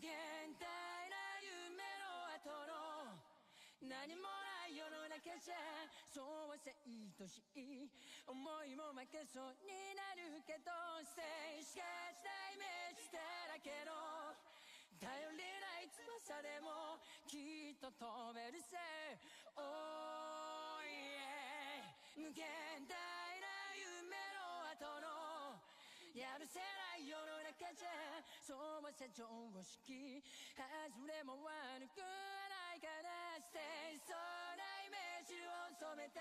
限大な夢の後の何もない世の中じゃそうせ愛しい思いも負けそうになるけど静しかしないイメージだらけの頼りない翼でもきっと飛べるぜ Oh yeah 無限大な夢の後のやるせない世の中じゃそうせ常識外れも悪くはないからステイそうなイメージを染めた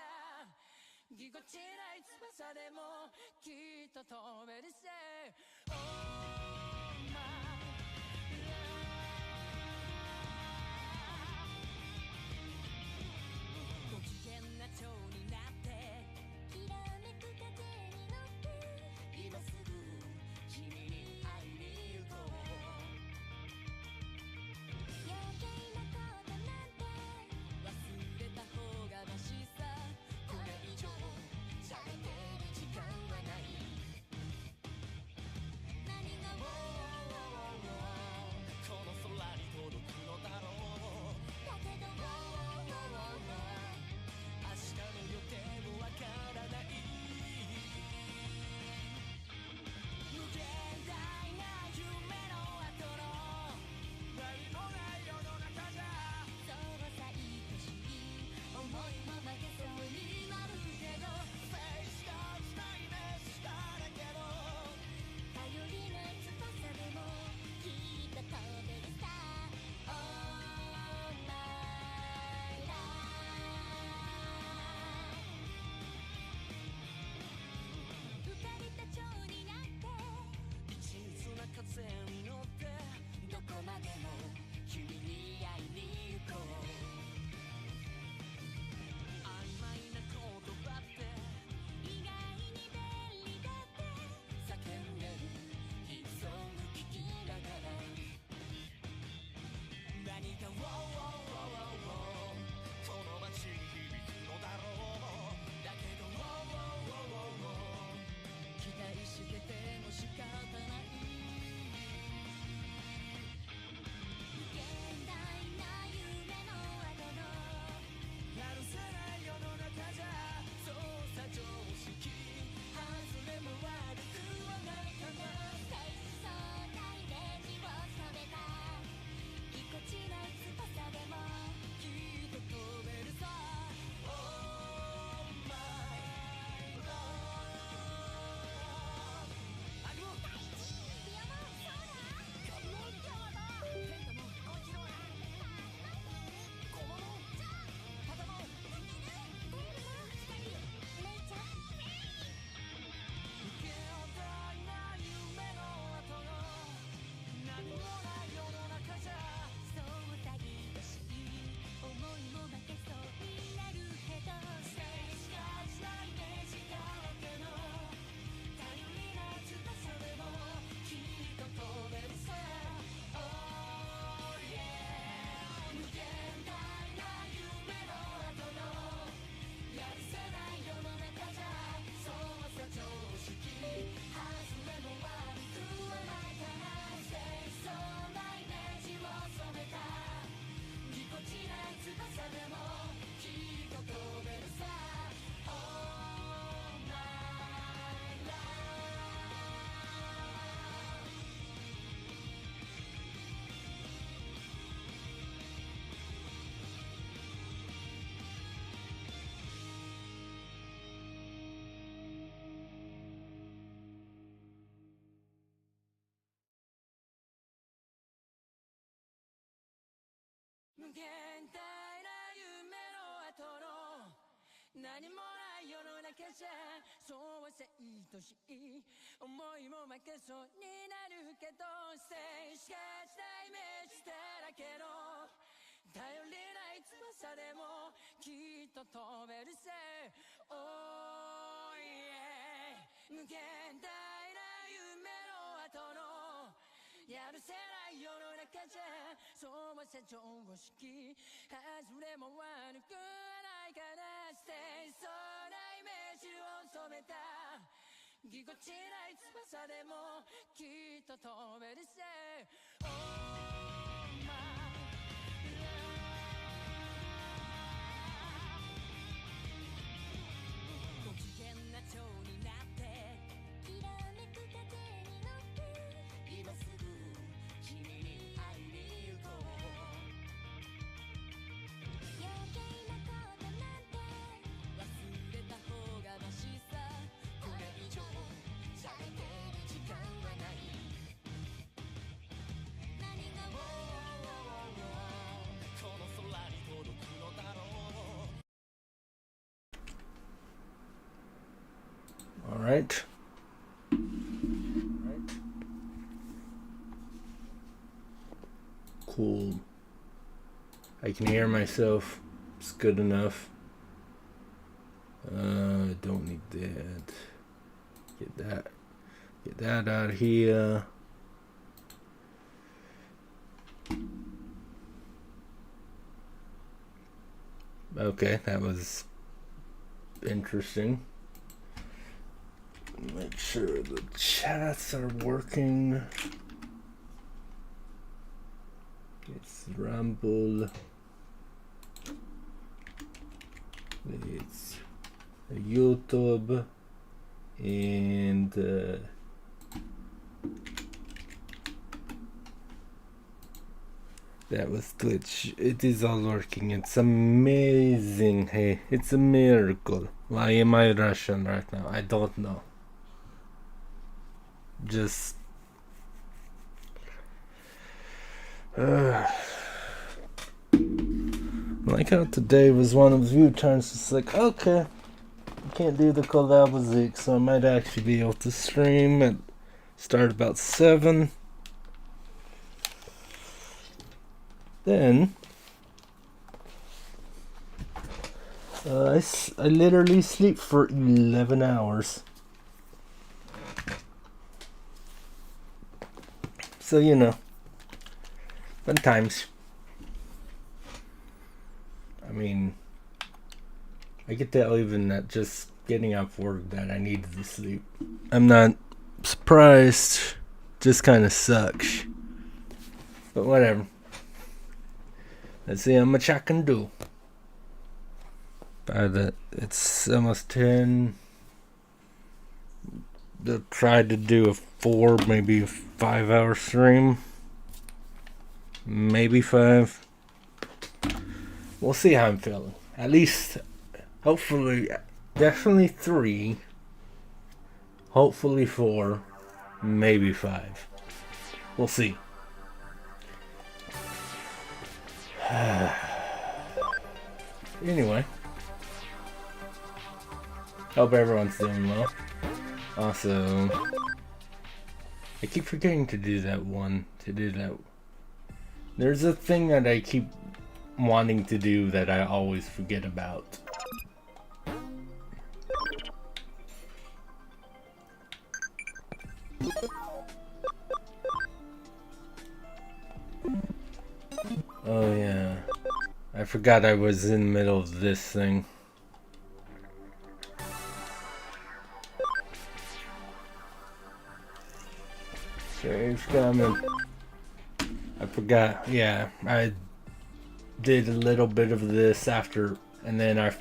ぎこちない翼でもきっと飛べるぜ Oh myご機嫌な蝶になってきらめく風に乗って今すぐ君に会いに行こう余計なことなんて忘れた方がマシさこれ以上喋ってる時間はない何がこの空に届くのだろうだけど明日の予定もわからない無限大な夢の後の何もない世の中じゃそうさ愛しい思いも負けそうになるけど静しかしないイメージだらけど頼りない翼でもきっと飛べるさ Oh my life 浮かれた蝶になって一途な風に乗ってどこまでも君に会いに行こう曖昧な言葉って意外に便利だって叫んでるヒットソング聴きながら何か「ウォーウォーウォーウォーウォー」この街に響くのだろうだけど「ウォーウォーウォーウォーウォー」期待してても仕方ない無限大な夢の後のやるせない世の中じゃそうさ常識外れも悪くはないかな静しそうなイメージを染めたぎこちない翼でもきっと飛べるさ Oh my love あぐ大地ピアノそうだカモン今日だケントもこっちのま小物じゃあパタモンテールも二人レイちゃん無限大な夢の後の何もない世の中じゃそうさ愛しい思いも負けそうになるけど静しかしないイメージだらけの頼りない翼でもきっと飛べるさ Oh yeah 無限大な夢の後のやるせない世の中じゃそうさ常識外れも悪くはないから静しそうなイメージを染めたぎこちない翼でもきっと飛べるさ Oh my love 無限大な夢の後の何もない世の中じゃそうせ愛しい思いも負けそうになるけど静しかしないイメージだらけの頼りない翼でもきっと飛べるぜ Oh yeah 無限大な夢の後のやるせない世の中じゃそうせ常識外れも悪くはないからステイそうなイメージを染めたぎこちない翼でもきっと飛べるぜ Oh right? Cool. I can hear myself. It's good enough. Don't need that. Get that out of here. Okay, that was interesting. Make sure the chats are working. It's Rumble. It's YouTube. And that was Twitch. It is all working. It's amazing. Hey, it's a miracle. Why am I Russian right now? I don't know. Just like how today was one of the few times it's like, okay, you can't do the collab with Zeke, so I might actually be able to stream and start about 7. Then I literally sleep for 11 hours. So, you know, fun times. I mean, I could tell even that just getting off work that I needed to sleep. I'm not surprised. Just kind of sucks. But whatever. Let's see how much I can do. It's almost 10. I'll try to do a 4, maybe a 5-hour stream. Maybe 5. We'll see how I'm feeling. At least, hopefully, definitely 3. Hopefully 4. Maybe 5. We'll see. Anyway. Hope everyone's doing well. Also, I keep forgetting to do that. There's a thing that I keep wanting to do that I always forget about. Oh yeah, I forgot I was in the middle of this thing. Save's coming. I forgot. Yeah, I did a little bit of this after, and then I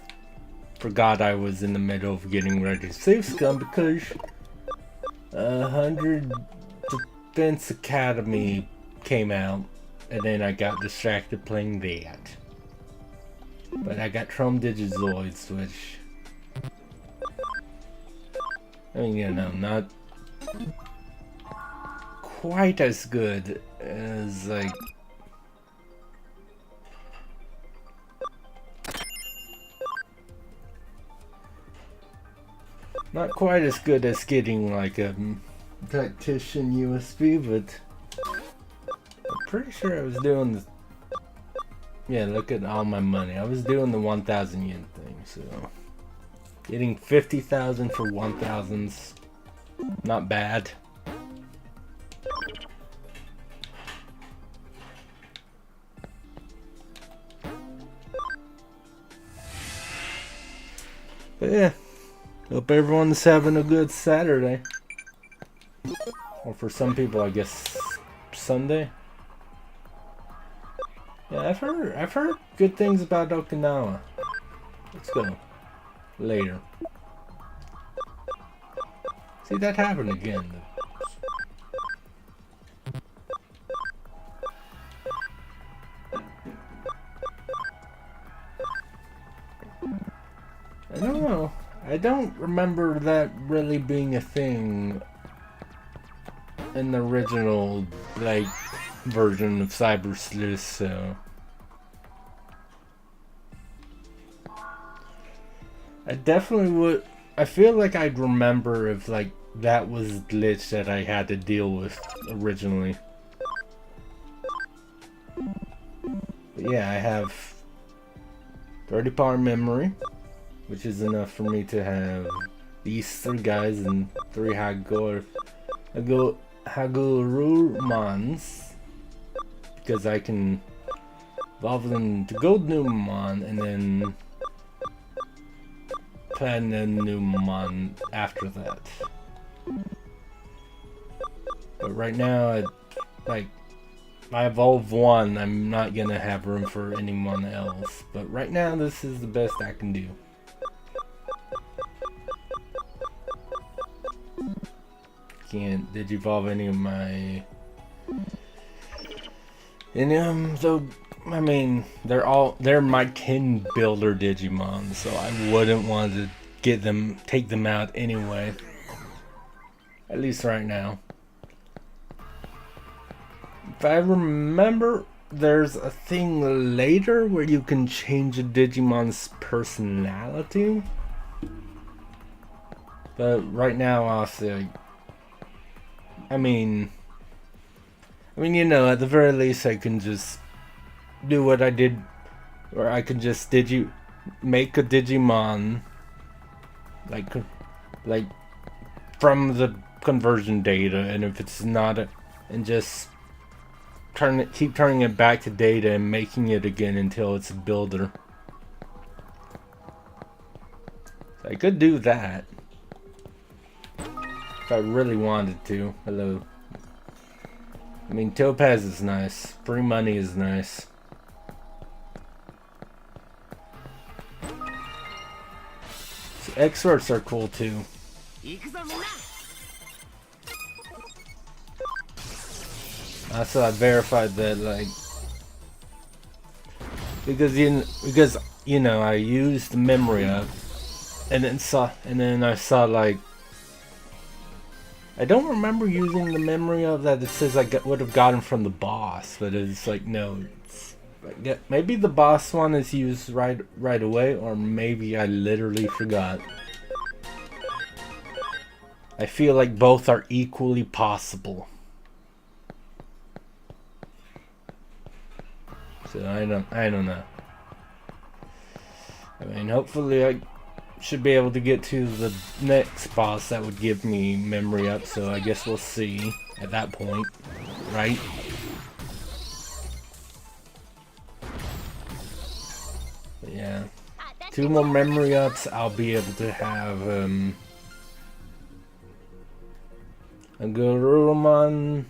forgot I was in the middle of getting ready to save scum because 100 Defense Academy came out, and then I got distracted playing that. But I got Trom Digizoids, which, I mean, you know, not quite as good as, like, not quite as good as getting, like, a tactician USB, but I'm pretty sure I was doing the, yeah, look at all my money. I was doing the 1,000 yen thing, so getting 50,000 for 1,000's not bad. But yeah, hope everyone's having a good Saturday. Or for some people, I guess Sunday. Yeah, I've heard good things about Okinawa. Let's go later. See, that happened again. I don't know. I don't remember that really being a thing in the original, like, version of Cyber Sleuth, so I I feel like I'd remember if like that was a glitch that I had to deal with originally. But yeah, I have 30 power memory, which is enough for me to have these 3 guys and 3 Hagurumons, because I can evolve them to Gold Numemon and then Platinum Numemon after that. But right now, I evolve 1, I'm not gonna have room for anyone else. But right now, this is the best I can do. Can't digivolve any of my... so I mean, they're my kin builder Digimon, so I wouldn't want to take them out anyway. At least right now. If I remember, there's a thing later where you can change a Digimon's personality. But right now, I'll say, I mean, you know, at the very least, I can just do what I did, or I can just make a Digimon, like from the conversion data, and if it's not and just keep turning it back to data and making it again until it's a builder. So I could do that if I really wanted to. Hello. I mean, Topaz is nice. Free money is nice. So experts are cool too. So I verified that, like, because you know I used the memory up, and then I saw like, I don't remember using the memory of that. It says I would have gotten from the boss, but it's like, no, it's like, maybe the boss one is used right away, or maybe I literally forgot. I feel like both are equally possible. So I don't know. I mean, hopefully I should be able to get to the next boss that would give me memory up, so I guess we'll see at that point, right? But yeah. 2 more memory ups, I'll be able to have a Gurumon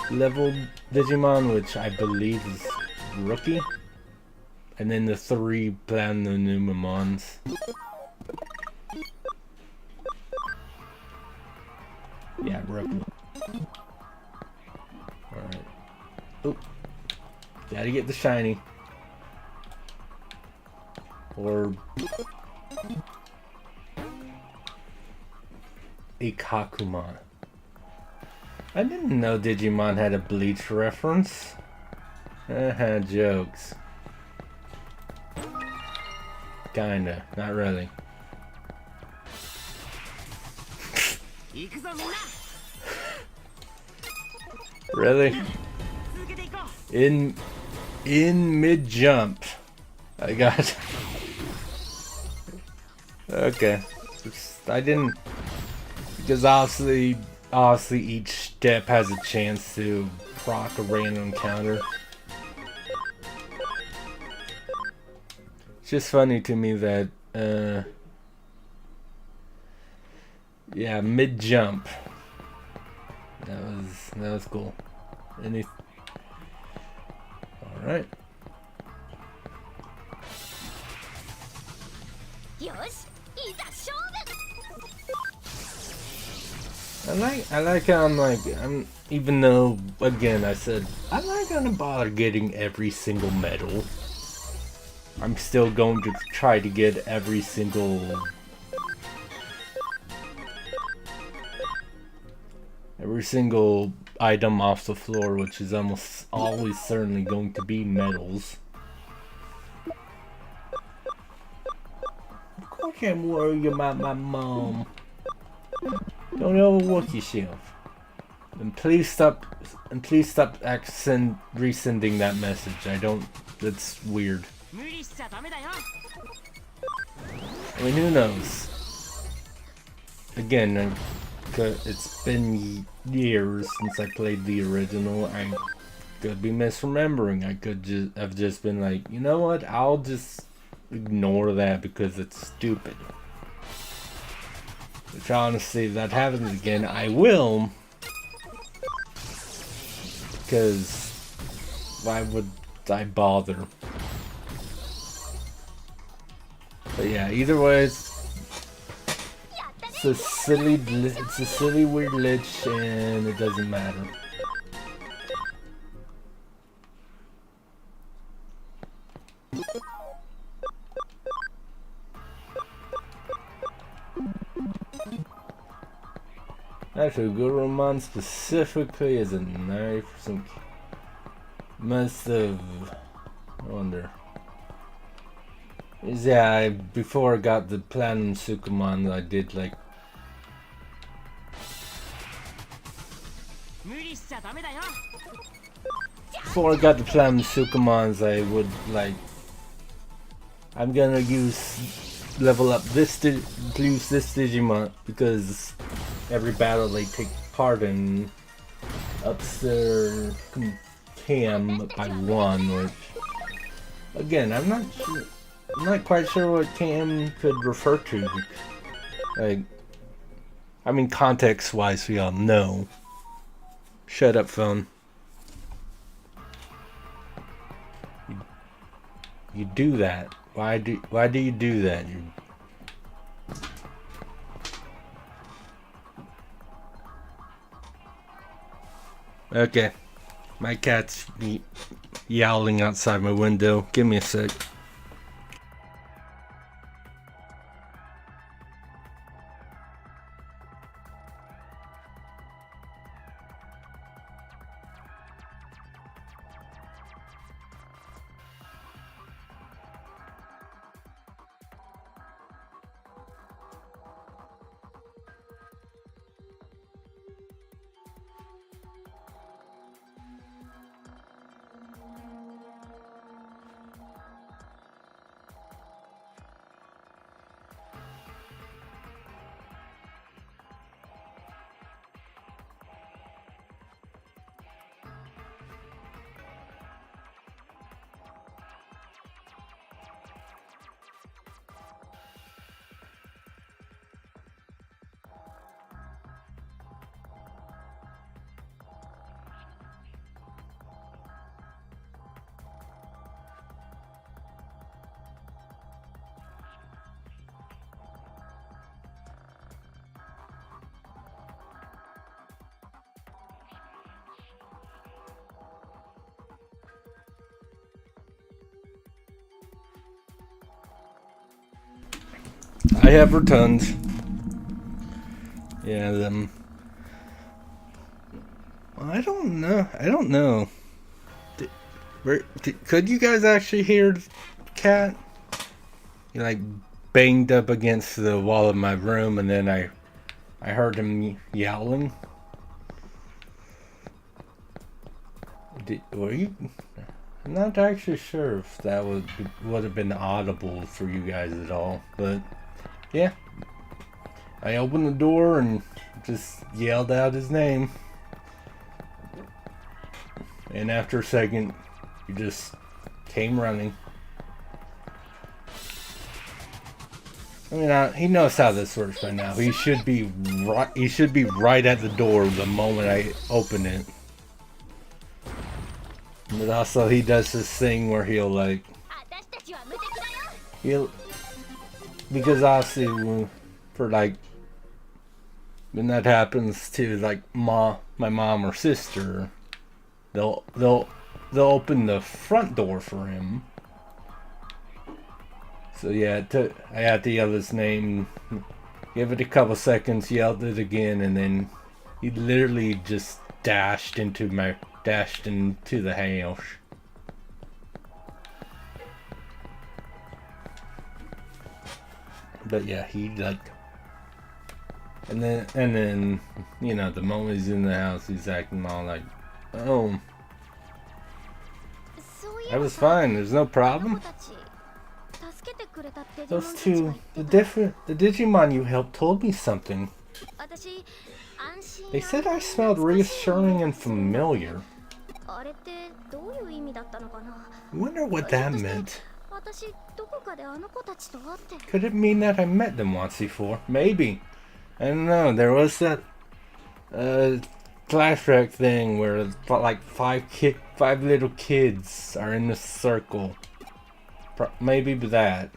leveled Digimon, which I believe is Rookie, and then the 3 Platinum Numemons. Yeah, Rookie. Alright. Oop. Gotta get the shiny. Or Ikakumon. I didn't know Digimon had a Bleach reference. Jokes. Kinda, not really. Really? In mid jump, I got. Okay, I didn't, because obviously each step has a chance to proc a random counter. It's just funny to me that, yeah, mid jump. That was cool. All right. I like how I'm even though again I said I'm not gonna bother getting every single medal. I'm still going to try to get every single item off the floor, which is almost always certainly going to be medals. Of course can't worry about my mom. Don't overwork yourself. And please stop resending that message. I don't. That's weird. I mean, who knows? Again, it's been years since I played the original. I could be misremembering. I could have just been like, you know what? I'll just ignore that because it's stupid. Which honestly, if that happens again, I will. Because why would I bother? But yeah, either way, it's a silly weird glitch, and it doesn't matter. Actually, Gurumon specifically is a knife. Some must have. I wonder. Yeah, before I got the Platinum Sukumon, I did like. Before I got the Platinum Sukumons, I would like. I'm gonna level up this Digimon because every battle they take part in ups their cam by 1, which again I'm not quite sure what cam could refer to. Like, I mean, context wise, we all know. Shut up, phone. You do that. Why do you do that? Okay, my cat's yowling outside my window. Give me a sec. I have returned. Yeah, I don't know. Could you guys actually hear the cat? He like banged up against the wall of my room, and then I heard him yowling. Were you? I'm not actually sure if that would have been audible for you guys at all, but yeah. I opened the door and just yelled out his name. And after a second, he just came running. I mean, he knows how this works by now. He should be right at the door the moment I open it. But also, he does this thing where because obviously, for like, when that happens to like my mom or sister, they'll open the front door for him. So yeah, I had to yell his name, give it a couple seconds, yelled it again, and then he literally just dashed into the house. But yeah, he like, and then you know, the moment he's in the house, he's acting all like, oh, I was fine. There's no problem. Those two, the Digimon you helped told me something. They said I smelled reassuring and familiar. I wonder what that meant. Could it mean that I met them once before? Maybe. I don't know. There was that flashback thing where like five little kids are in a circle. Maybe that.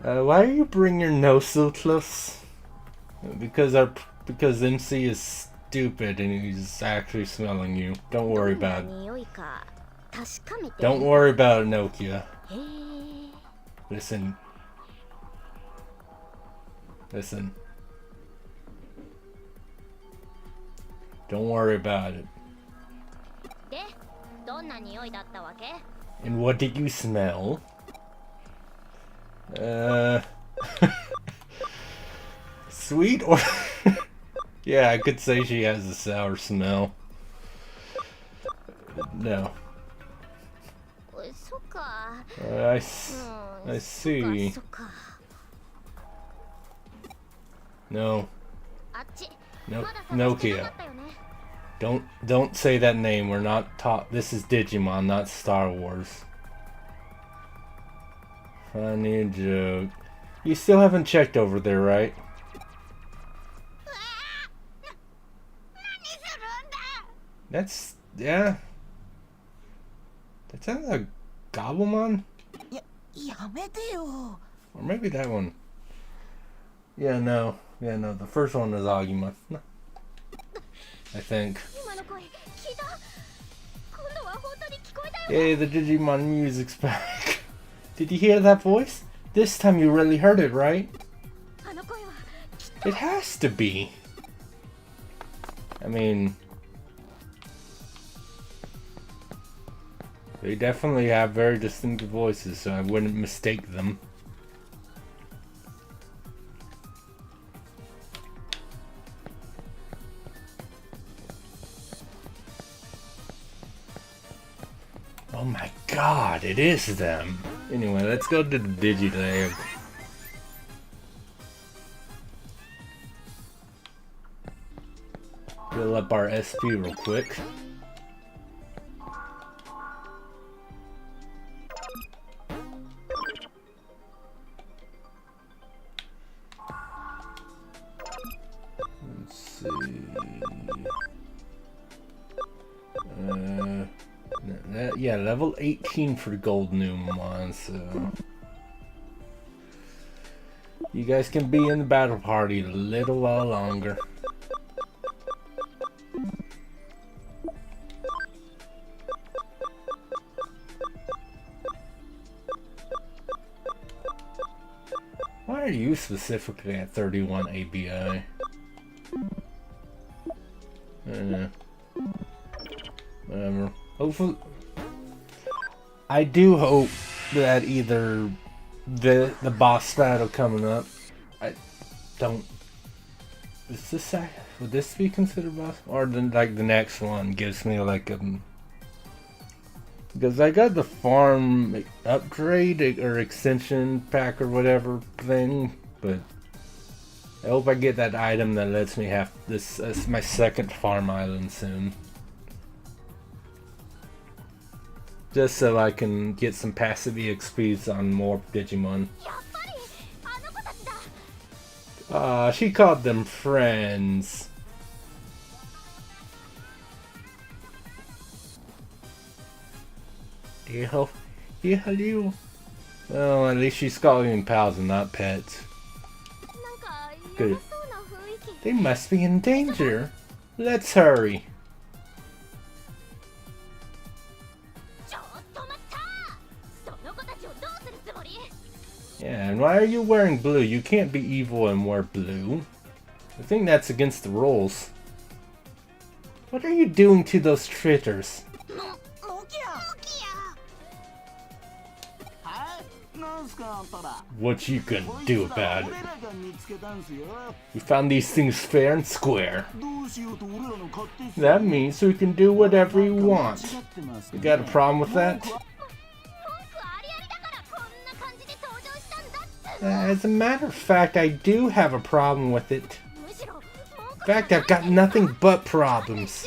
Why are you bringing your nose so close? Because MC is stupid and he's actually smelling you. Don't worry about it. Don't worry about it, Nokia. Listen. Don't worry about it. And what did you smell? Sweet or... Yeah, I could say she has a sour smell. No. I see. No. No, Nokia. Don't say that name. We're not taught. This is Digimon, not Star Wars. Funny joke. You still haven't checked over there, right? That's, yeah. That sounds like Gobblemon? Or maybe that one. Yeah, no. The first one is Agumon. I think. Hey, the Digimon music's back. Did you hear that voice? This time you really heard it, right? It has to be. I mean... They definitely have very distinctive voices, so I wouldn't mistake them. Oh my god, it is them! Anyway, let's go to the Digilab. Fill up our SP real quick. Let's see. Yeah, level 18 for Gold Numon, so... You guys can be in the battle party a little while longer. Why are you specifically at 31 ABI? I don't know. Whatever. Hopefully, I do hope that either the boss battle coming up. I don't. Is this would this be considered boss, or then like the next one gives me like a? Because I got the farm upgrade or extension pack or whatever thing, but I hope I get that item that lets me have this as my second farm island soon. Just so I can get some passive EXPs on more Digimon. She called them friends. Yeah, hello. Well, at least she's calling pals and not pets. Good. They must be in danger. Let's hurry. Yeah, and why are you wearing blue? You can't be evil and wear blue. I think that's against the rules. What are you doing to those traitors? What you gonna do about it? We found these things fair and square. That means we can do whatever we want. You got a problem with that? As a matter of fact, I do have a problem with it. In fact, I've got nothing but problems.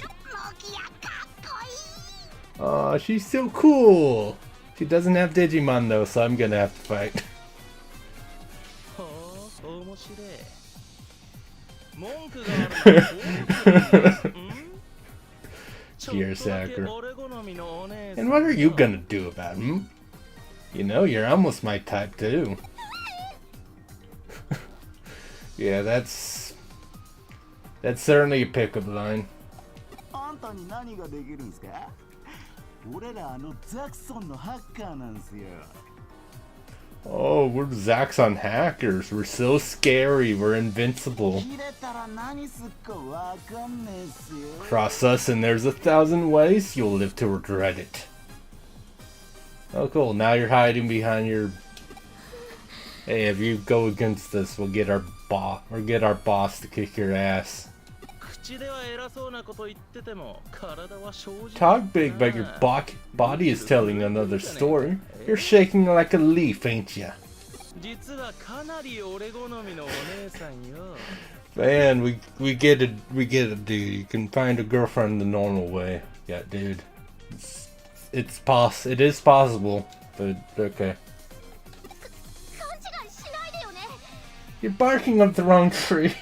Oh, she's so cool. She doesn't have Digimon though, so I'm gonna have to fight. Tearsacker. And what are you gonna do about him? You know, you're almost my type too. Yeah, that's certainly a pickup line. Oh, we're Zaxxon hackers. We're so scary. We're invincible. Cross us and there's 1,000 ways. You'll live to regret it. Oh, cool. Now you're hiding behind your... Hey, if you go against us, we'll get our boss to kick your ass. Talk big, but your body is telling another story. You're shaking like a leaf, ain't ya? Man, we get it, dude. You can find a girlfriend the normal way. Yeah, dude. It is possible, but okay. You're barking up the wrong tree.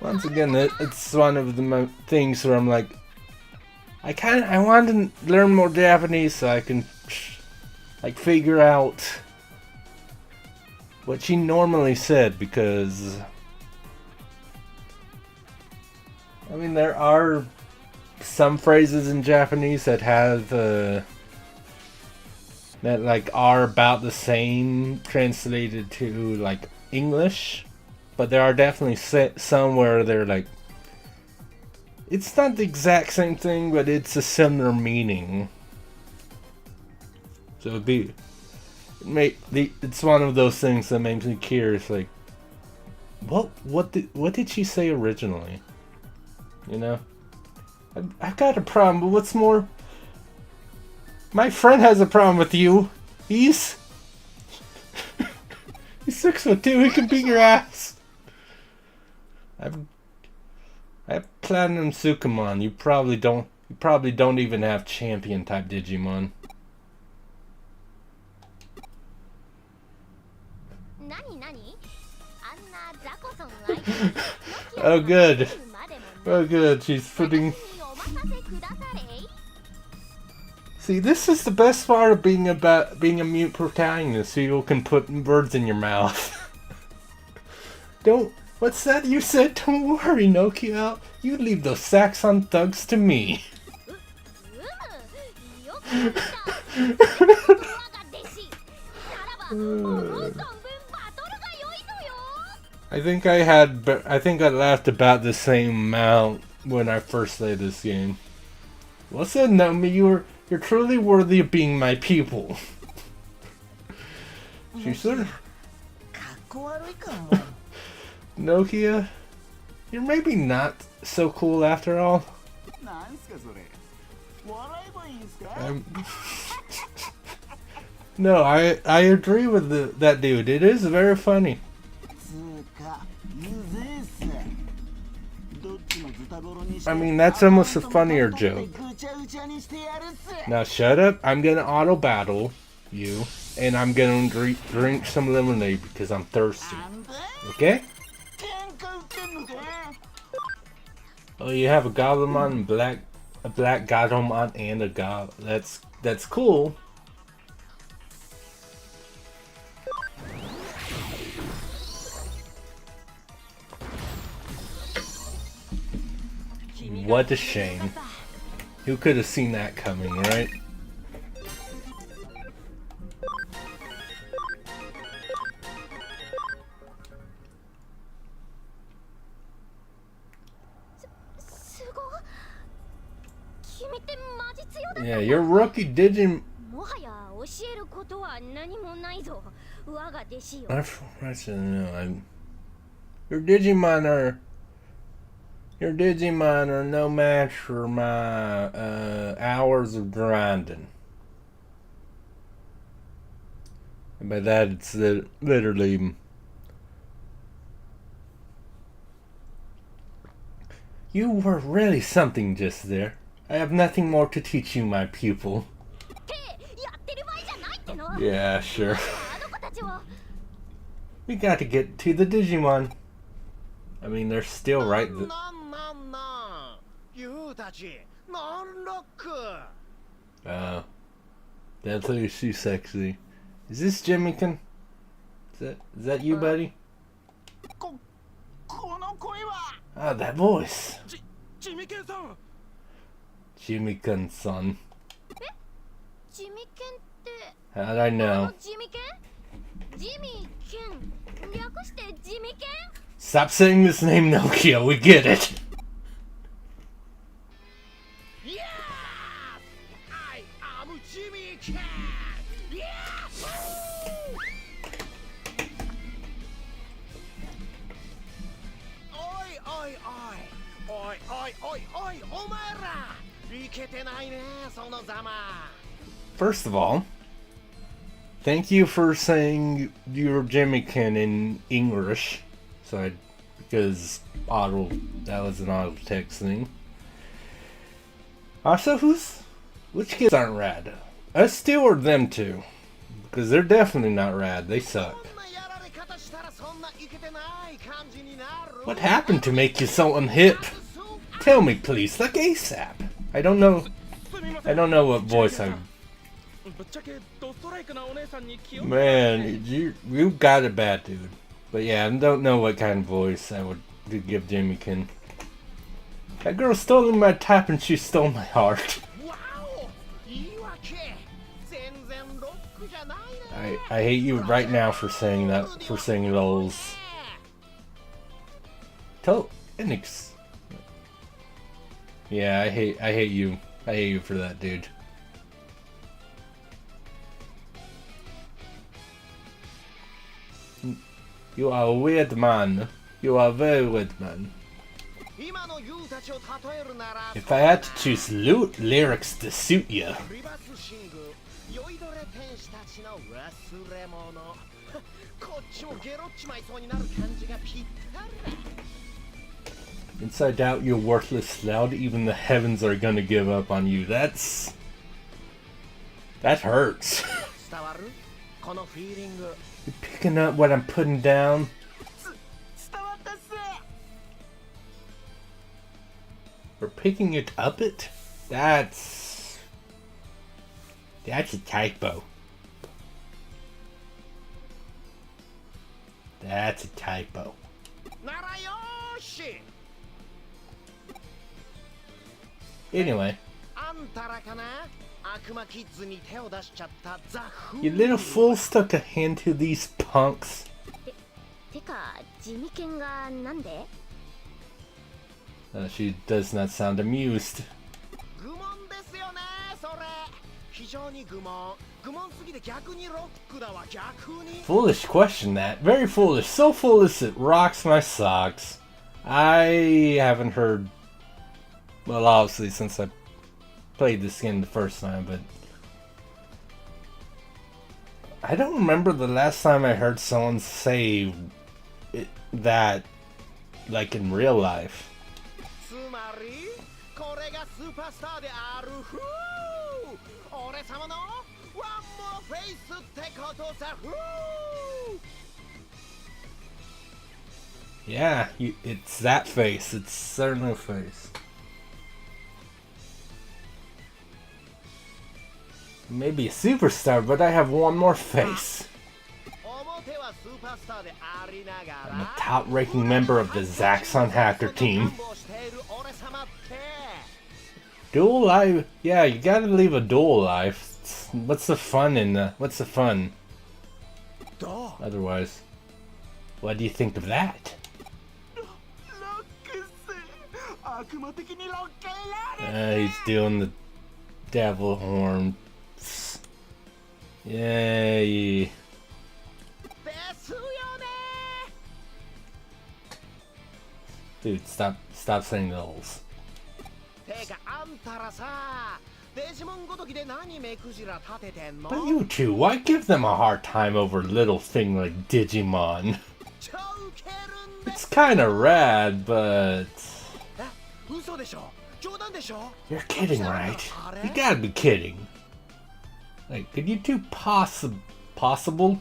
Once again, it's one of the things where I'm like, I want to learn more Japanese so I can like figure out what she normally said, because I mean there are some phrases in Japanese that have that like are about the same translated to like English. But there are definitely some where they're like, it's not the exact same thing, but it's a similar meaning. So it's one of those things that makes me curious, like, what did she say originally? You know, I've got a problem, but what's more, my friend has a problem with you. He's 6'2". He can beat your ass. I have Platinum Sukamon. You probably don't even have champion type Digimon. Oh good. Oh good. She's putting. See, this is the best part of being a mute protagonist, so you can put words in your mouth. Don't. What's that you said? Don't worry, Nokia. You leave those Zaxxon thugs to me. I think I laughed about the same amount when I first played this game. Well said, Naomi. You're truly worthy of being my pupil. She sort of. Nokia, you're maybe not so cool after all. No, I agree with that dude. It is very funny. I mean, that's almost a funnier joke. Now shut up. I'm gonna auto battle you, and I'm gonna drink some lemonade because I'm thirsty. Okay? Oh, you have a Goblimon, a black Goblimon, and a Gob. That's cool. What a shame. Who could have seen that coming, right? Yeah, you're rookie Digimon. もはや教えることは何もないぞ。我が弟子よ。I should know. Your Digimon are no match for my hours of grinding. And by that, it's literally. You were really something just there. I have nothing more to teach you, my pupil. Yeah, sure. We got to get to the Digimon. I mean, they're still right. Definitely she's sexy. Is this Jimmykin? Is that you, buddy? Ah, that voice. Jimmykin-san. How'd I know? Stop saying this name, Nokia. We get it. Yes! I am Jimmy Ken! Yes! Oi, oi, oi! Oi, oi, oi, oi! Omaera! Iketenai ne, sono zama! First of all, thank you for saying you're Jimmykin in English. So because that was an auto text thing. Also, which kids aren't rad? Us two or them two? Because they're definitely not rad. They suck. What happened to make you so unhip? Tell me, please, like ASAP. I don't know what voice I'm. Man, you got it bad, dude. But yeah, I don't know what kind of voice I would give Jimmykin. That girl stole my type and she stole my heart. I hate you right now for saying that, for saying those. Yeah, I hate you. I hate you for that, dude. You are a weird man. You are a very weird man. If I had to choose lyrics to suit you. Inside out, you're worthless loud. Even the heavens are gonna give up on you. That hurts. You picking up what I'm putting down? Or picking it up it? That's a typo. That's a typo. Anyway. You little fool stuck a hand to these punks. She does not sound amused. Foolish question that. Very foolish. So foolish it rocks my socks. I haven't heard... Well, obviously since I played this game the first time, but... I don't remember the last time I heard someone say that, like in real life. Yeah, it's that face. It's certainly a face. Maybe a superstar, but I have one more face. I'm a top-ranking member of the Zaxxon hacker team. Dual life? Yeah, you gotta leave a dual life. What's the fun in what's the fun? Otherwise, what do you think of that? He's doing devil horns. Yay. ですよね Dude, stop saying those. てかあんたらさデジモンごときで何目くじら立ててんの But you two, why give them a hard time over a little thing like Digimon? 超ウケるんで It's kinda rad, but... 嘘でしょ冗談でしょ You're kidding, right? You gotta be kidding. Like, could you two possible?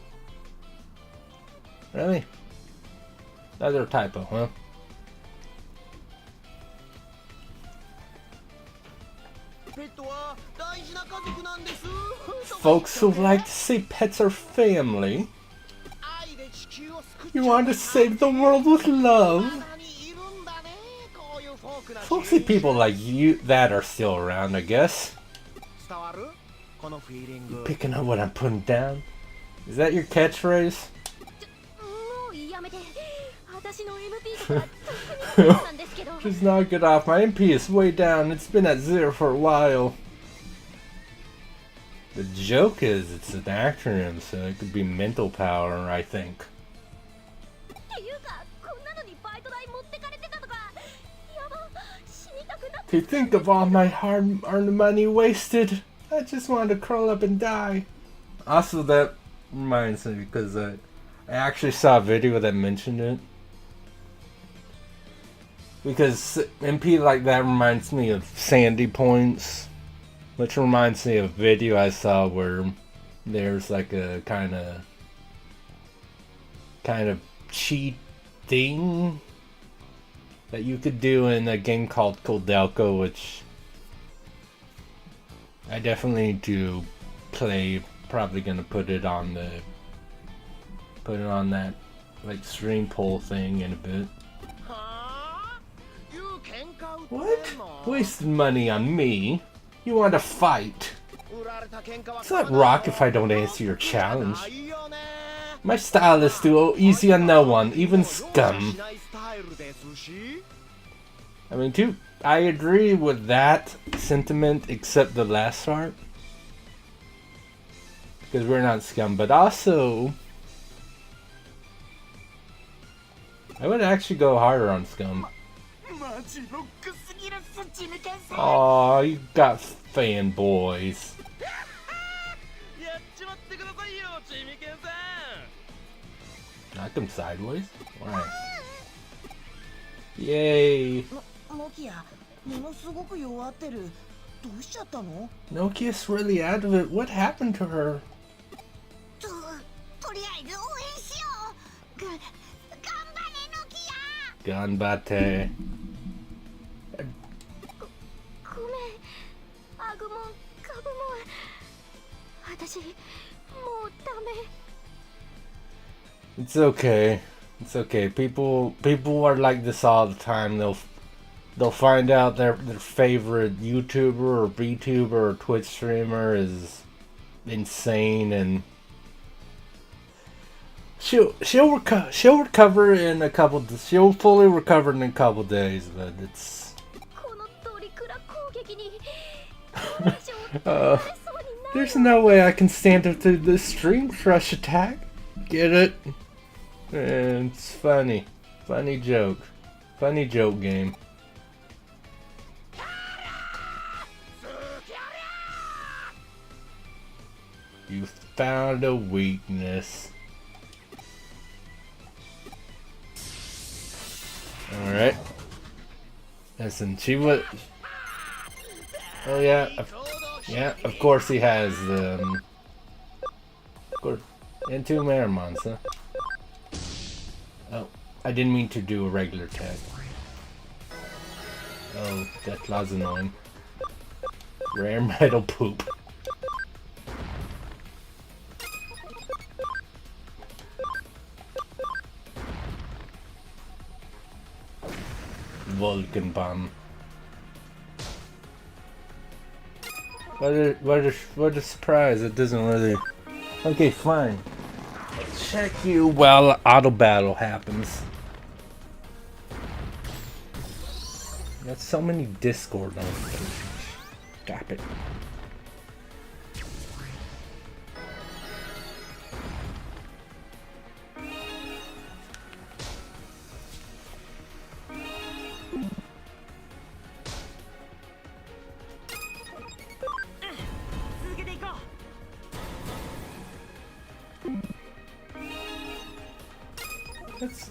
Really? Another typo, huh? Folks who like to say pets are family. You want to save the world with love. Folksy people like you that are still around, I guess. You picking up what I'm putting down? Is that your catchphrase? Just knock it off. My MP is way down. It's been at 0 for a while. The joke is it's an acronym, so it could be mental power, I think. To think of all my hard-earned money wasted, I just wanted to curl up and die. Also, that reminds me because I actually saw a video that mentioned it. Because MP like that reminds me of Sandy Points, which reminds me of a video I saw where there's like a kind of cheat thing that you could do in a game called Codelco, which I definitely need to play. Probably gonna put it on that like stream poll thing in a bit. What? Wasted money on me? You want to fight? It's not rock if I don't answer your challenge. My style is too easy on no one, even scum. I mean, I agree with that sentiment, except the last part. Because we're not scum, but also... I would actually go harder on scum. Aw, you got fanboys. Knock him sideways? Why? Yay! Nokia's really out of it. What happened to her? Ganbate. It's okay. It's okay. People are like this all the time. They'll find out their favorite YouTuber or VTuber or Twitch streamer is insane, and she'll recover in a couple. She'll fully recover in a couple days, but it's. There's no way I can stand up to this stream crush attack. Get it? It's funny. Funny joke. Funny joke game. You found a weakness. Alright. Listen, she was... Oh yeah. Yeah, of course he has, of course. And 2 Marimons, huh? Oh, I didn't mean to do a regular tag. Oh, that claw's annoying. Rare metal poop. Vulcan bomb. What a surprise! It doesn't really. Okay, fine. Check you while auto battle happens. Got so many Discord notifications. Stop it.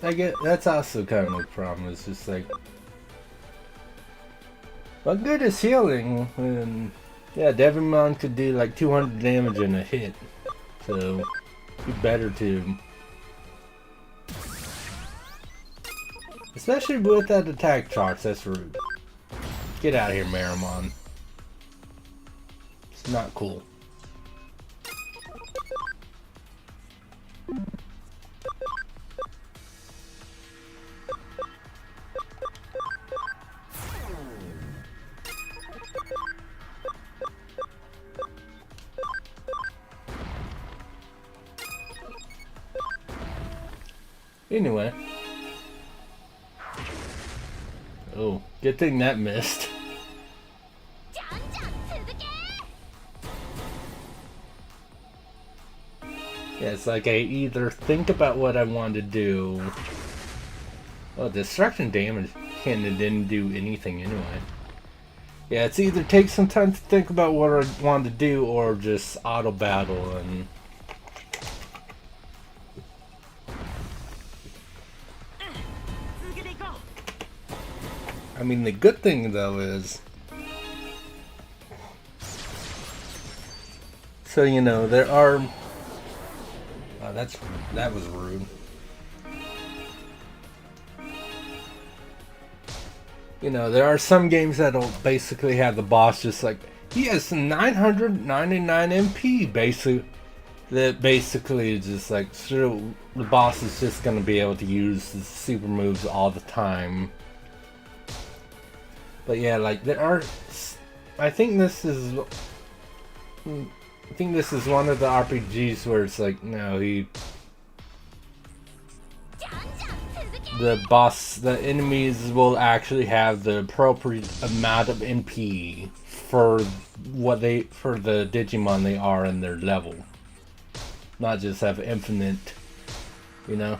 I get that's also kind of a problem. It's just like, what good is healing when, yeah, Digimon could do like 200 damage in a hit, so be better to, especially with that attack charge. That's rude. Get out of here, Marimon. It's not cool. Anyway. Oh, good thing that missed. Yeah, it's like I either think about what I want to do. Oh, destruction damage kinda didn't do anything anyway. Yeah, it's either take some time to think about what I want to do or just auto battle and. I mean, the good thing though is, so you know, there are. Oh, that was rude. You know, there are some games that'll basically have the boss just like, he has 999 MP, basically. That basically is just like, so the boss is just gonna be able to use the super moves all the time. But yeah, like there are, I think this is one of the RPGs where it's like, no, the enemies will actually have the appropriate amount of MP for for the Digimon they are in their level. Not just have infinite, you know?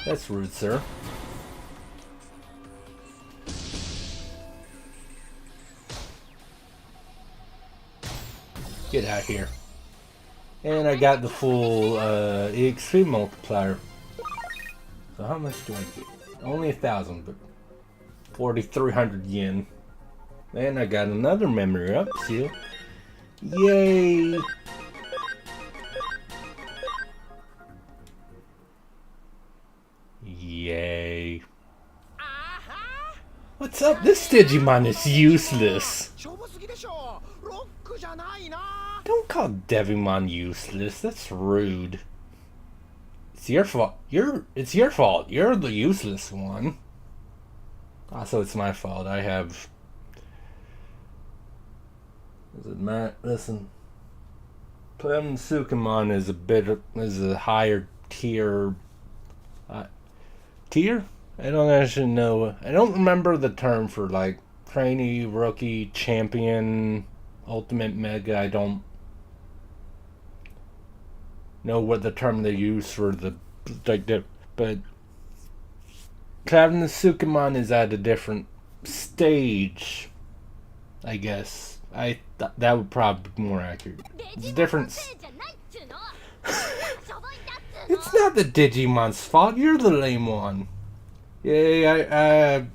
That's rude, sir. Get out of here. And I got the full EXP multiplier. So how much do I get? Only 1,000, but 4,300 yen. And I got another memory up seal. Yay! Yay. What's up? This Digimon is useless. Don't call Devimon useless. That's rude. It's your fault. It's your fault. You're the useless one. Also, it's my fault. I have. Is it Matt? Listen. Clem Sukamon is a higher tier. Tier? I don't actually know. I don't remember the term for like trainee, rookie, champion, ultimate mega. I don't know what the term they use for the like the, but Cloud Sukamon is at a different stage, I guess. That would probably be more accurate. It's different. It's not the Digimon's fault. You're the lame one. Yeah,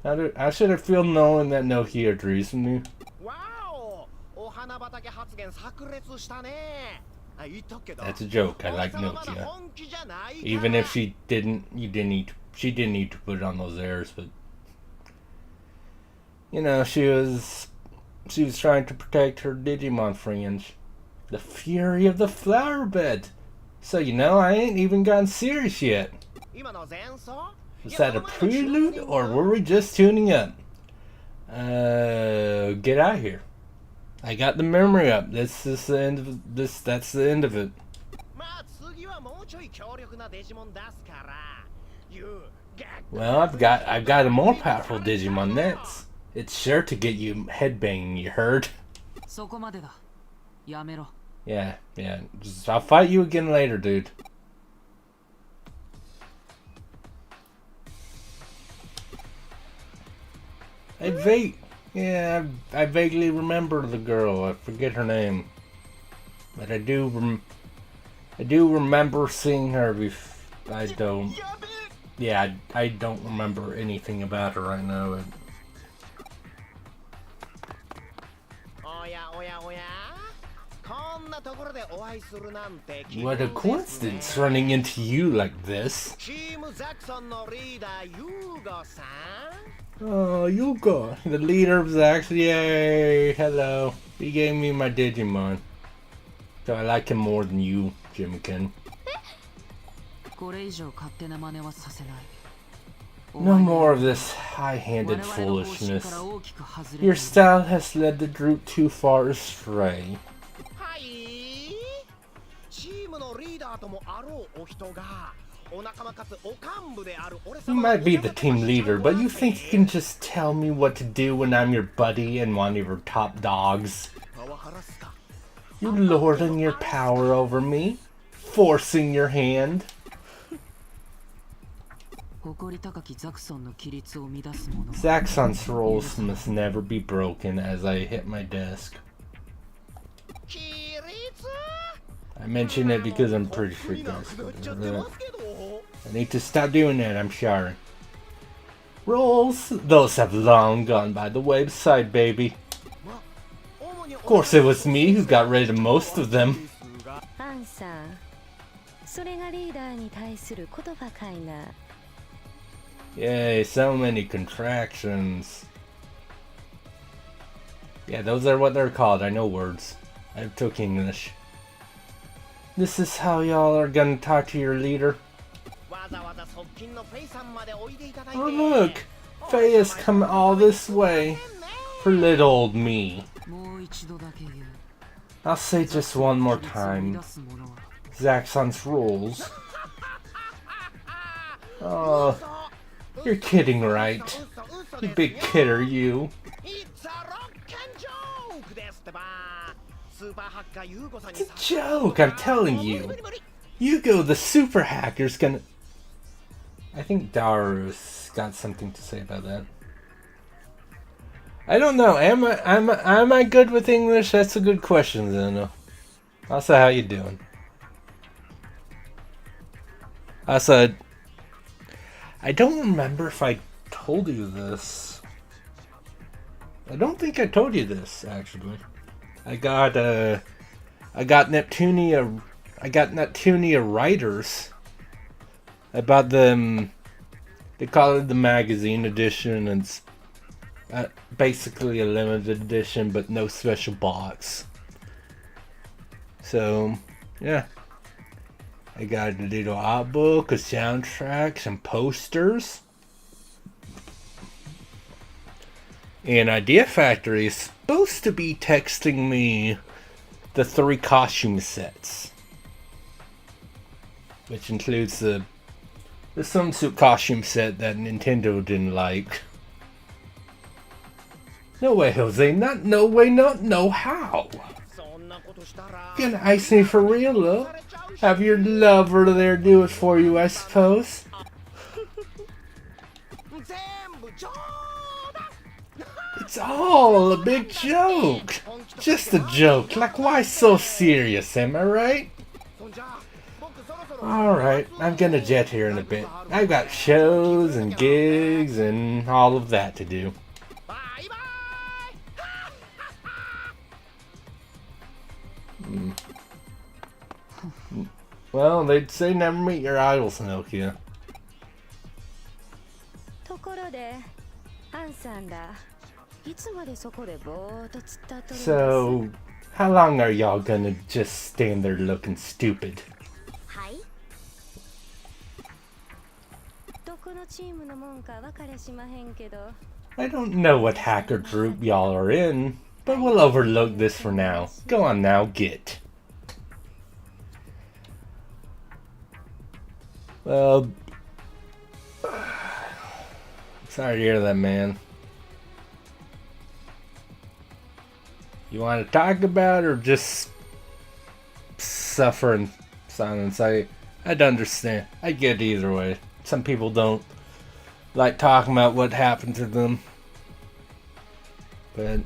how should I feel knowing that Nokia agrees with me? Wow! That's a joke. I like Nokia. Even if she didn't need to put it on those airs, but you know, she was trying to protect her Digimon friends. The fury of the flower bed. So you know, I ain't even gotten serious yet. Was that a prelude, or were we just tuning up? Get out of here. I got the memory up. This is the end of this. That's the end of it. Well, I've got a more powerful Digimon next. It's sure to get you headbanging. You heard? Yeah. I'll fight you again later, dude. Hey, Vate. Yeah, I vaguely remember the girl. I forget her name, but I do remember seeing her. I don't. Yeah, I don't remember anything about her right now. What a coincidence, running into you like this. Oh, Yuga, the leader of Zax. Yay! Hello. He gave me my Digimon. So I like him more than you, Jimkin. No more of this high-handed foolishness. Your style has led the group too far astray. You might be the team leader, but you think you can just tell me what to do when I'm your buddy and one of your top dogs? You lording your power over me? Forcing your hand? Zaxxon's rules must never be broken as I hit my desk. I mention it because I'm pretty sure guys. I need to stop doing that, I'm sorry. Rules? Those have long gone by the wayside, baby. Of course it was me who got rid of most of them. Yay, so many contractions. Yeah, those are what they're called. I know words. I took English. This is how y'all are gonna talk to your leader? Oh look! Faye has come all this way for little old me. I'll say just one more time. Zaxxon's rules. Oh, you're kidding, right? You big kidder, you. It's a joke, I'm telling you. Yugo, the super hacker's gonna... I think Daru's got something to say about that. I don't know. Am I good with English? That's a good question, Zeno. Also, how you doing? Also, I don't remember if I told you this. I don't think I told you this, actually. I got Neptunia writers. I bought them. They call it the magazine edition, and it's basically a limited edition, but no special box. So, yeah. I got a little art book, a soundtrack, some posters. And Idea Factory is supposed to be texting me the 3 costume sets. Which includes the swimsuit costume set that Nintendo didn't like. No way, Jose. Not no way, not no how. You gonna ice me for real, though? Have your lover there do it for you, I suppose. It's all a big joke. Just a joke. Like, why so serious, am I right? Alright, I'm gonna jet here in a bit. I've got shows and gigs and all of that to do. Well, they'd say never meet your idols, Nokia. So, how long are y'all gonna just stand there looking stupid? I don't know what hacker group y'all are in, but we'll overlook this for now. Go on now, get. Well, sorry to hear that, man. You want to talk about it or just suffer in silence? I'd understand. I get either way. Some people don't like talking about what happened to them. But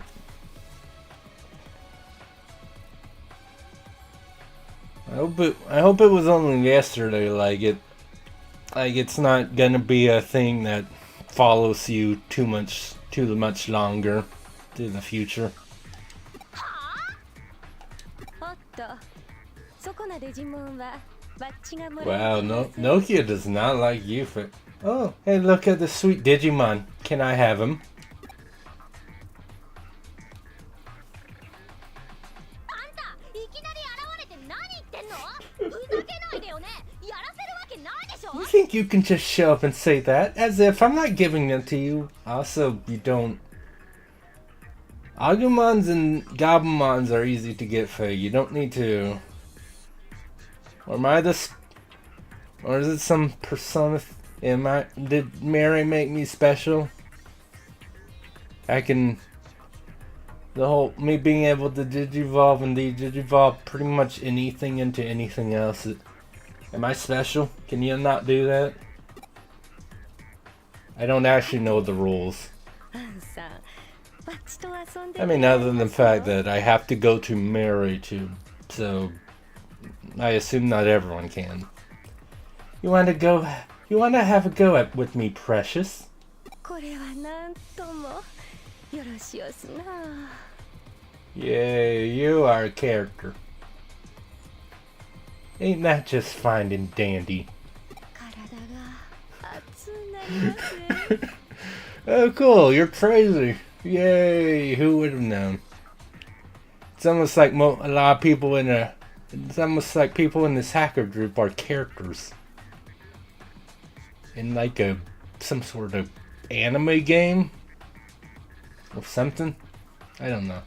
I hope it was only yesterday. Like it's not gonna be a thing that follows you too much longer to the future. おっと、そこなデジモンはバッジがもらえて Wow, います Nokia does not like you for. Oh, hey, look at the sweet Digimon. Can I have him? あんた、いきなり現れて何言ってんの？ふざけないでよね。やらせるわけないでしょ。 You think you can just show up and say that? As if I'm not giving them to you. Also, you don't. Agumons and Gabumons are easy to get for. You don't need to. Or am I this? Or is it some persona? Did Mary make me special? I can. The whole me being able to digivolve and digivolve pretty much anything into anything else. Am I special? Can you not do that? I don't actually know the rules. I mean, other than the fact that I have to go to Mary too, so I assume not everyone can. You want to go? You want to have a go at with me, precious? これはなんともよろしおすな。 Yay, you are a character. Ain't that just fine and dandy? 体が熱くなりますね。 Oh, cool, you're crazy. Yay, who would have known? It's almost like a lot of people it's almost like people in this hacker group are characters. In like some sort of anime game? Or something? I don't know.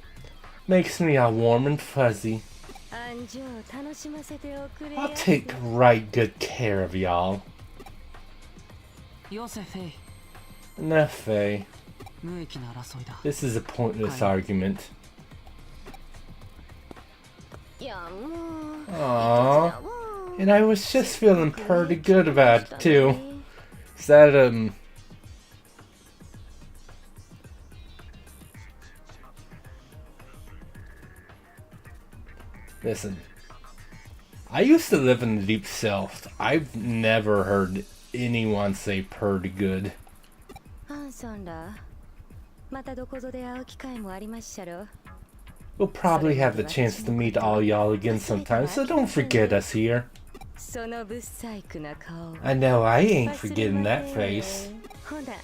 Makes me all warm and fuzzy. 安城を楽しませておくれ I'll やす。 take right good care of y'all. よせフェイ Enough, Faye. 無益な争いだ This is a pointless argument. いやもう Aww. And I was just feeling pretty good about it too. Is that Listen. I used to live in the deep south. I've never heard anyone say pretty good. アンさんらまたどこぞで会う機会もありまっしゃろ。 We'll probably have the chance to meet all y'all again sometime, so don't forget us here. その不細工な顔 I know I ain't forgetting that face. ほな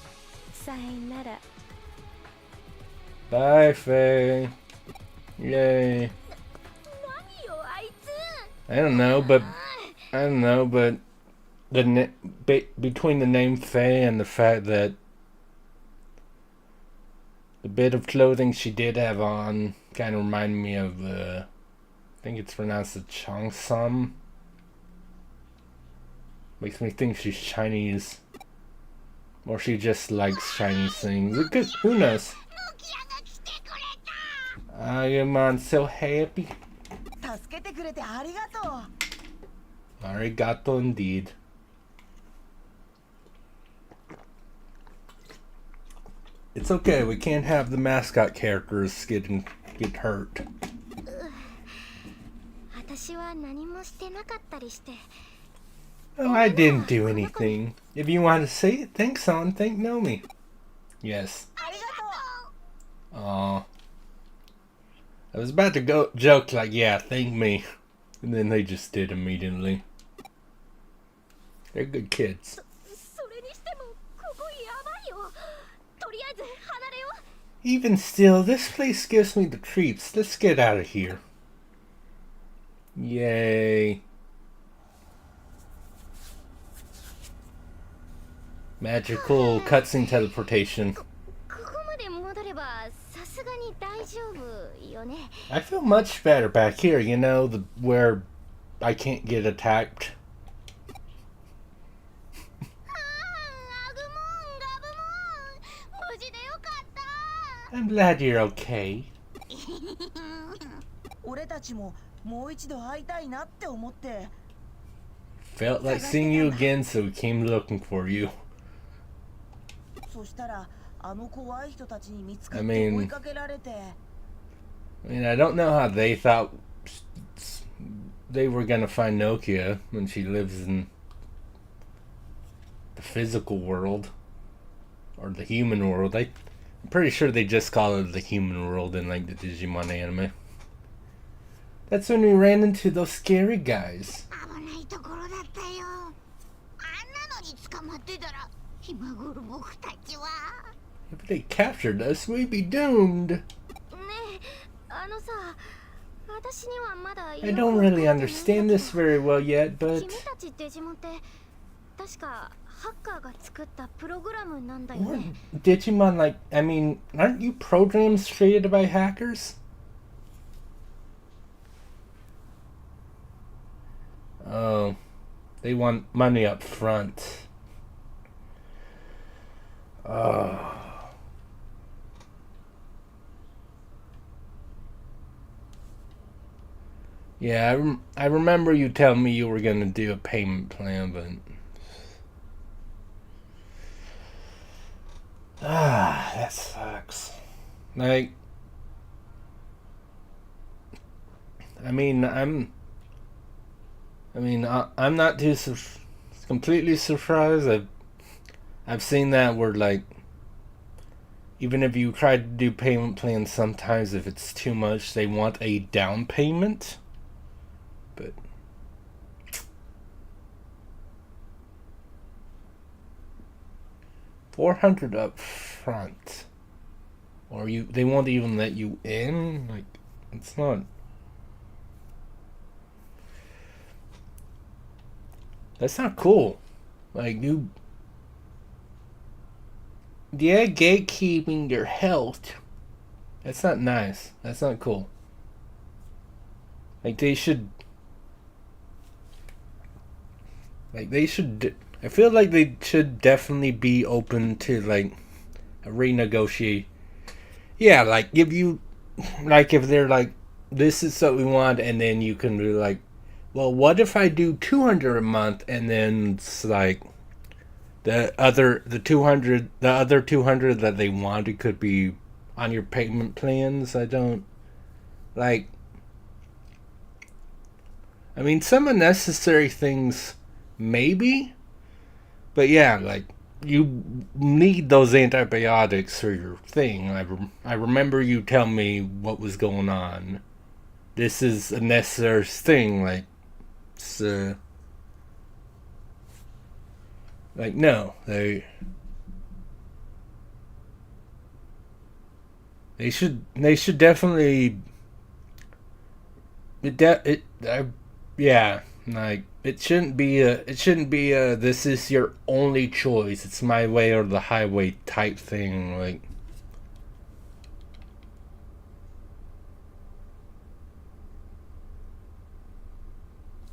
さいなら Bye, Faye. Yay. 何よあいつ I don't know, but between the name Faye and the fact that the bit of clothing she did have on kind of reminded me of, I think it's pronounced the Cheongsam. Makes me think she's Chinese. Or she just likes Chinese things. Who knows? I am so happy. 助けてくれてありがとう。 Arigato indeed. It's okay, we can't have the mascot characters get hurt. 私は何もしてなかったりして Oh, I didn't do anything. If you want to say it, thank someone, thank Nomi. Yes. ありがとう。 Aw. I was about to joke like, yeah, thank me. And then they just did immediately. They're good kids. それにしてもここやばいよ。とりあえず離れよう。 Even still, this place gives me the creeps. Let's get out of here. Yay. Magical cutscene teleportation. ここまで戻ればさすがに大丈夫よね。 I feel much better back here, you know, where I can't get attacked. アグモンガブモン無事でよかった。 I'm glad you're okay. 俺たちももう一度会いたいなって思って。 Felt like seeing you again, so we came looking for you. そしたらあの怖い人たちに見つか I って mean- 追いかけられて。 I mean, I don't know how they thought they were gonna find Nokia when she lives in the physical world or the human world. I'm pretty sure they just call it the human world in like the Digimon anime. That's when we ran into those scary guys. 危ないところだったよ。あんなのに捕まってたら今頃僕たちは。 If they captured us, we'd be doomed. ねえ、あのさ、私にはまだ I don't really understand this very well yet, 君 but たちデジモンって確かハッカーが作ったプログラムなんだよ weren't ね。 Digimon like, I mean, aren't you programs created by hackers? Oh, they want money up front. Oh. Yeah, I remember you telling me you were gonna do a payment plan, but that sucks. Like, I'm not too completely surprised. I've seen that where, like, even if you try to do payment plans, sometimes if it's too much, they want a down payment. But $400 up front, or they won't even let you in. Like, it's not. That's not cool. Like, yeah, gatekeeping your health. That's not nice. That's not cool. Like, they should. I feel like they should definitely be open to, like, a renegotiate. Yeah, like, give you, like, if they're like, this is what we want, and then you can be like, well, what if I do $200 a month, and then it's like, the other 200 that they wanted could be on your payment plans. I don't, like, I mean, some unnecessary things, maybe, but yeah, like, you need those antibiotics for your thing. I remember you telling me what was going on. This is a necessary thing, like, it's, like, no, they should definitely, yeah, like, it shouldn't be a this is your only choice, it's my way or the highway type thing.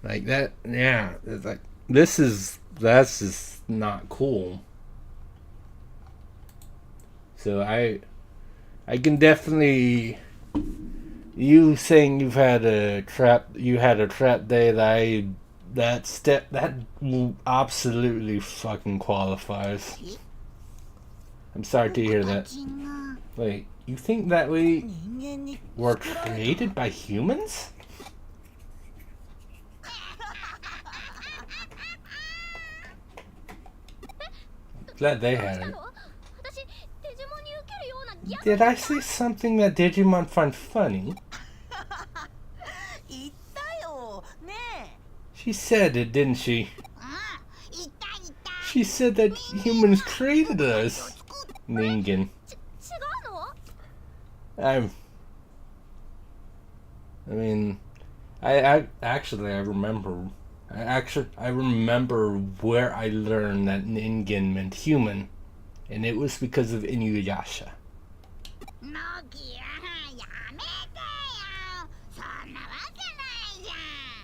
Like that, yeah, it's like, that's just not cool. So I can definitely, you saying you had a trap day, that absolutely fucking qualifies. I'm sorry to hear that. Wait, you think that we were created by humans? Glad they had it. Did I say something that Digimon find funny? 言ったよねえ。 She said it, didn't she? She said that humans created us. Ningen. I mean, I remember where I learned that Ningen meant human, and it was because of Inuyasha.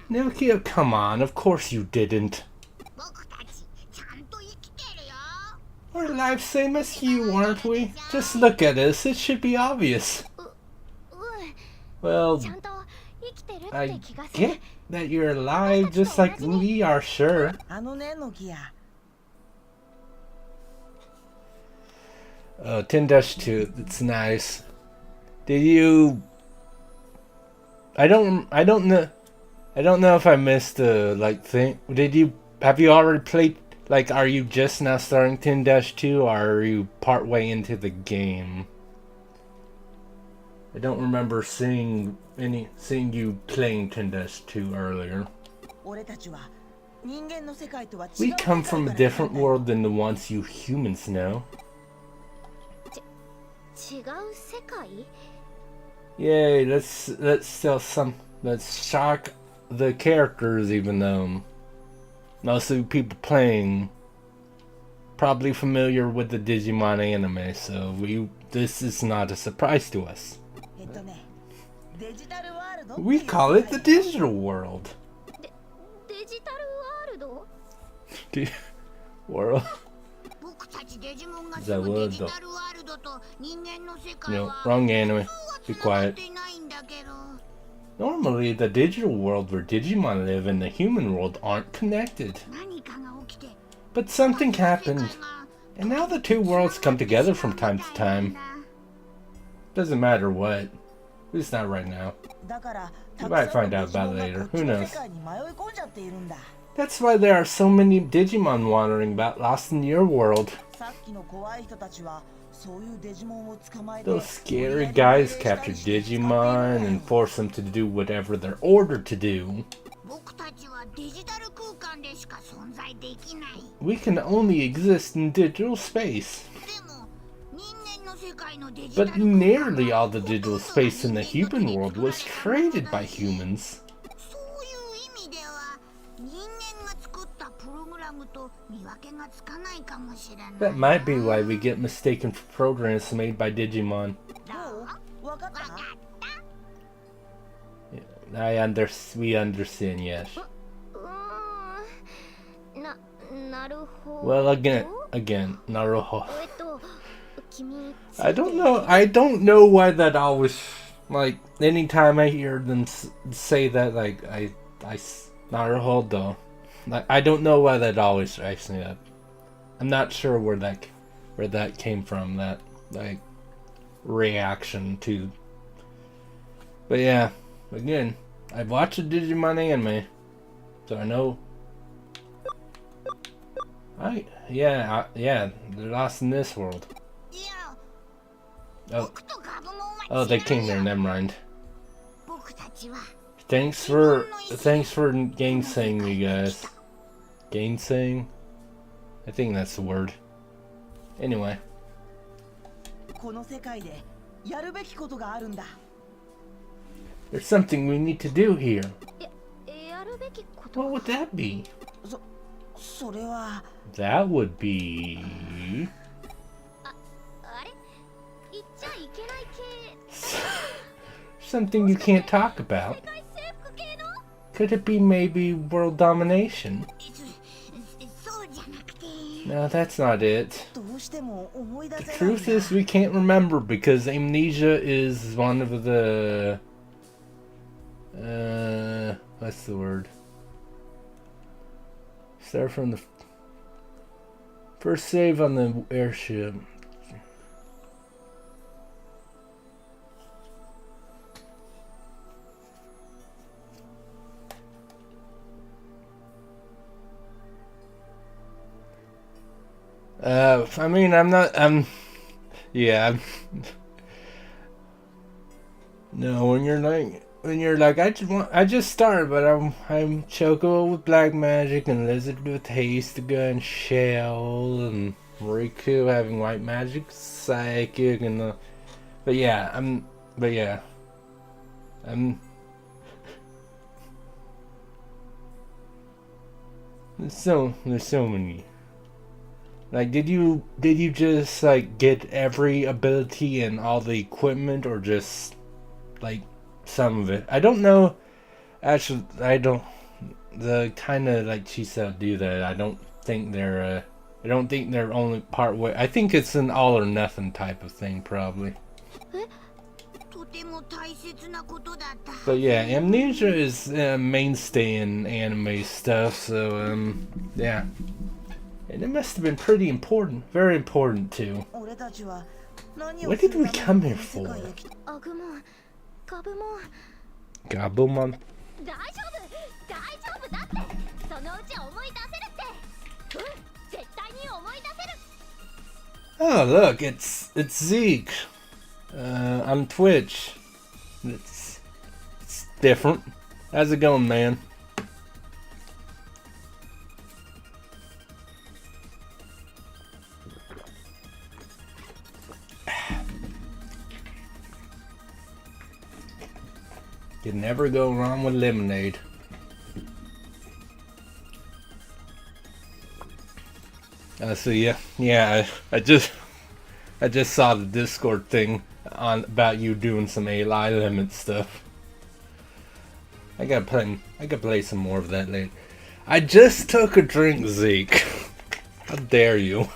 Nokia, come on, of course you didn't. We're alive same as you, aren't we? Just look at us, it should be obvious. Well, I get that you're alive just like we are, sure. あのねノキア。10-2. It's nice. Did you? I don't know. I don't know if I missed the thing. Have you already played? Like, are you just now starting 10-2, or are you partway into the game? I don't remember seeing you playing 10-2 earlier. We come from a different world than the ones you humans know. Yay, let's shock the characters, even though most of the people playing probably familiar with the Digimon anime, so this is not a surprise to us. We call it the digital world. World. The world. No, wrong anime. Be quiet. Normally, the digital world where Digimon live and the human world aren't connected. But something happened, and now the two worlds come together from time to time. Doesn't matter what. At least not right now. You might find out about it later. Who knows? That's why there are so many Digimon wandering about lost in your world. Those scary guys capture Digimon and force them to do whatever they're ordered to do. We can only exist in digital space. But nearly all the digital space in the human world was created by humans. That might be why we get mistaken for programs made by Digimon. Yeah, we understand, yes. Well, again, Naruho. I don't know why that always, like, anytime I hear them say that, like, Naruhodo. Like, I don't know why that always strikes me up. I'm not sure where that came from, that, like, reaction to. But yeah, again, I've watched the Digimon anime, so I know. Yeah, they're lost in this world. Oh, they came there. Never mind. Thanks for gainsaying me, guys. Gainsaying? I think that's the word. Anyway. There's something we need to do here. What would that be? That would be... something you can't talk about. Could it be maybe world domination? No, that's not it. The truth is we can't remember because amnesia is one of the... what's the word? Start from the first save on the airship. I mean, yeah. No, when you're like, I just started, but I'm Choco with black magic and Lizard with haste gun shell and Riku having white magic psychic and there's so many. Like, did you just like get every ability and all the equipment, or just like some of it? I don't know. Actually, I don't. The kind of like Chisa do that. I don't think they're only part way. I think it's an all or nothing type of thing, probably. But yeah, amnesia is a mainstay in anime stuff. So yeah. And it must have been pretty important. Very important, too. 俺たちは何を What す did る we ため come に here この世 for? 界へ来たアグモンガブモン Gabumon? 大丈夫だってそのうち思い出せるって絶対に思い出せる Oh, look, it's Zeke. On Twitch. It's different. How's it going, man? You never go wrong with lemonade. So yeah, I just saw the Discord thing on about you doing some AI limit stuff. I gotta play some more of that later. I just took a drink, Zeke. How dare you?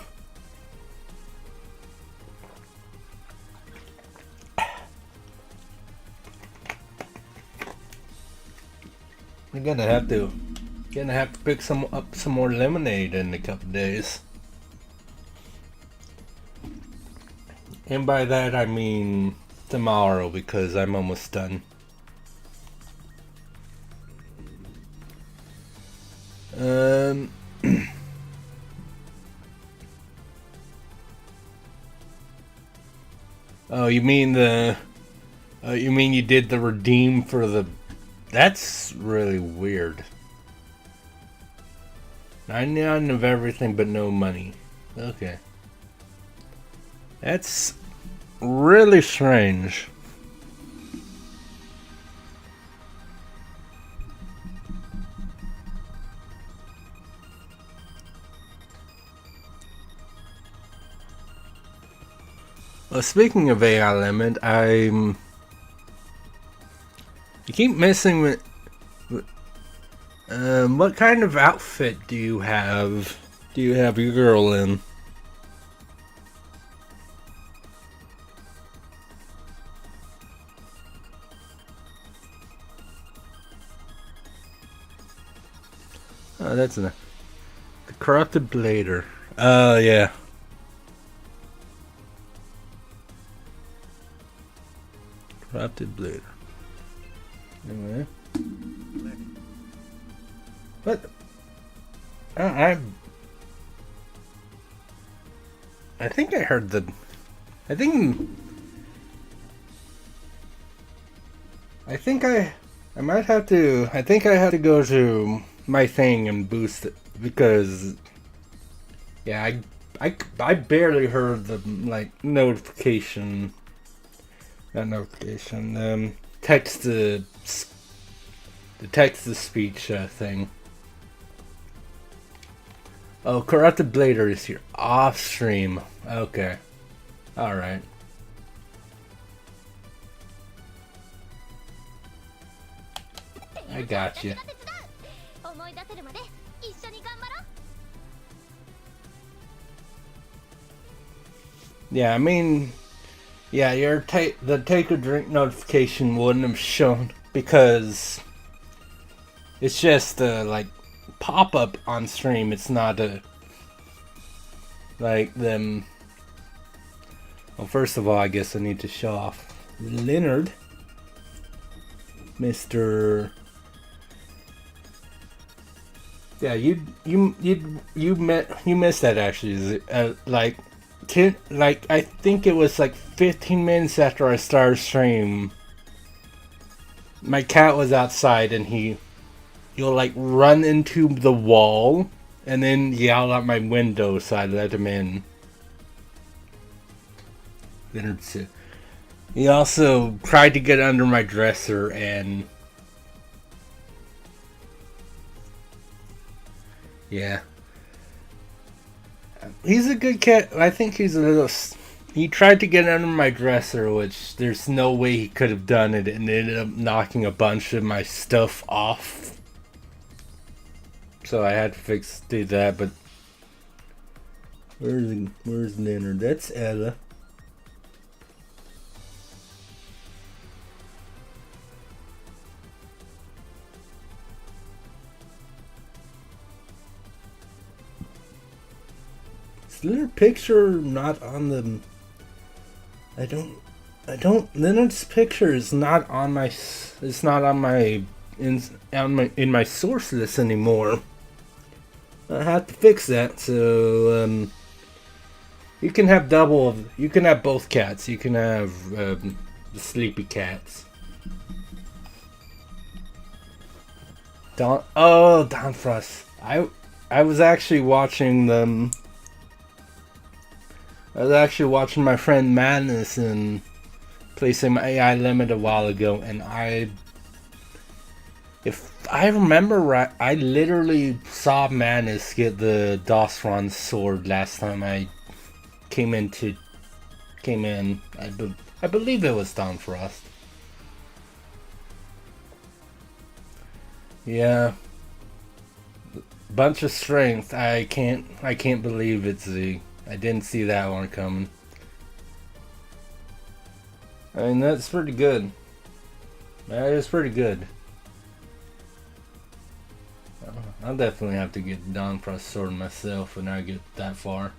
We're gonna have to pick up some more lemonade in a couple days. And by that I mean tomorrow, because I'm almost done. Oh, you mean you did the redeem for the... That's really weird. 99 of everything but no money. Okay. That's really strange. Well, speaking of AI limit, you keep missing with what kind of outfit do you have your girl in? Oh, that's the corrupted blader. Oh, yeah. Corrupted blader. Anyway. What? I think I heard the... I might have to... I think I have to go to my thing and boost it, because... Yeah, I barely heard the, like, notification... Not notification, text-to... The text-to-speech thing. Oh, Corrupted Blader is here. Off stream. Okay. Alright. I got you. Yeah, I mean... Yeah, the take a drink notification wouldn't have shown, because... It's just like... pop-up on stream. It's not a like them. Well, first of all, I guess I need to show off Leonard, Mr. Yeah, you missed that actually. Like I think it was like 15 minutes after I started stream. My cat was outside and you'll like run into the wall and then yell out my window so I let him in. He also tried to get under my dresser and... Yeah. He's a good cat. I think he's a little... He tried to get under my dresser, which there's no way he could have done it, and ended up knocking a bunch of my stuff off. So I had to do that, but... Where's Leonard? That's Ella. Leonard's picture not on the... Leonard's picture is not on my... It's not on my... In my source list anymore. I have to fix that, so... you can have you can have both cats. You can have the sleepy cats. Dawn Frost. I was actually watching them. I was actually watching my friend Madness and play some AI Limit a while ago, and if I remember right, I literally saw Madness get the Dosron sword last time I came in. I believe it was Dawn Frost. Yeah. Bunch of strength. I can't believe it's Z. I didn't see that one coming. I mean, that's pretty good. That is pretty good. I'll definitely have to get Dawn Frost sword myself when I get that far.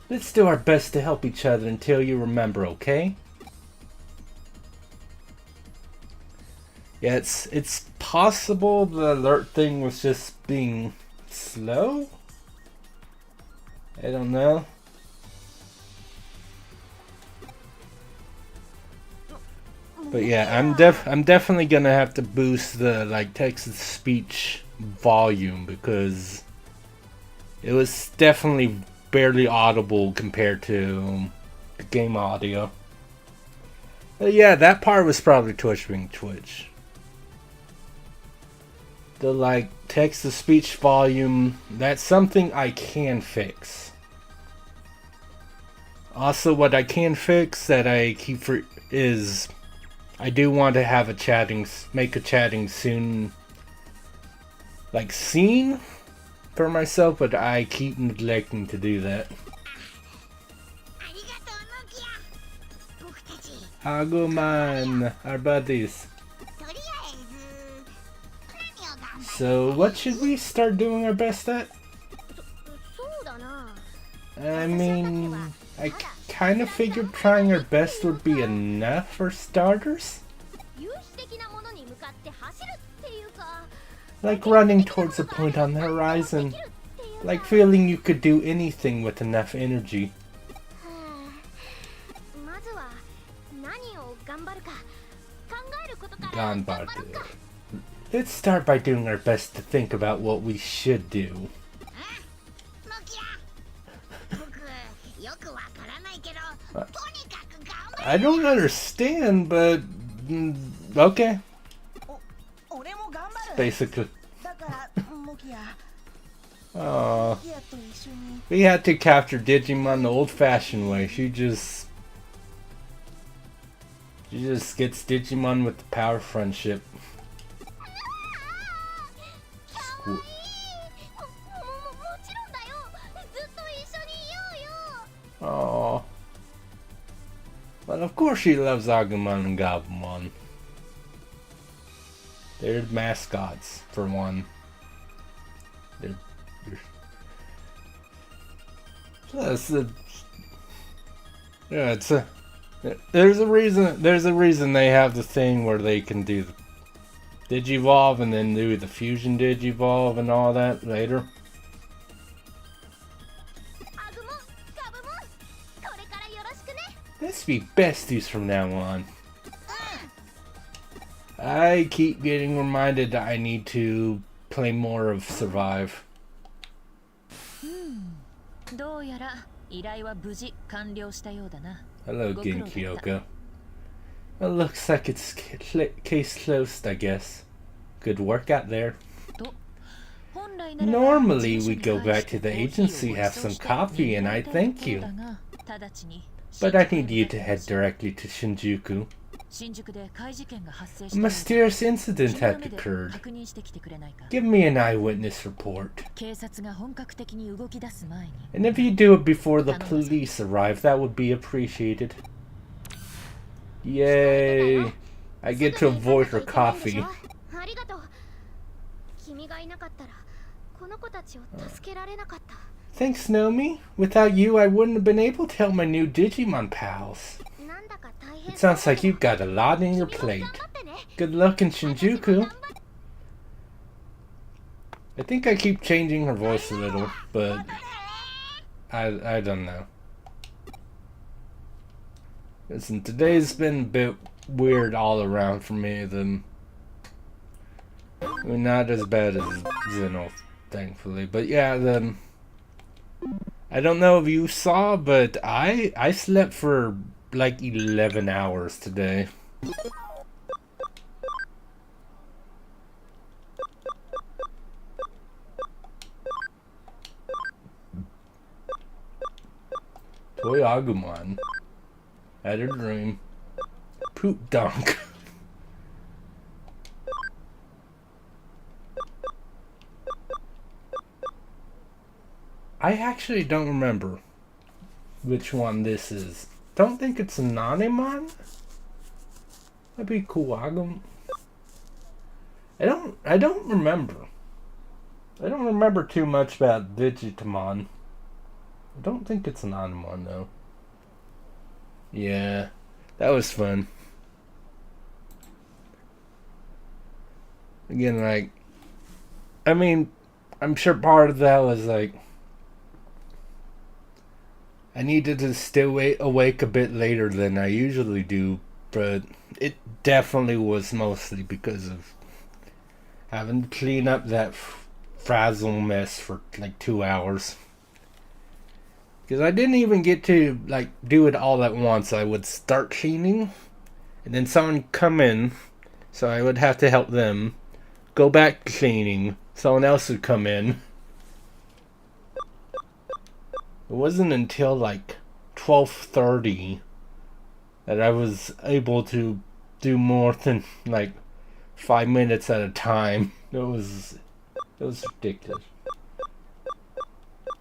Let's do our best to help each other until you remember, okay? Yeah, it's possible the alert thing was just being slow? I don't know. But yeah, I'm definitely gonna have to boost the text to speech volume because it was definitely barely audible compared to the game audio. But yeah, that part was probably Twitch being Twitch. The text to speech volume, that's something I can fix. Also, what I can fix that I keep for is I do want to have make a chatting soon scene for myself, but I keep neglecting to do that. Agumon, our buddies. So, what should we start doing our best at? I mean, I kind of figured trying our best would be enough for starters. Like running towards a point on the horizon. Like feeling you could do anything with enough energy. Ganbaru. Let's start by doing our best to think about what we should do. I don't understand, but okay. Basically. Oh, we had to capture Digimon the old-fashioned way. She just gets Digimon with the power of friendship. Oh. Well, of course she loves Agumon and Gabumon. They're mascots, for one. There's a reason they have the thing where they can do the Digivolve and then do the Fusion Digivolve and all that later. Let's be besties from now on. I keep getting reminded that I need to play more of Survive. Hello, Genkyoko. It looks like it's case closed, I guess. Good work out there. Normally, we go back to the agency, have some coffee, and I thank you. But I need you to head directly to Shinjuku. A mysterious incident had occurred. Give me an eyewitness report. And if you do it before the police arrive, that would be appreciated. Yay! I get to avoid her coffee. Thanks, Nomi. Without you, I wouldn't have been able to help my new Digimon pals. なんだか大変 It sounds like you've got a lot on your plate. 頑張ってね Good luck in Shinjuku. I think I keep changing her voice a little, but I don't know. Listen, today's been a bit weird all around for me. Not as bad as Zeno, thankfully. But yeah, I don't know if you saw, but I slept for like 11 hours today. Toy Agumon had a dream. Poop dunk. I actually don't remember which one this is. Don't think it's Nanimon? That'd be Kuwagum. I don't remember. I don't remember too much about Digitamon. I don't think it's Nanimon though. Yeah, that was fun. Again, like, I mean, I'm sure part of that was like, I needed to stay awake a bit later than I usually do, but it definitely was mostly because of having to clean up that frazzle mess for like 2 hours. Because I didn't even get to like do it all at once. I would start cleaning, and then someone come in, so I would have to help them. Go back to cleaning. Someone else would come in. It wasn't until like 12:30 that I was able to do more than like 5 minutes at a time. It was ridiculous.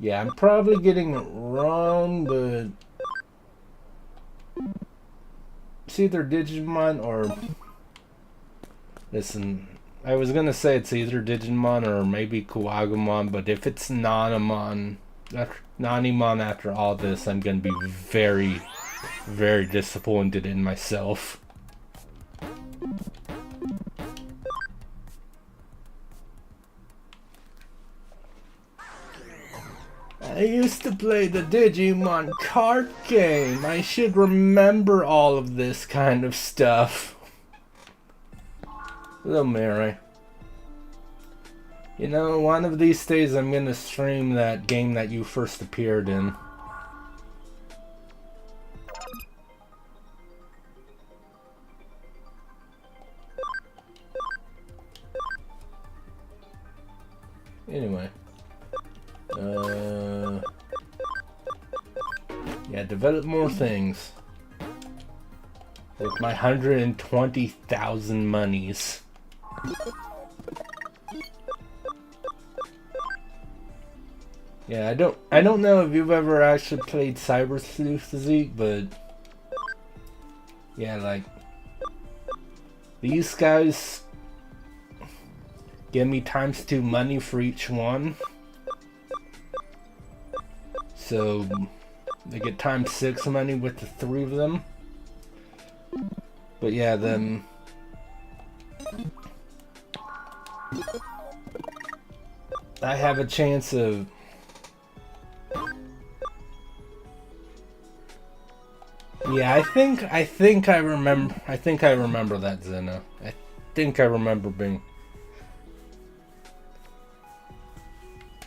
Yeah, I'm probably getting it wrong, but it's either Digimon or... Listen, I was gonna say it's either Digimon or maybe Kuwagumon, but if it's Nanimon after all this, I'm gonna be very, very disappointed in myself. I used to play the Digimon card game. I should remember all of this kind of stuff. Hello, Mary. You know, one of these days I'm gonna stream that game that you first appeared in. Anyway. Yeah, develop more things. With my 120,000 monies. Yeah, I don't know if you've ever actually played Cyber Sleuth, Zeke, but yeah, like these guys give me ×2 money for each one. So they get ×6 money with the 3 of them. But yeah, then I have a chance of I think I remember that, Zena. I think I remember being.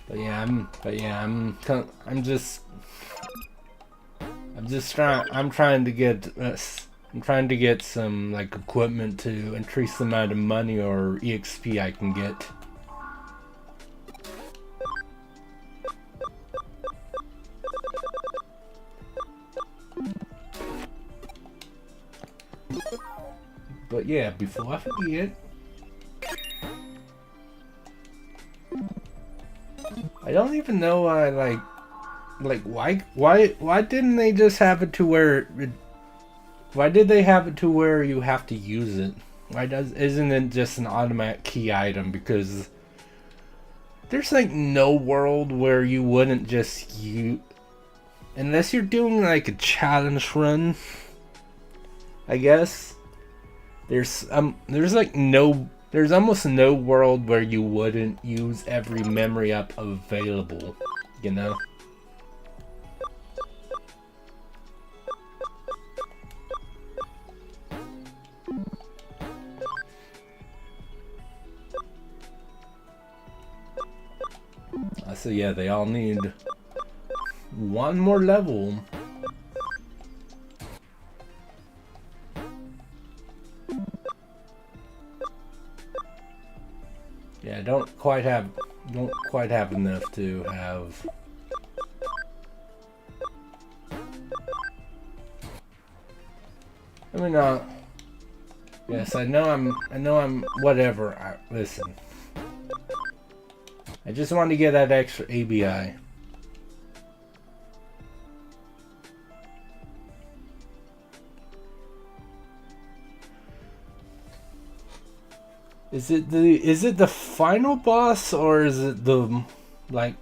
But yeah, I'm trying to get some like equipment to increase the amount of money or EXP I can get. But yeah, before I forget, I don't even know why, why didn't they just have it to where why did they have it to where you have to use it? Isn't it just an automatic key item? Because there's like no world where you wouldn't just unless you're doing like a challenge run, I guess. There's almost no world where you wouldn't use every memory up available, you know? So yeah, they all need one more level. Yeah, don't quite have enough to have. I mean, yes, I know I'm whatever. Listen, I just want to get that extra ABI. Is it the final boss, or is it the like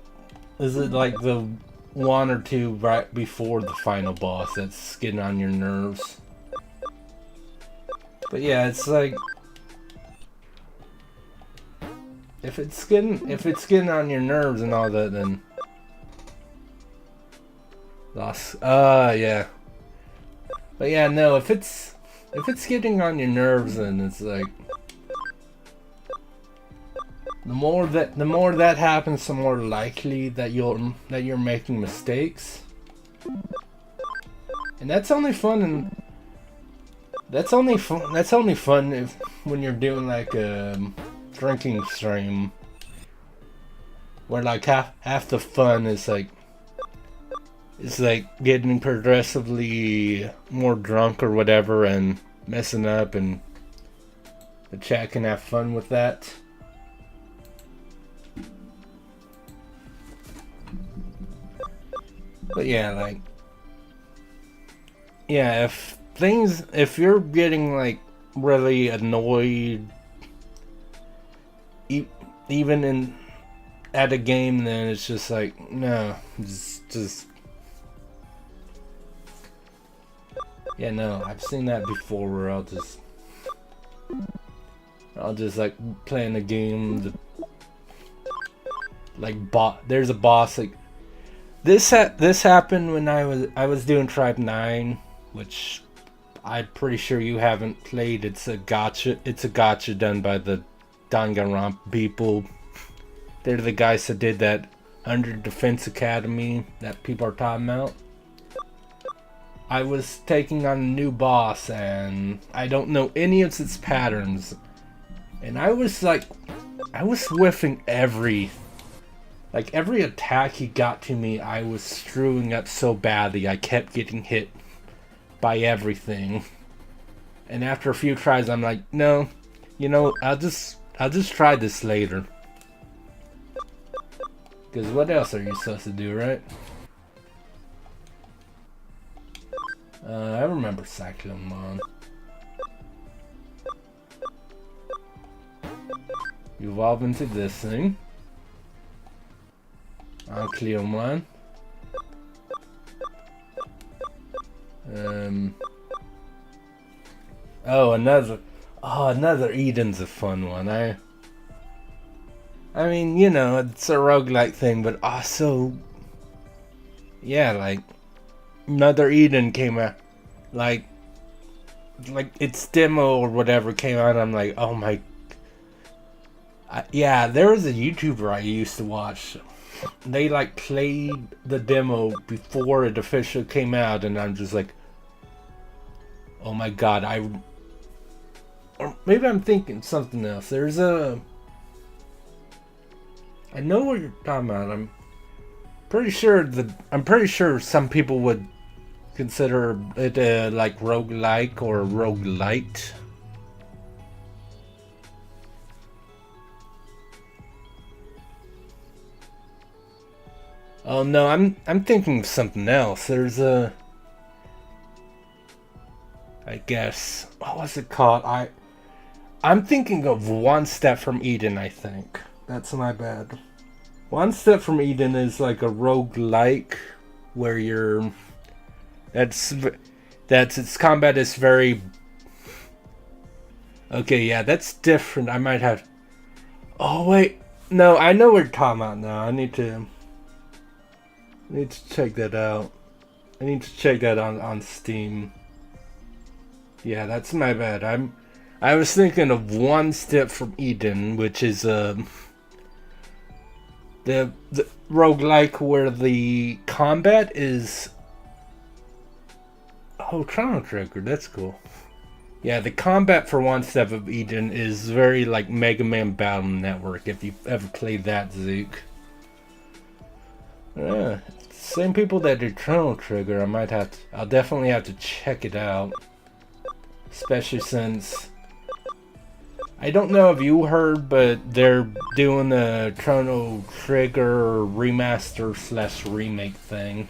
one or two right before the final boss that's getting on your nerves? But yeah, it's like if it's getting on your nerves and all that, then lost. Yeah. But yeah, no, if it's getting on your nerves, then it's like the more that happens, the more likely that you're making mistakes. And that's only fun when you're doing like a drinking stream, where like half the fun is like getting progressively more drunk or whatever and messing up, and the chat can have fun with that. But yeah, like, yeah, if you're getting like really annoyed even at a game, then it's just like, no, just yeah, no, I've seen that before, where I'll just like playing a game, there's a boss like this happened when I was doing Tribe 9, which I'm pretty sure you haven't played. It's a gacha done by the Danganronpa people. They're the guys that did that Under Defense Academy that people are talking about. I was taking on a new boss, and I don't know any of its patterns, and I was whiffing every attack he got to me. I was screwing up so badly. I kept getting hit by everything. And after a few tries, I'm like, no, I'll just try this later. Because what else are you supposed to do, right? I remember Cyclone. Evolve into this thing. Cleomon. Another Eden's a fun one. I mean, it's a roguelike thing, but also, yeah, like, another Eden came out, like its demo or whatever came out, and I'm like, oh my, yeah, there was a YouTuber I used to watch. They like played the demo before it officially came out, and I'm just like, oh my god, or maybe I'm thinking something else. I know what you're talking about. I'm pretty sure some people would consider it like roguelike or roguelite. Oh no, I'm thinking of something else. There's I guess, what was it called? I'm thinking of One Step from Eden, I think. That's my bad. One Step from Eden is like a roguelike where you're that's its combat is very okay, yeah, that's different. I might have oh wait. No, I know what you're talking about now. I need to check that out. I need to check that on Steam. Yeah, that's my bad. I was thinking of One Step from Eden, which is the roguelike where the combat is Chrono Trigger, that's cool. Yeah, the combat for One Step of Eden is very like Mega Man Battle Network, if you've ever played that, Zook. Yeah, same people that did Chrono Trigger. I'll definitely have to check it out. Especially since I don't know if you heard, but they're doing a Chrono Trigger remaster / remake thing.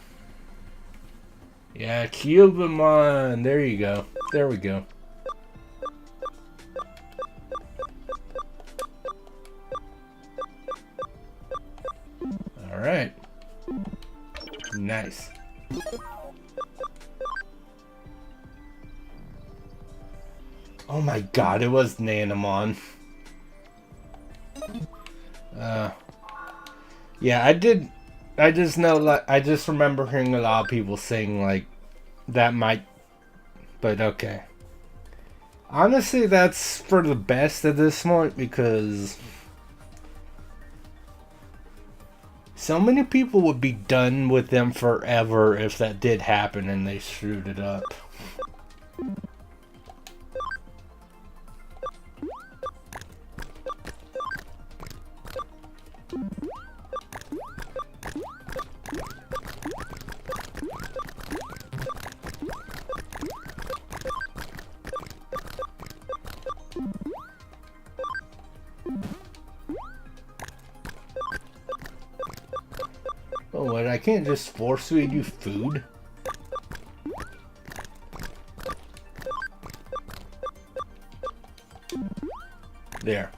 Yeah, Cubamon. There you go. There we go. Alright. Nice. Oh my god, it was Nanamon. Yeah, I just know, like, I just remember hearing a lot of people saying, like, that might, but okay. Honestly, that's for the best at this point, because so many people would be done with them forever if that did happen and they screwed it up. Oh, what? I can't just force feed you food? There.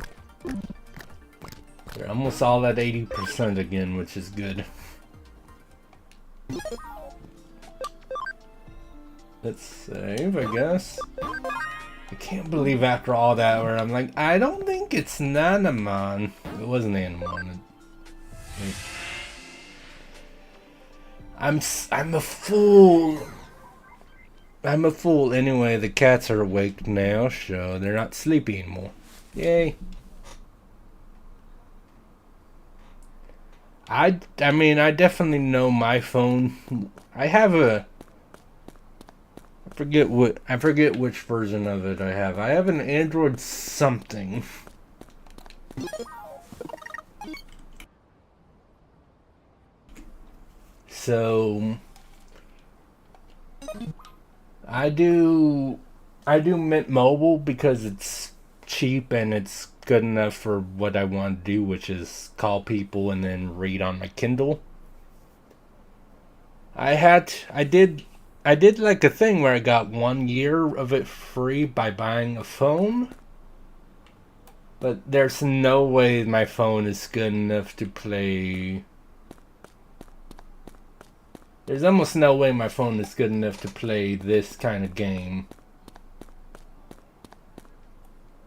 They're almost all at 80% again, which is good. Let's save, I guess. I can't believe after all that where I'm like, I don't think it's Nanamon. It wasn't Nanamon. I'm a fool. I'm a fool. Anyway, the cats are awake now, so they're not sleepy anymore. Yay. I mean, I definitely know my phone. I have a I forget which version of it I have. I have an Android something. So I do Mint Mobile because it's cheap and it's good enough for what I want to do, which is call people and then read on my Kindle. I did like a thing where I got 1 year of it free by buying a phone. But there's no way my phone is good enough to play. There's almost no way my phone is good enough to play this kind of game.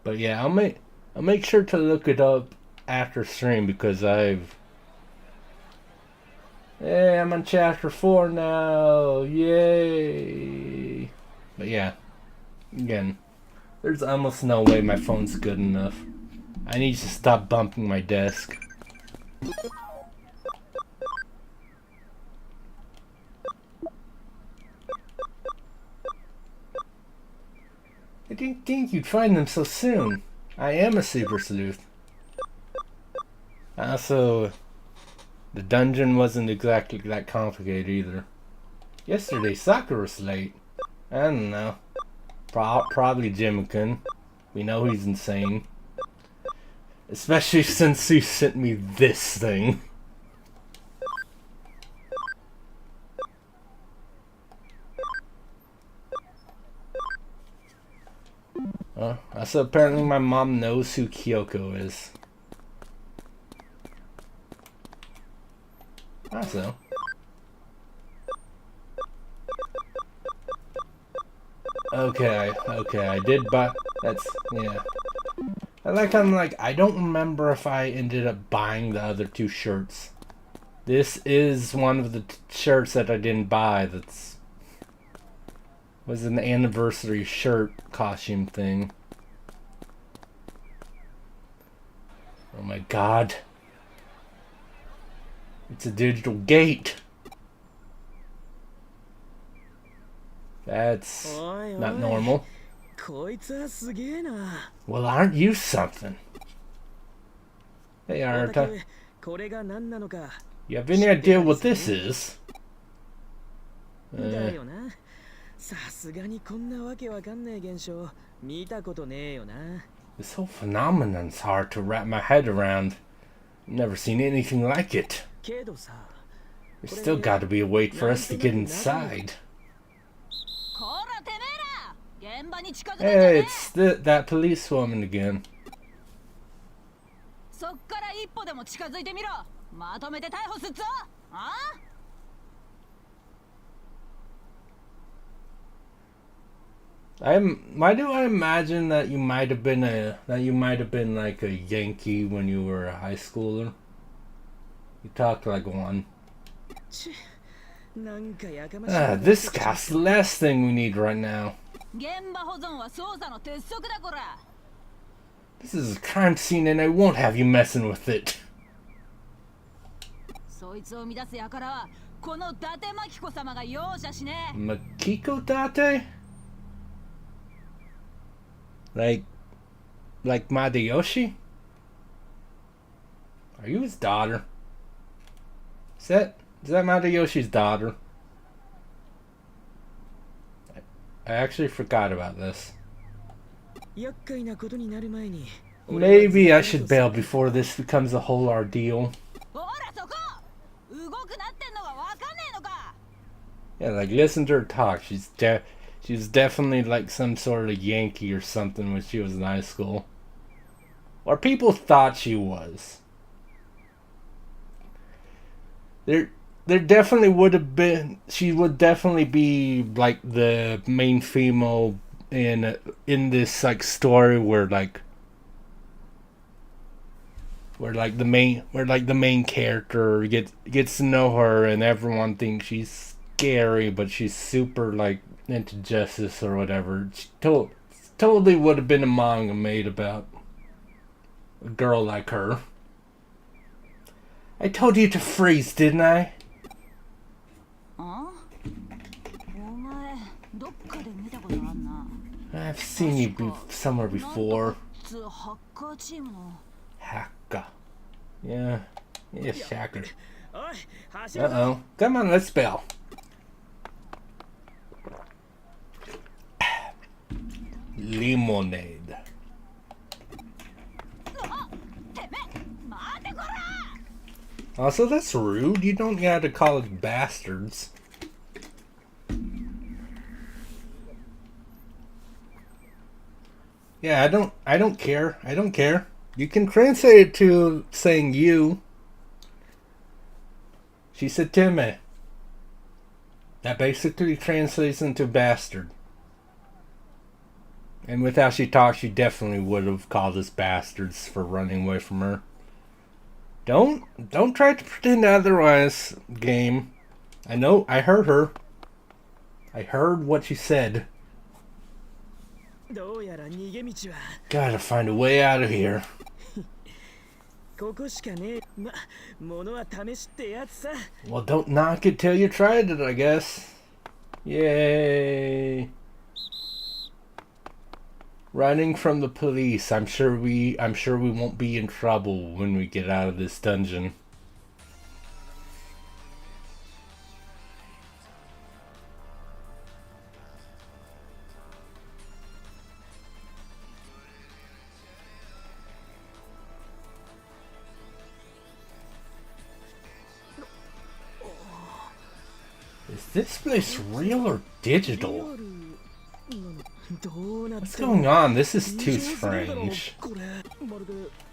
But yeah, I'll make sure to look it up after stream because I'm on chapter 4 now. Yay! But yeah, again, there's almost no way my phone's good enough. I need to stop bumping my desk. I didn't think you'd find them so soon. I am a super sleuth. Also, the dungeon wasn't exactly that complicated either. Yesterday, Sakura was late. I don't know. Probably Jimmy-kun. We know he's insane. Especially since he sent me this thing. Also, apparently my mom knows who Kyoko is. Also. Okay, I did buy. That's, yeah. I'm like, I don't remember if I ended up buying the other two shirts. This is one of the shirts that I didn't buy. Was an anniversary shirt costume thing. Oh my god. It's a digital gate. That's not normal. Well, aren't you something? Hey, Arata. You have any idea what this is? This whole phenomenon's hard to wrap my head around. Never seen anything like it. There's still got to be a way for us to get inside. Hey, it's that policewoman again. Why do I imagine that you might have been like a Yankee when you were a high schooler? You talked like one. This guy's the last thing we need right now. This is a crime scene and I won't have you messing with it. Makiko Date? Like Madayoshi? Are you his daughter? Is that Madayoshi's daughter? I actually forgot about this. Maybe I should bail before this becomes a whole ordeal. Yeah, like listen to her talk. She's definitely like some sort of Yankee or something when she was in high school. Or people thought she was. There definitely would have been. She would definitely be like the main female in this like story where the main character gets to know her and everyone thinks she's scary, but she's super like into justice or whatever. She totally would have been a manga made about a girl like her. I told you to freeze, didn't I? I've seen you somewhere before. Hacker. Yeah, Shacker. Uh-oh. Come on, let's spell. Lemonade. Also, that's rude. You don't gotta call it bastards. Yeah, I don't care. I don't care. You can translate it to saying you. She said Timmy. That basically translates into bastard. And with how she talks, she definitely would have called us bastards for running away from her. Don't try to pretend otherwise, game. I know, I heard her. I heard what she said. Gotta find a way out of here. Well, don't knock it till you tried it, I guess. Yay. Running from the police. I'm sure we won't be in trouble when we get out of this dungeon. Is this place real or digital? What's going on? This is too strange.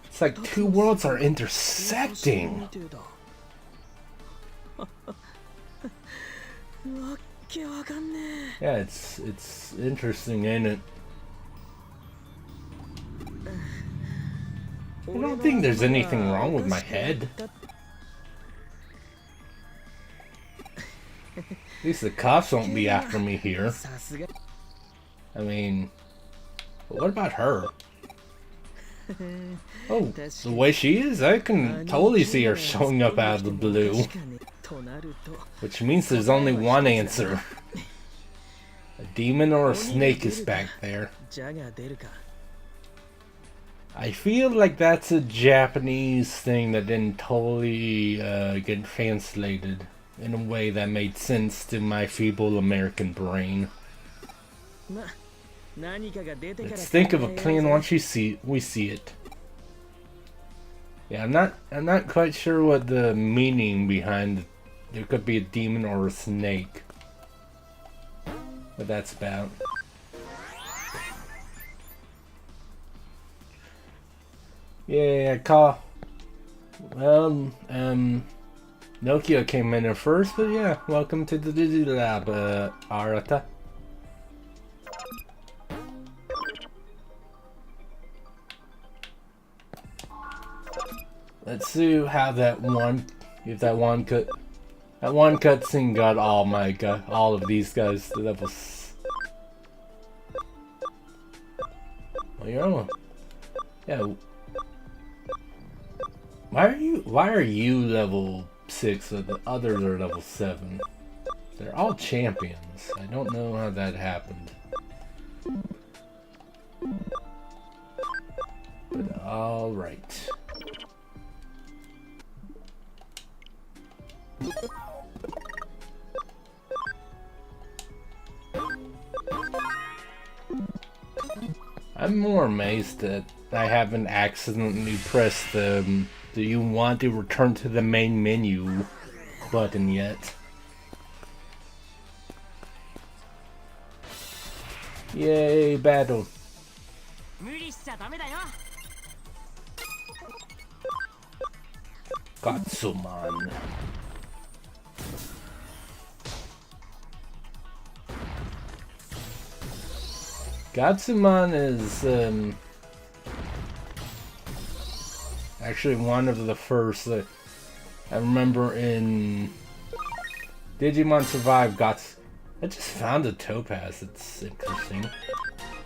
It's like two worlds are intersecting. Yeah, it's interesting, ain't it? I don't think there's anything wrong with my head. At least the cops won't be after me here. I mean, but what about her? Oh, the way she is, I can totally see her showing up out of the blue. Which means there's only one answer. A demon or a snake is back there. I feel like that's a Japanese thing that didn't totally get translated in a way that made sense to my feeble American brain. Let's think of a plan once we see it. Yeah, I'm not quite sure what the meaning behind there could be a demon or a snake. What that's about. Yeah, call. Well, Nokia came in there first, but yeah, welcome to the Digilab, Arata. Let's see how if that one cutscene got all of these guys to level. Well, you're on. Yeah. Why are you level 6 and the others are level 7? They're all champions. I don't know how that happened. But alright. I'm more amazed that I haven't accidentally pressed the "Do you want to return to the main menu" button yet. Yay, battle. Gatsumon. Gatsumon is actually one of the first. I remember in Digimon Survive I just found a topaz. It's interesting.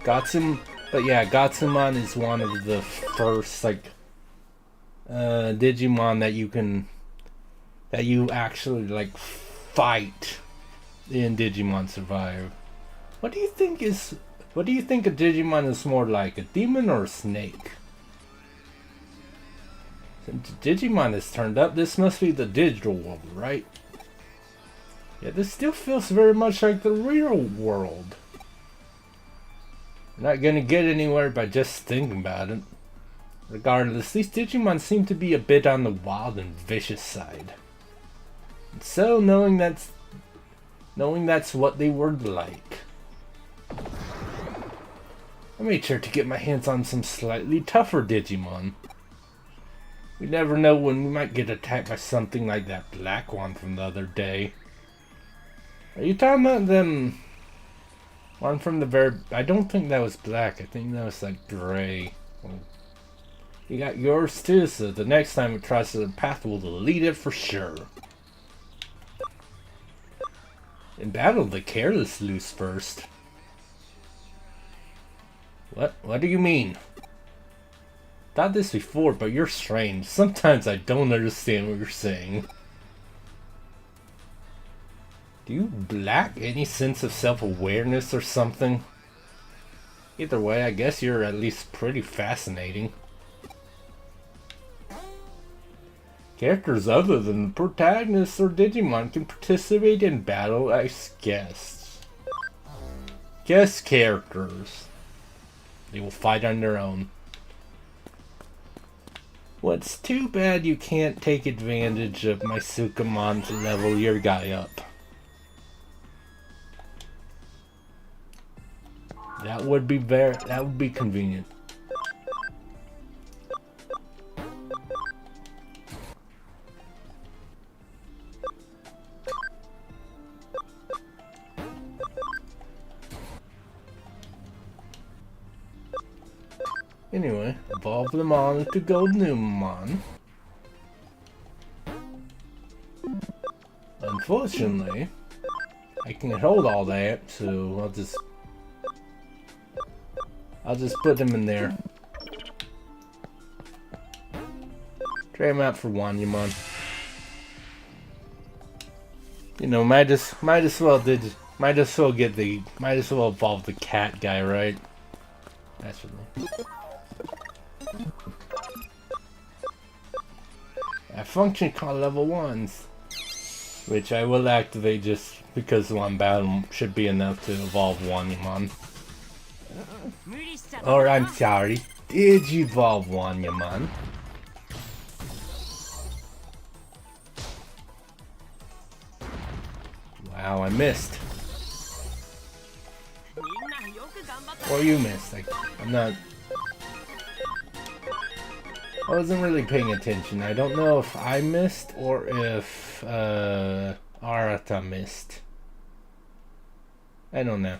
But yeah, Gatsumon is one of the first Digimon that you actually fight in Digimon Survive. What do you think a Digimon is more like, a demon or a snake? Since Digimon is turned up, this must be the digital world, right? Yeah, this still feels very much like the real world. We're not gonna get anywhere by just thinking about it. Regardless, these Digimon seem to be a bit on the wild and vicious side. And so, knowing that's what they were like, I made sure to get my hands on some slightly tougher Digimon. We never know when we might get attacked by something like that black one from the other day. Are you talking about them? One from the very... I don't think that was black. I think that was gray. Well, you got yours too, so the next time it tries the path, we'll delete it for sure. In battle, the careless lose first. What do you mean? Thought this before, but you're strange. Sometimes I don't understand what you're saying. Do you lack any sense of self-awareness or something? Either way, I guess you're at least pretty fascinating. Characters other than the protagonists or Digimon can participate in battle as guests. Guest characters. They will fight on their own. Well, it's too bad you can't take advantage of my Sukamon to level your guy up. That would be convenient. Anyway, evolve them all into Goldnumon. Unfortunately, I can't hold all that, so I'll just put them in there. Try them out for Wanyamon. You know, might as well evolve the cat guy, right? That's what a function called level 1s, which I will activate just because one battle should be enough to evolve Wanyamon. Or I'm sorry, did you evolve Wanyamon? Wow, I missed. Or you missed. I'm not... I wasn't really paying attention. I don't know if I missed or if Arata missed. I don't know.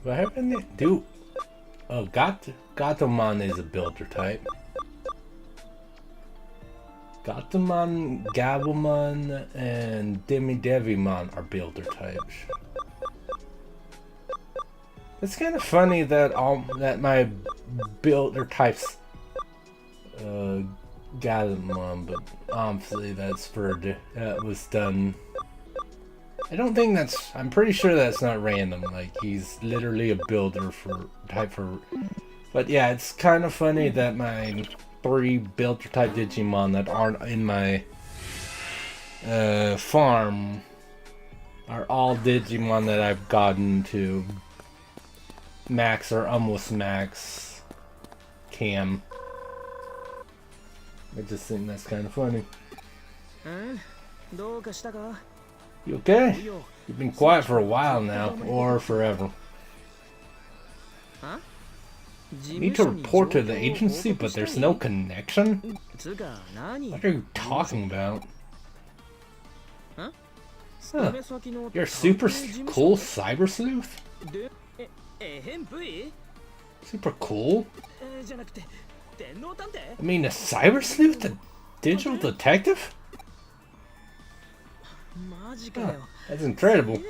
What happened there? Dude. Oh, Gatomon is a builder type. Gatomon, Gabumon, and Demidevimon are builder types. It's kind of funny that my builder types Gatomon, but obviously that was done. I don't think I'm pretty sure that's not random, like he's literally a builder but yeah, it's kind of funny that my 3 builder type Digimon that aren't in my farm are all Digimon that I've gotten to max or almost max cam. I just think that's kind of funny. You okay? You've been quiet for a while now, or forever. Need to report to the agency, but there's no connection? What are you talking about? Huh. You're a super cool cyber sleuth? Super cool? I mean, a cyber sleuth? A digital detective? Huh, that's incredible.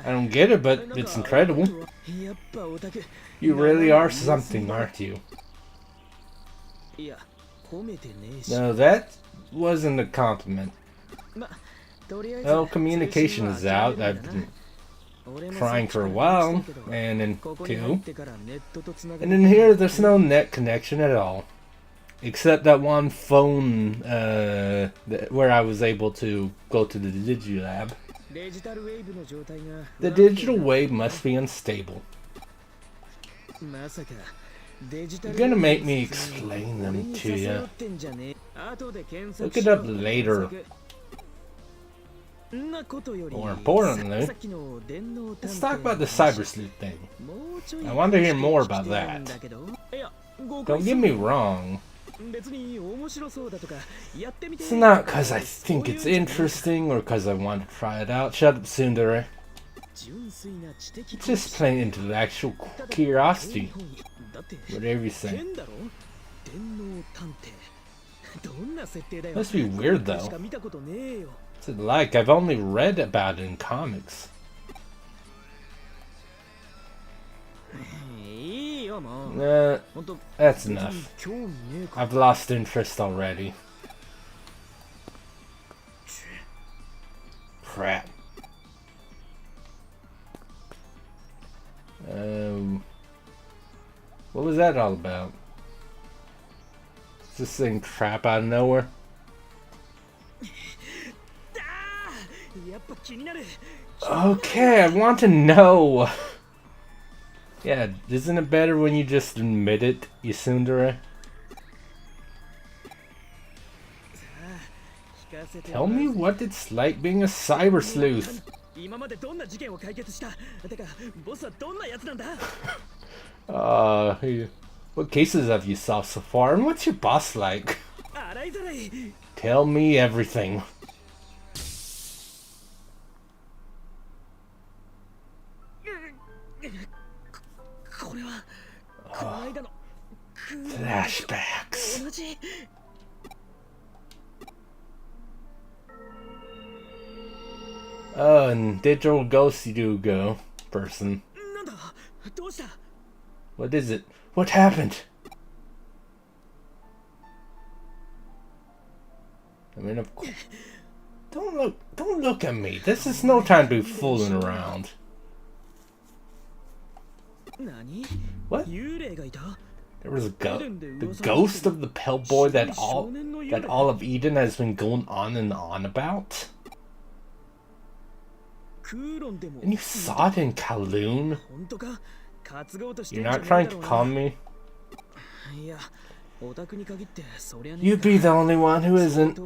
I don't get it, but it's incredible. You really are something, aren't you? No, that wasn't a compliment. Well, communication is out. I've been trying for a while, and then and in here there's no net connection at all. Except that one phone where I was able to go to the Digilab. The digital wave must be unstable. You're gonna make me explain them to you. Look it up later. More importantly, let's talk about the cyber sleuth thing. I want to hear more about that. Don't get me wrong. It's not because I think it's interesting or because I want to try it out. Shut up, Tsundere. It's just plain intellectual curiosity. Whatever you say. Must be weird though. What's it like? I've only read about it in comics. That's enough. I've lost interest already. Crap. What was that all about? Is this thing crap out of nowhere? Okay, I want to know. Yeah, isn't it better when you just admit it, Yasundere? Tell me what it's like being a cyber sleuth. 今までどんな事件を解決した？てか、ボスはどんなやつなんだ？ What cases have you solved so far, and what's your boss like? 洗いざらい。 Tell me everything. これはこの間の Flashbacks. 同じ。 Oh, and digital ghosty do go person. なんだ？どうした？ What is it? What happened? I mean, of course. Don't look at me. This is no time to be fooling around. 何？ What? 幽霊がいた？ There was the ghost of the pale boy that all of Eden has been going on and on about. And you saw it in Kowloon? You're not trying to calm me? You'd be the only one who isn't.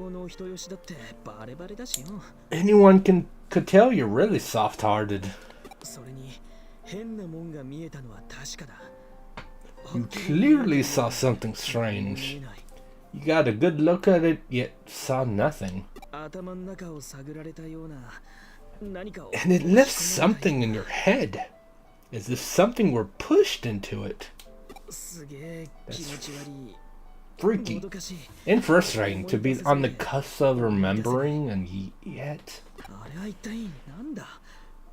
Anyone could tell you're really soft-hearted. You clearly saw something strange. You got a good look at it, yet saw nothing. And it left something in your head, as if something were pushed into it. That's freaky and frustrating to be on the cusp of remembering, and yet...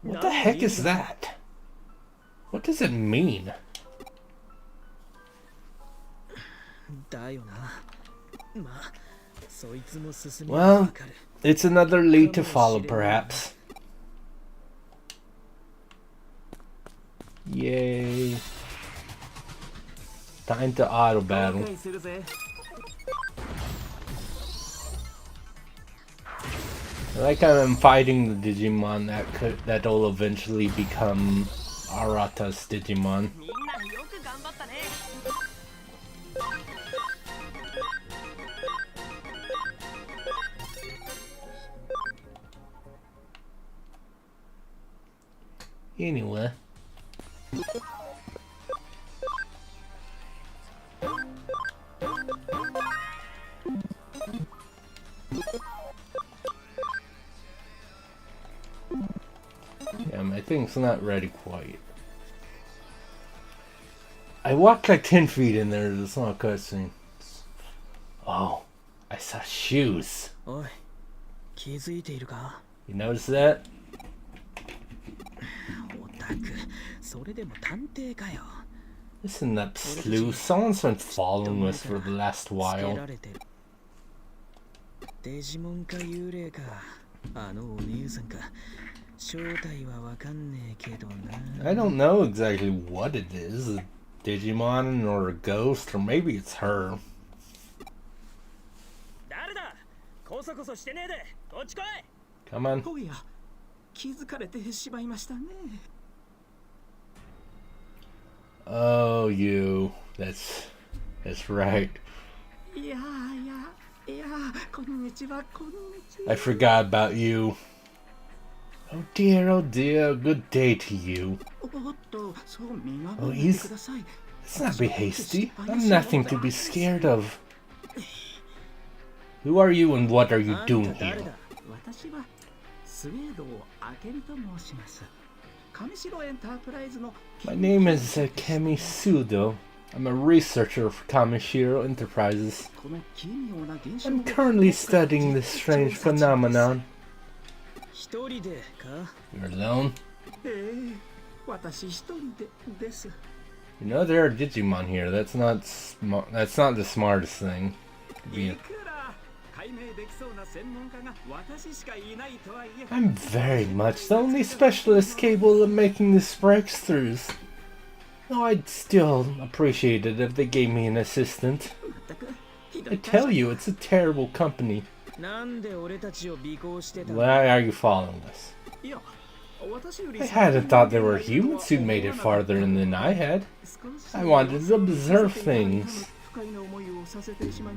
What the heck is that? What does it mean? Well, it's another lead to follow, perhaps. Yay. Time to auto battle. I like how I'm fighting the Digimon that'll eventually become Arata's Digimon. Anyway. Yeah, my thing's not ready quite. I walked like 10 feet in there, it's not a cutscene. Oh, I saw shoes. You notice that? Listen up, Sleuth. Someone's been following us for the last while. I don't know exactly what it is. A Digimon or a ghost, or maybe it's her. Come on. Oh, you. That's right. I forgot about you. Oh dear, good day to you. Oh, let's not be hasty. I'm nothing to be scared of. Who are you and what are you doing here? My name is Kemi Sudo. I'm a researcher for Kamishiro Enterprises. I'm currently studying this strange phenomenon. You're alone? You know there are Digimon here. That's not the smartest thing. I'm very much the only specialist capable of making these breakthroughs. Though I'd still appreciate it if they gave me an assistant. I tell you, it's a terrible company. Why are you following us? I hadn't thought there were humans who made it farther than I had. I wanted to observe things.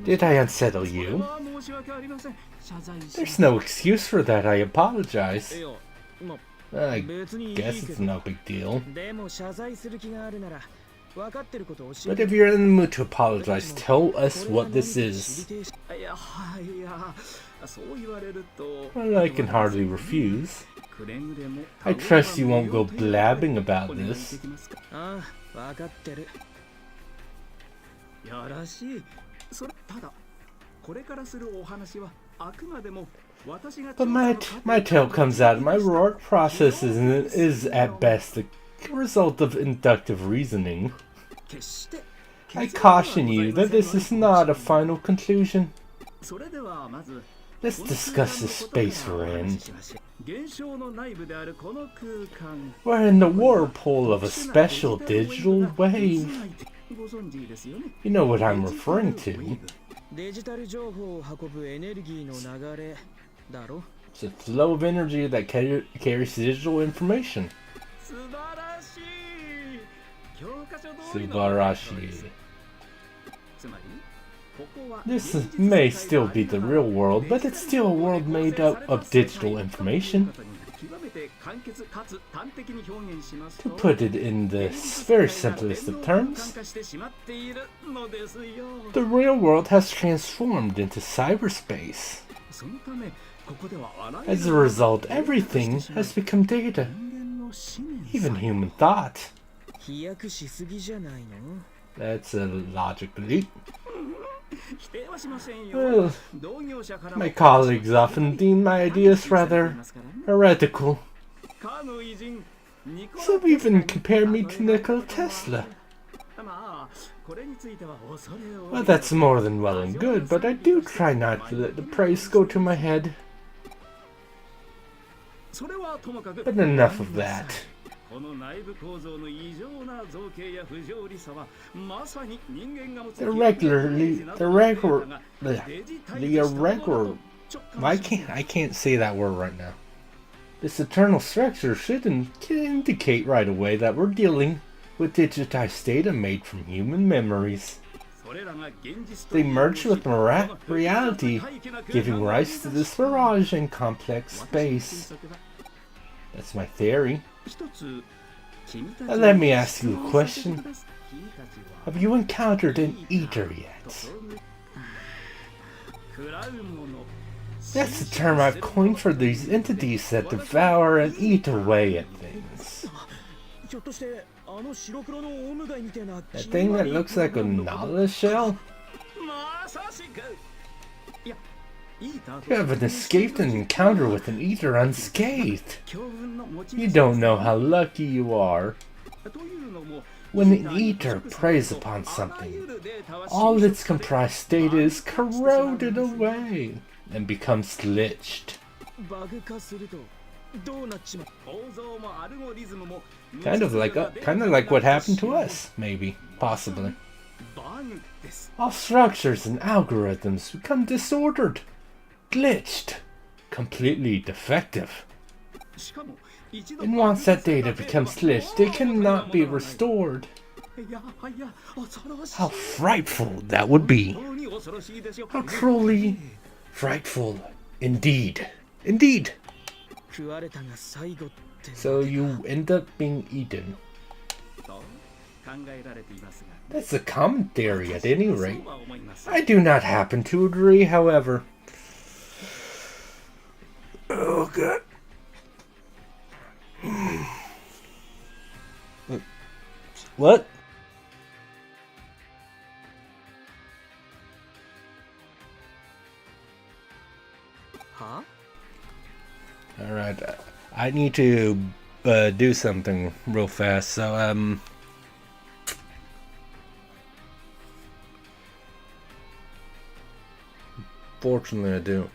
Did I unsettle you? There's no excuse for that, I apologize. I guess it's no big deal. But if you're in the mood to apologize, tell us what this is. Well, I can hardly refuse. I trust you won't go blabbing about this. But my tale comes out of my roar process is at best the result of inductive reasoning. I caution you that this is not a final conclusion. Let's discuss the space we're in. We're in the whirlpool of a special digital wave. You know what I'm referring to. It's a flow of energy that carries digital information. Subarashi. This may still be the real world, but it's still a world made up of digital information. To put it in the very simplest of terms, the real world has transformed into cyberspace. As a result, everything has become data, even human thought. That's a logical leap. Well, my colleagues often deem my ideas rather heretical. Some even compare me to Nikola Tesla. Well, that's more than well and good, but I do try not to let the praise go to my head. But enough of that. I can't say that word right now. This eternal structure should indicate right away that we're dealing with digitized data made from human memories. They merge with reality, giving rise to this mirage and complex space. That's my theory. Now let me ask you a question. Have you encountered an eater yet? That's the term I've coined for these entities that devour and eat away at things. That thing that looks like a nautilus shell? You haven't escaped an encounter with an eater unscathed. You don't know how lucky you are. When an eater preys upon something, all its comprised data is corroded away and becomes glitched. Kind of like what happened to us, maybe, possibly. All structures and algorithms become disordered, glitched, completely defective. And once that data becomes glitched, it cannot be restored. How frightful that would be. How truly frightful indeed. Indeed. So you end up being eaten. That's a common theory at any rate. I do not happen to agree, however. Oh god. What? Huh? Alright, I need to do something real fast, so fortunately I do.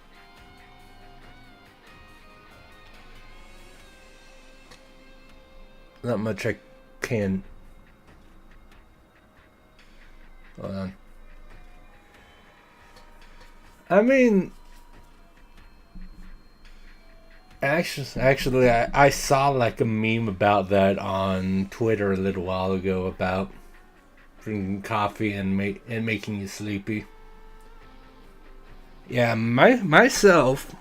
Not much I can. Hold on. I mean, actually, I saw like a meme about that on Twitter a little while ago about drinking coffee and making you sleepy. Yeah, myself,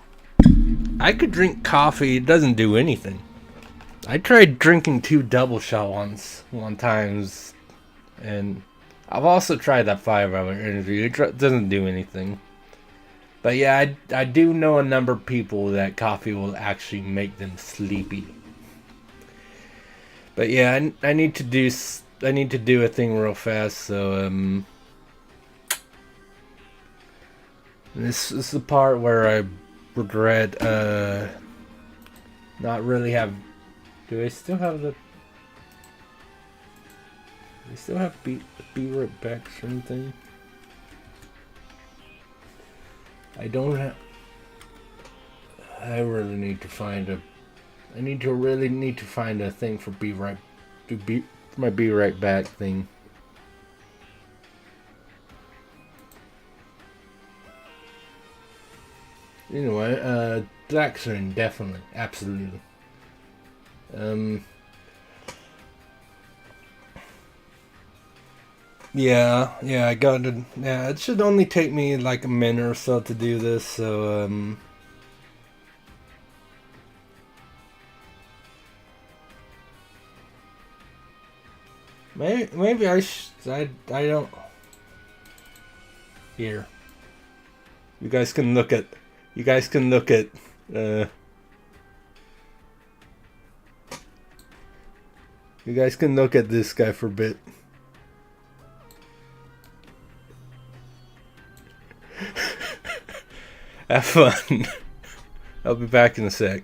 I could drink coffee. It doesn't do anything. I tried drinking 2 double shot one times, and I've also tried that 5-hour energy. It doesn't do anything. But yeah, I do know a number of people that coffee will actually make them sleepy. But yeah, I need to do a thing real fast. So this is the part where I regret not really have. Do I still have the? Do I still have be right back something? I don't have. I really need to find a. I really need to find a thing for my be right back thing. Anyway, Black String, definitely, absolutely. Yeah, I got to. Yeah, it should only take me like a minute or so to do this. So maybe I don't. Here, you guys can look at. You guys can look at. You guys can look at this guy for a bit. Have fun. I'll be back in a sec.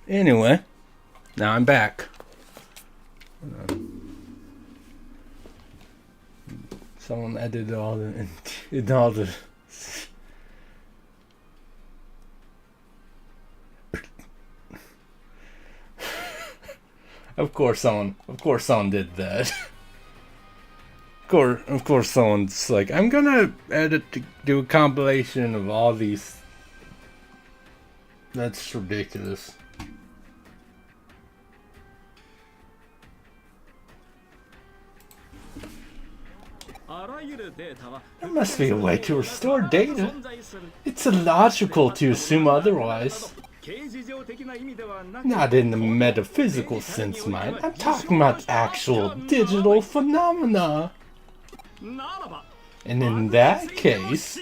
Anyway, now I'm back. Someone edited all the Of course someone did that. Of course someone's like, I'm gonna do a compilation of all these. That's ridiculous. There must be a way to restore data. It's illogical to assume otherwise. Not in the metaphysical sense, mind. I'm talking about actual digital phenomena. And in that case,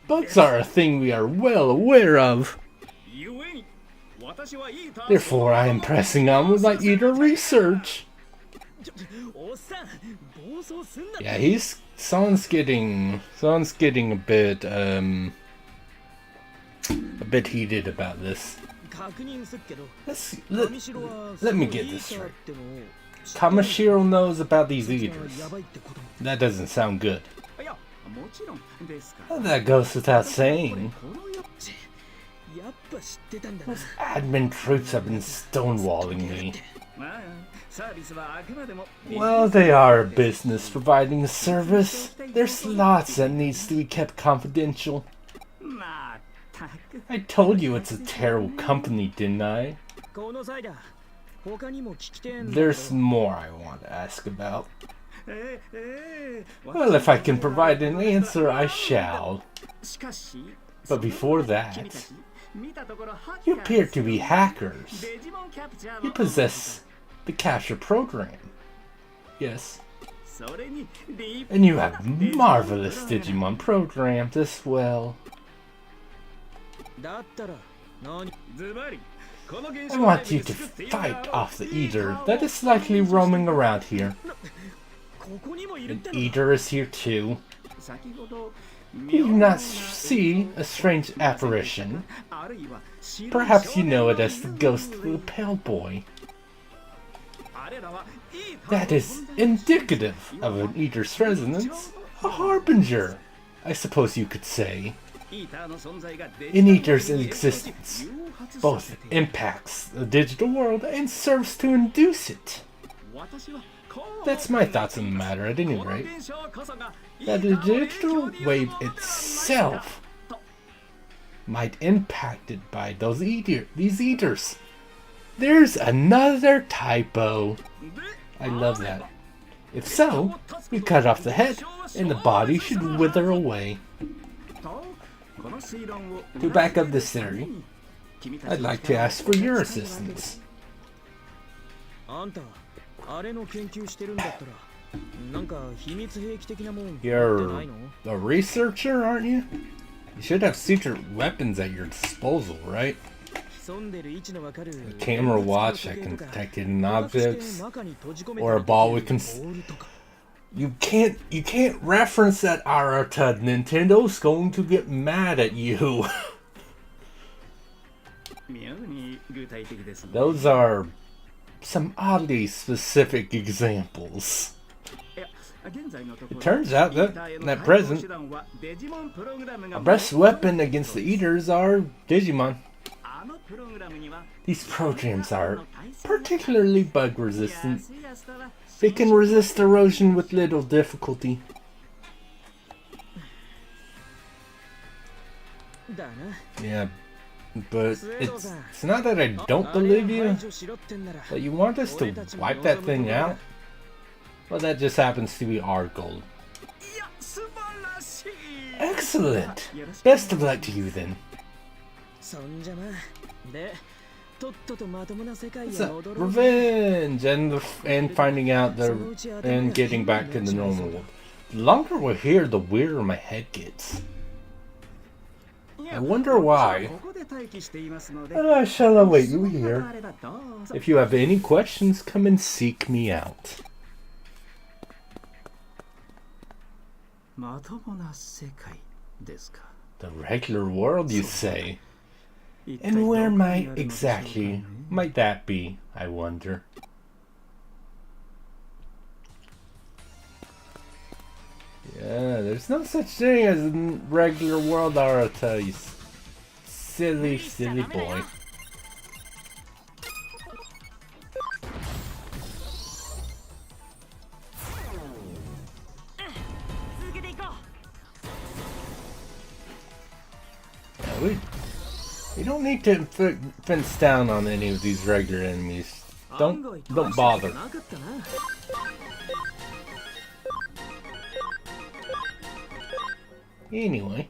bugs are a thing we are well aware of. Therefore, I am pressing on with my eater research. Yeah, someone's getting a bit heated about this. Let me get this straight. Tamashiro knows about these eaters. That doesn't sound good. Well, that goes without saying. Those admin troops have been stonewalling me. Well, they are a business providing a service. There's lots that needs to be kept confidential. I told you it's a terrible company, didn't I? There's more I want to ask about. Well, if I can provide an answer, I shall. But before that, you appear to be hackers. You possess the capture program. Yes. And you have marvelous Digimon programs as well. I want you to fight off the Eater that is likely roaming around here. An Eater is here too. You do not see a strange apparition. Perhaps you know it as the ghost of the pale boy. That is indicative of an Eater's resonance. A harbinger, I suppose you could say. An Eater's existence both impacts the digital world and serves to induce it. That's my thoughts on the matter at any rate. That the digital wave itself might impact it by these Eaters. There's another typo. I love that. If so, we cut off the head and the body should wither away. To back up this theory, I'd like to ask for your assistance. You're a researcher, aren't you? You should have secret weapons at your disposal, right? A camera watch that can detect hidden objects, or a ball we can. You can't reference that Arata. Nintendo's going to get mad at you. Those are some oddly specific examples. It turns out that at present, our best weapon against the Eaters are Digimon. These programs are particularly bug resistant. They can resist erosion with little difficulty. Yeah, but it's not that I don't believe you, but you want us to wipe that thing out? Well, that just happens to be our goal. Excellent! Best of luck to you then. Revenge and finding out and getting back to the normal world. The longer we're here, the weirder my head gets. I wonder why. I shall await you here. If you have any questions, come and seek me out. The regular world, you say? And where might exactly might that be, I wonder? Yeah, there's no such thing as a regular world, I'll tell you. Silly, silly boy. Yeah, we don't need to fence down on any of these regular enemies. Don't bother. Anyway.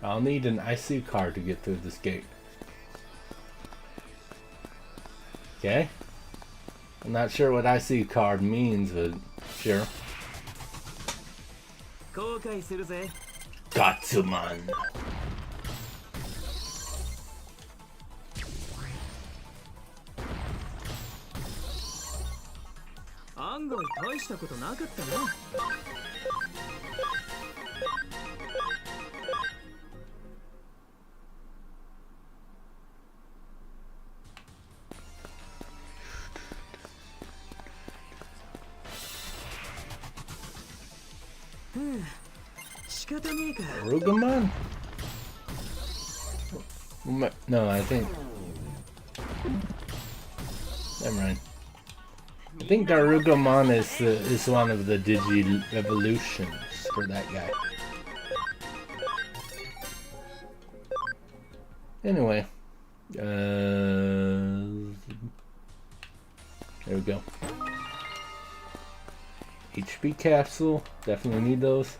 I'll need an IC card to get through this gate. Okay. I'm not sure what IC card means, but sure. Gatsumon. Arugamon? No, I think... Never mind. I think Darugamon is one of the Digi evolutions for that guy. Anyway. There we go. HP capsule. Definitely need those.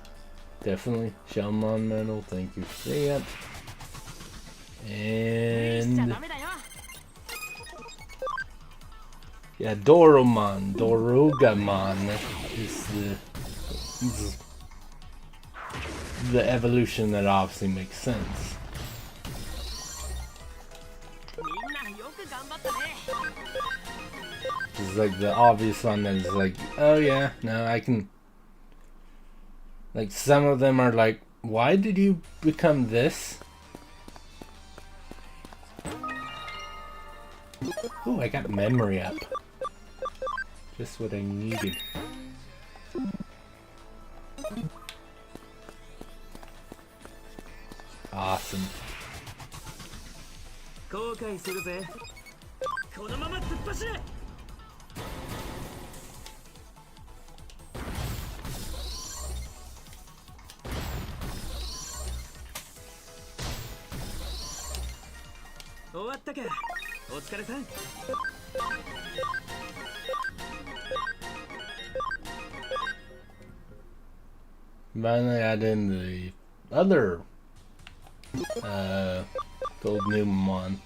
Definitely. Shellmon medal. Thank you for that. And... yeah, Dorugamon is the evolution that obviously makes sense. It's like the obvious one that is like, oh yeah, no, I can... Like, some of them are like, why did you become this? Ooh, I got memory up. Just what I needed. Awesome. Finally add in the other gold Numemon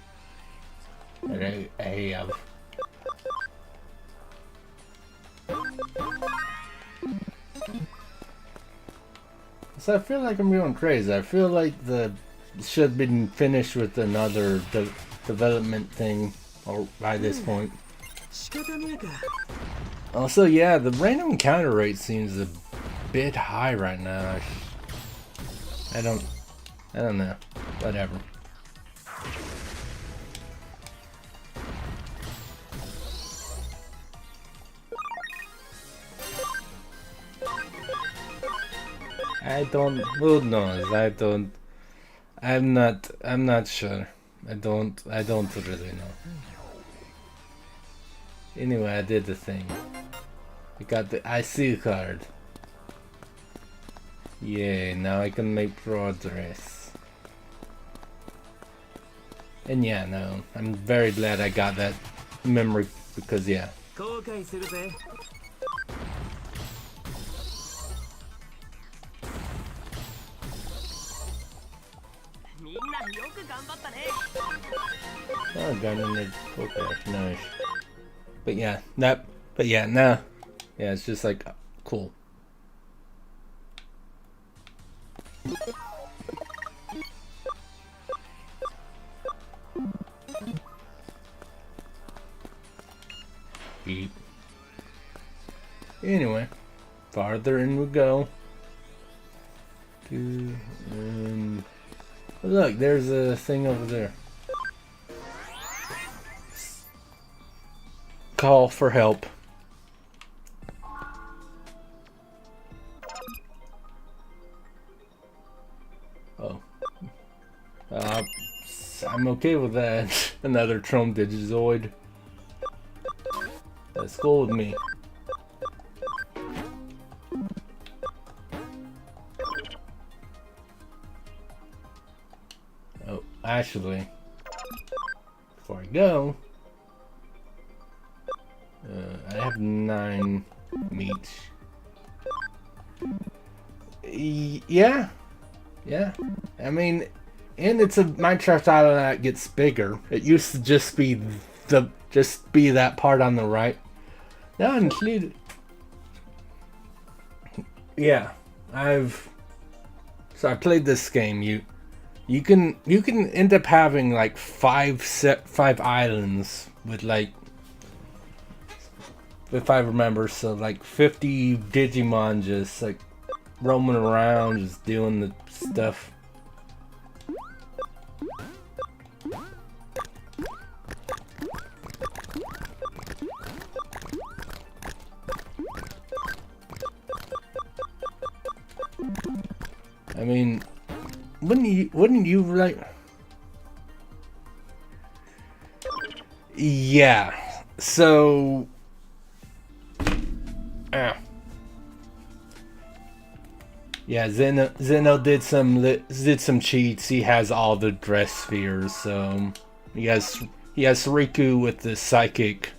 that I have. So I feel like I'm going crazy. I feel like the should have been finished with another development thing or by this point. Also, yeah, the random encounter rate seems a bit high right now. I don't know. Whatever. Who knows? I'm not sure. I don't really know. Anyway, I did the thing. I got the IC card. Yay, now I can make progress. And yeah, no, I'm very glad I got that memory because yeah. Oh, gun in the okay, nice. But yeah, no. Yeah, it's just like cool. eat. Anyway, farther in we go. Look, there's a thing over there. Call for help. Oh. I'm okay with that. Another Trump Digizoid. That's cool with me. Oh, actually, before I go, I have 9 meat. Yeah. I mean, and it's a Minecraft island that gets bigger. It used to just be that part on the right. Now included. Yeah, I played this game. You can end up having like 5 islands with like, if I remember, so like 50 Digimon just like roaming around, just doing the stuff. I mean, wouldn't you like? Yeah. So, yeah, Zeno did some cheats. He has all the dress spheres. So he has Riku with the psychic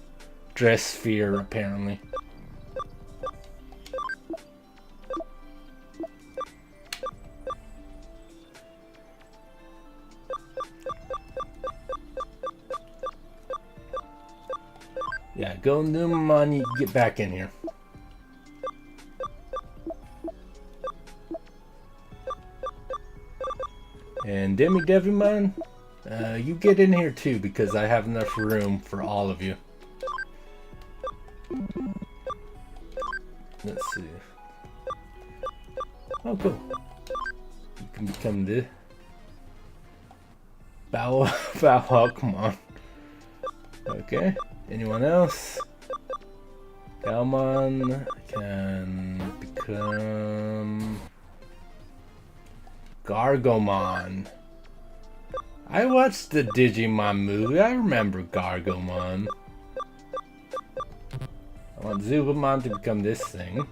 dress sphere apparently. Yeah, go Numamon, get back in here. And Devimon, you get in here too, because I have enough room for all of you. Let's see. Oh, cool. You can become the Bow come on. Okay. Anyone else? Galmon can become Gargomon. I watched the Digimon movie. I remember Gargomon. I want Zubamon to become this thing.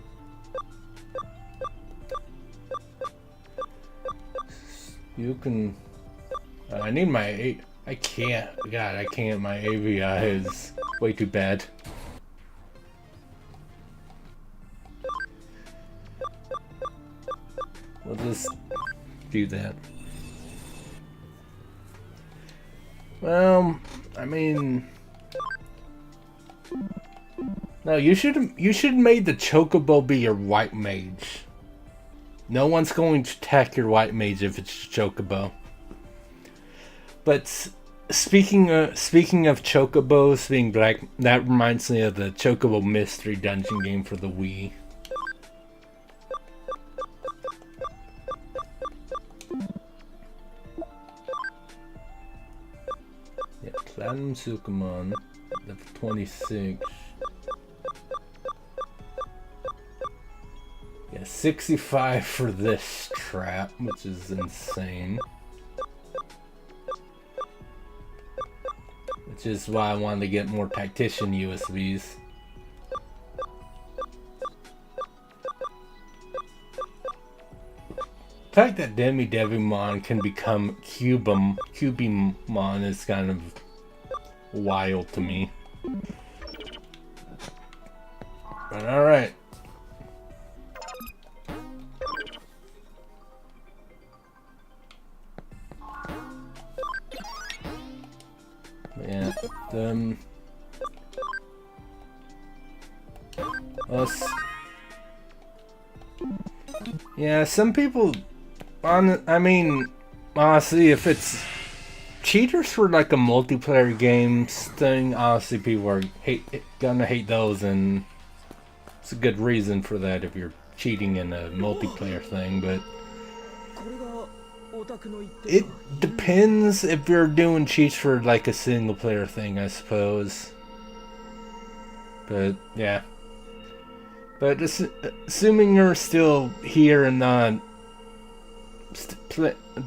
You can... I need my... I can't. God, I can't. My AVI is way too bad. We'll just do that. Well, I mean... No, you should have made the Chocobo be your white mage. No one's going to attack your white mage if it's Chocobo. But speaking of Chocobos being black, that reminds me of the Chocobo Mystery Dungeon game for the Wii. Yeah, Platinum Sukamon, level 26. Yeah, 65 for this trap, which is insane. Which is why I wanted to get more Tactician USBs. The fact that Devimon can become Cubimon is kind of wild to me. But alright. Yeah, yeah, some people, I mean, honestly, if cheaters for like a multiplayer games thing, honestly, people are gonna hate those, and it's a good reason for that if you're cheating in a multiplayer thing. But it depends if you're doing cheats for like a single player thing, I suppose. But yeah. But assuming you're still here and not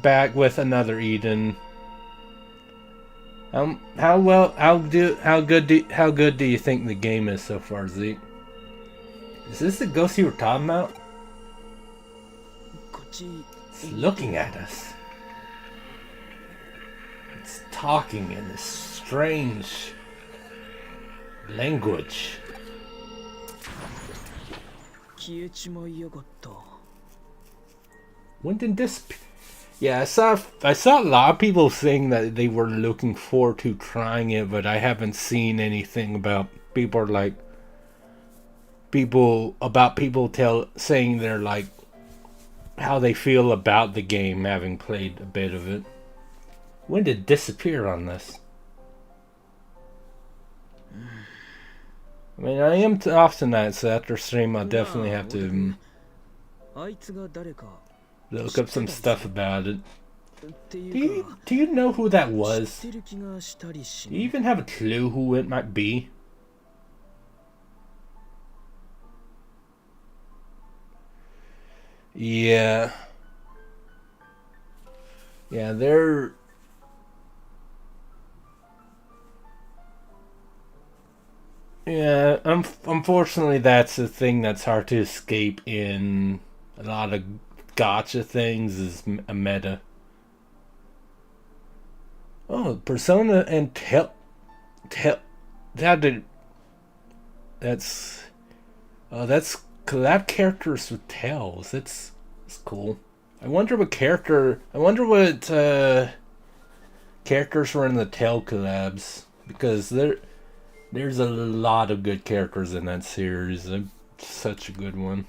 back with another Eden, how good do you think the game is so far, Zeke? Is this the ghost you were talking about? It's looking at us. It's talking in this strange language. When did this? Yeah, I saw a lot of people saying that they were looking forward to trying it, but I haven't seen anything about people saying they're like how they feel about the game, having played a bit of it. When did it disappear on this? I mean, I am off tonight, so after stream I'll definitely have to look up some stuff about it. Do you know who that was? Do you even have a clue who it might be? Yeah. Yeah, they're... Yeah, unfortunately that's the thing that's hard to escape in a lot of gacha things, is a meta. Oh, Persona and that's collab characters with tails. That's cool. I wonder what characters were in the tail collabs, because there's a lot of good characters in that series. Such a good one.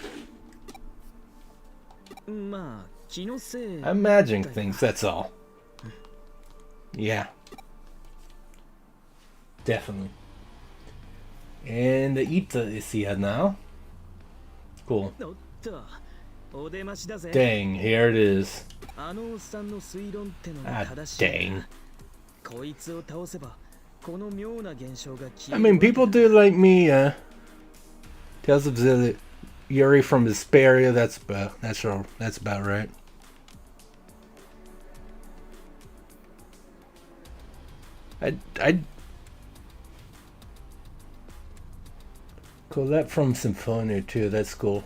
I imagine things, that's all. Yeah. Definitely. And the Ita is here now. Cool. Dang, here it is. Ah, dang. I mean, people do like me, Tales of Yuri from Hesperia, that's about right. I Colette from Symphonia too, that's cool.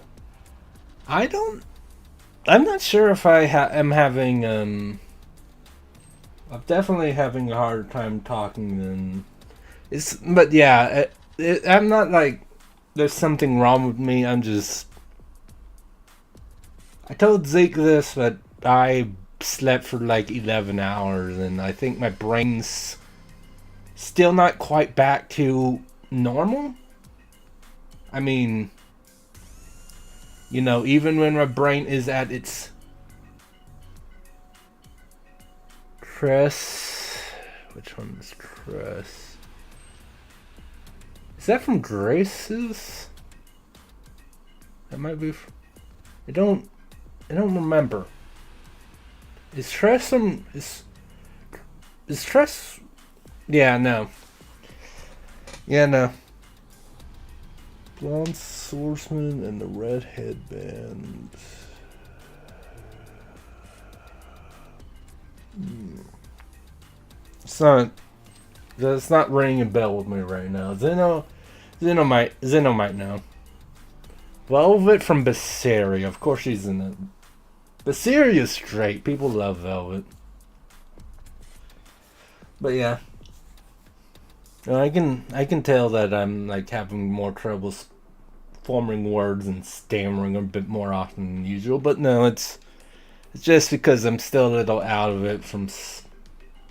I'm not sure if I am having, I'm definitely having a harder time talking than... But yeah, I'm not like, there's something wrong with me, I told Zeke this, but I slept for like 11 hours, and I think my brain's still not quite back to normal. I mean, you know, even when my brain is at its Tress. Which one is Tress? Is that from Grace's? That might be. I don't remember. Is Tress some? Is Tress? Yeah, no. Yeah, no. Blonde swordsman and the red headband. That's not ringing a bell with me right now. Zeno might know. Velvet from Berseria. Of course she's in it. Berseria is straight. People love Velvet. But yeah. I can tell that I'm like having more trouble forming words and stammering a bit more often than usual. But no, it's just because I'm still a little out of it from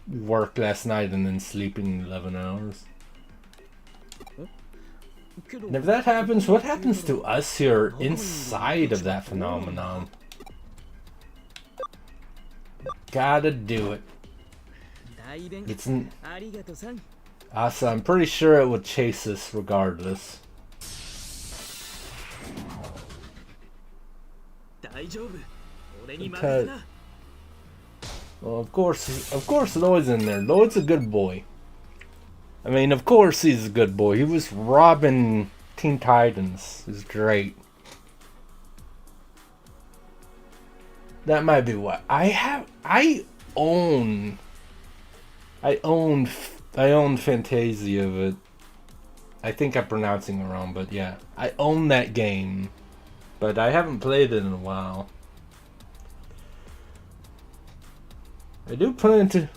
work last night and then sleeping 11 hours. And if that happens, what happens to us here inside of that phenomenon? It's also, I'm pretty sure it would chase us regardless. Because, well, of course, Lloyd's in there. Lloyd's a good boy. I mean, of course he's a good boy. He was robbing Teen Titans. It's great. That might be what I own Fantasia, but I think I'm pronouncing it wrong. But yeah, I own that game, but I haven't played it in a while. I do plan to.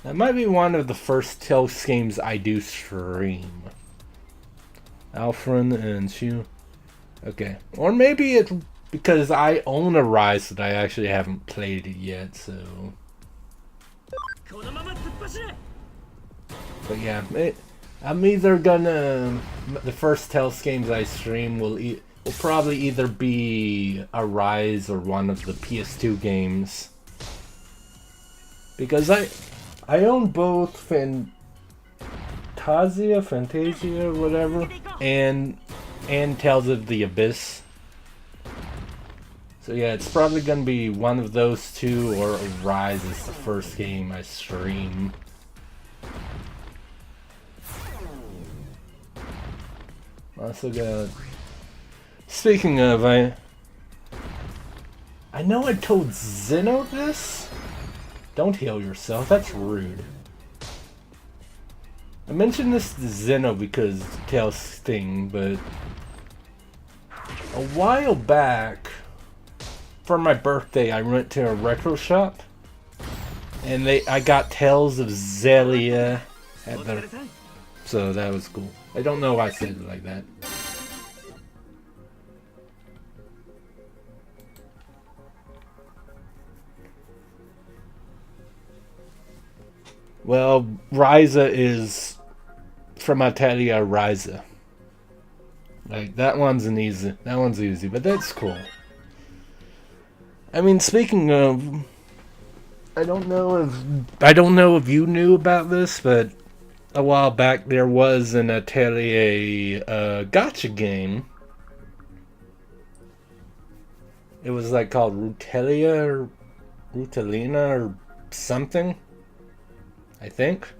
That might be one of the first Tales games I do stream. Alfred and Shu. Okay. Or maybe it's because I own a Rise that I actually haven't played it yet, so. But yeah, I'm either gonna. The first Tales games I stream will probably either be a Rise or one of the PS2 games. Because I own both Fantasia, whatever, and Tales of the Abyss. So yeah, it's probably gonna be one of those two, or Rise is the first game I stream. Also got. Speaking of, I know I told Zeno this. Don't heal yourself. That's rude. I mentioned this to Zeno because Tails thing, but a while back, for my birthday, I went to a retro shop, and I got Tales of Zelia at the, so that was cool. I don't know why I said it like that. Well, Ryza is from Italia, Ryza. Like that one's easy, but that's cool. I mean, speaking of, I don't know if you knew about this, but a while back there was an Atelier gacha game. It was like called Rutelina or something. I think.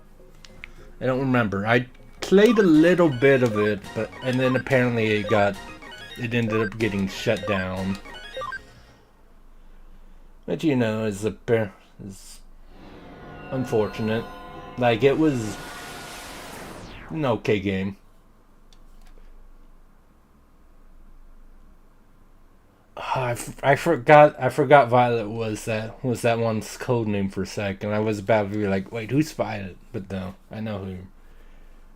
I don't remember. I played a little bit of it, and then apparently it ended up getting shut down. But you know, is unfortunate. Like, it was an okay game. I forgot Violet was that one's code name for a second. I was about to be like, wait, who's Violet? But no, I know who.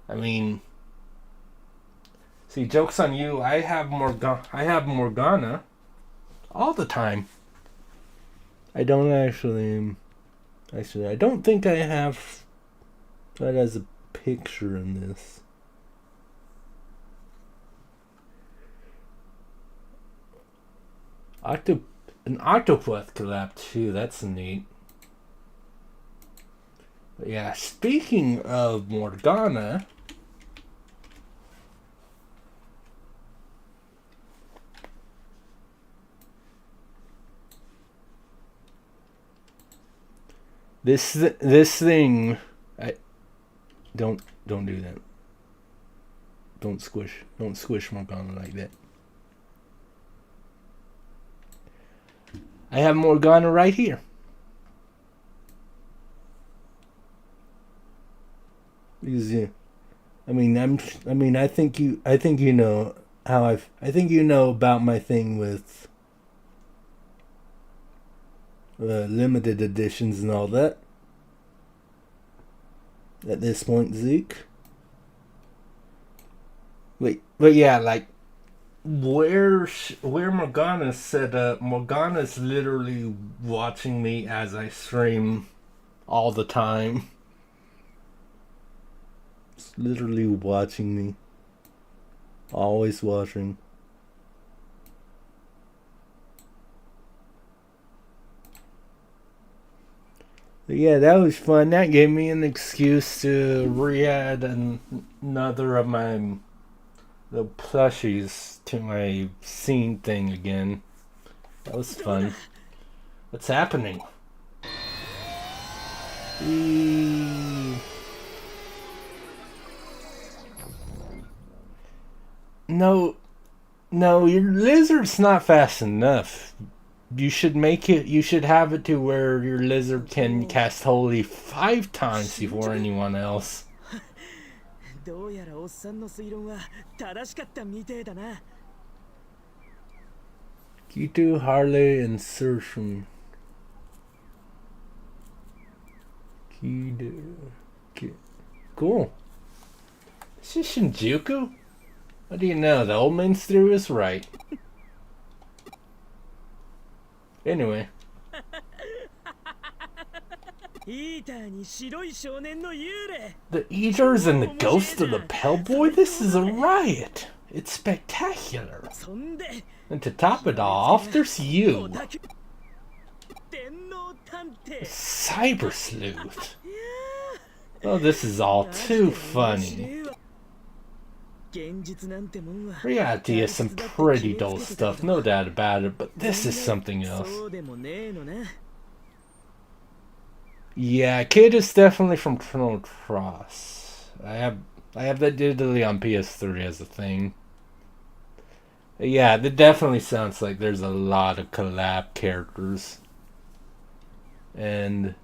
I mean, see, joke's on you. I have Morgana all the time. I don't actually, I don't think I have that as a picture in this. An Octopath collab too, that's neat. But yeah, speaking of Morgana, this thing, don't do that. Don't squish Morgana like that. I have Morgana right here. Because, I think you know how I think you know about my thing with limited editions and all that. At this point, Zeke. Wait, but yeah, like. Where Morgana's set up, Morgana's literally watching me as I stream all the time. It's literally watching me. Always watching. Yeah, that was fun. That gave me an excuse to re-add another of my the plushies to my scene thing again. That was fun. What's happening? No, your lizard's not fast enough. You should have it to where your lizard can cast Holy 5 times before anyone else. どうやらおっさんの推論は正しかったみてえだな。Kitu, Harley, and Surshun. Cool. Is this Shinjuku? What do you know? The old man's theory was right. Anyway. The Eaters and the Ghost of the Pellboy? This is a riot. It's spectacular. And to top it off, there's you. Cyber Sleuth. Oh, this is all too funny. Reality is some pretty dull stuff, no doubt about it, but this is something else. Yeah, Kid is definitely from Chrono Cross. I have that digitally on PS3 as a thing. Yeah, that definitely sounds like there's a lot of collab characters. And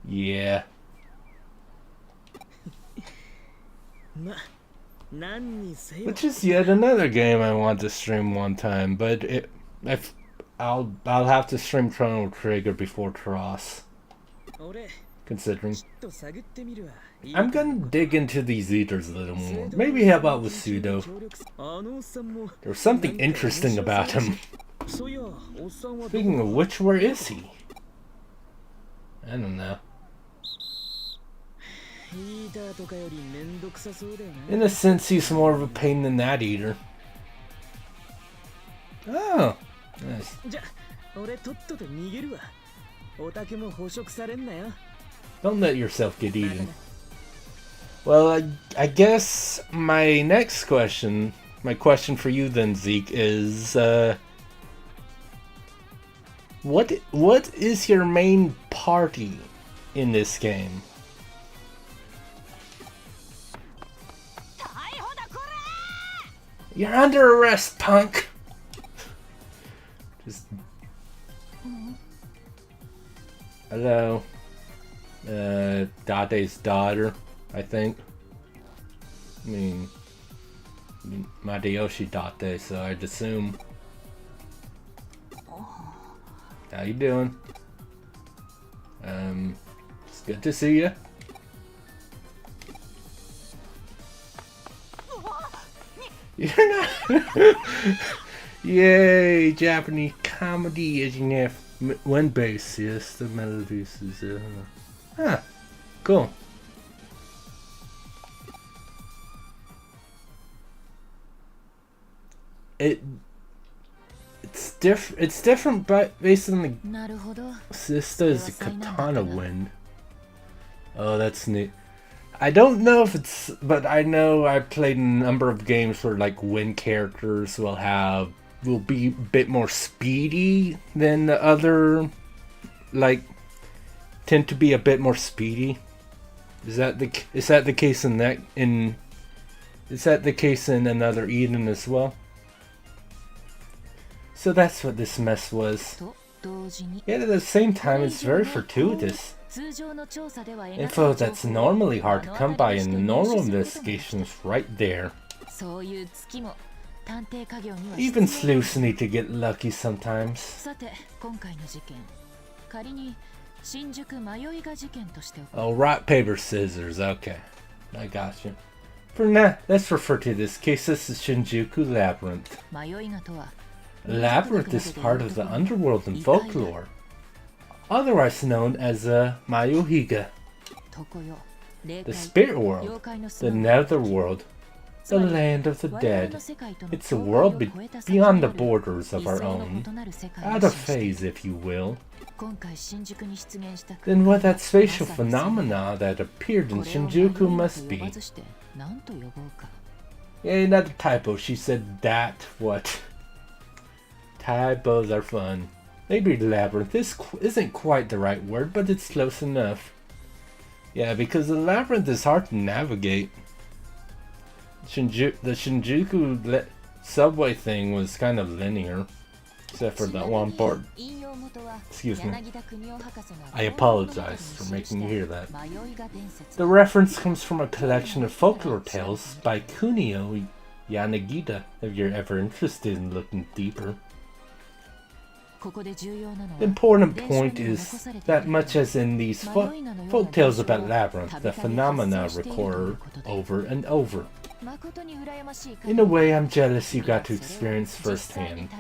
yeah. Which is yet another game I want to stream one time, but I'll have to stream Chrono Trigger before Cross. Considering I'm gonna dig into these Eaters a little more. Maybe help out with Pseudo. There's something interesting about him. Speaking of which, where is he? I don't know. In a sense, he's more of a pain than that Eater. Oh, nice. Don't let yourself get eaten. Well, I guess my next question, my question for you then, Zeke, is what is your main party in this game? You're under arrest, punk! Just... Hello. Date's daughter, I think. I mean Madeyoshi Date, so I'd assume. How you doing? It's good to see you. You're not. Yay, Japanese comedy isn't have one bass, yes, the melodies is cool. It's different, but based on the Sista is a katana wind. Oh, that's neat. I don't know if it's, but I know I've played a number of games where like wind characters will be a bit more speedy than the other, like tend to be a bit more speedy. Is that the case in another Eden as well? So that's what this mess was. Yet at the same time, it's very fortuitous. Info that's normally hard to come by in the normal investigations right there. Even sleuths need to get lucky sometimes. Oh, rock, paper, scissors. Okay, I got you. For now, let's refer to this case as Shinjuku Labyrinth. Labyrinth is part of the underworld and folklore, otherwise known as Mayuhiga, the spirit world, the netherworld, the land of the dead. It's a world beyond the borders of our own, out of phase, if you will. Then what that spatial phenomena that appeared in Shinjuku must be. Yeah, not a typo. She said that what? Typos are fun. Maybe labyrinth. This isn't quite the right word, but it's close enough. Yeah, because the labyrinth is hard to navigate. The Shinjuku subway thing was kind of linear, except for that one part. Excuse me. I apologize for making you hear that. The reference comes from a collection of folklore tales by Kunio Yanagita, if you're ever interested in looking deeper. The important point is that much as in these folk tales about Labyrinth, the phenomena recur over and over. In a way, I'm jealous you got to experience firsthand.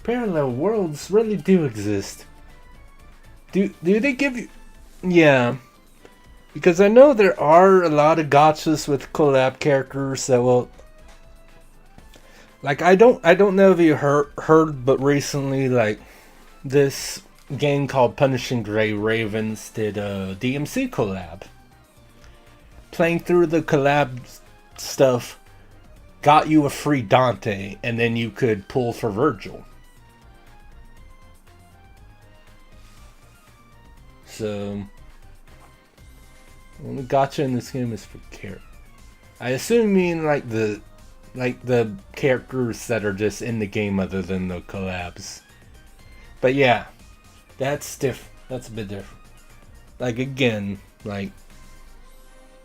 Parallel worlds really do exist. Do they give you... Yeah. Because I know there are a lot of gachas with collab characters that will... Like, I don't know if you heard, but recently, like, this game called Punishing Gray Ravens did a DMC collab. Playing through the collab stuff got you a free Dante, and then you could pull for Virgil. So, the gacha in this game is for character. I assume you mean like the characters that are just in the game other than the collabs. But yeah, that's different. That's a bit different. Like, again, like,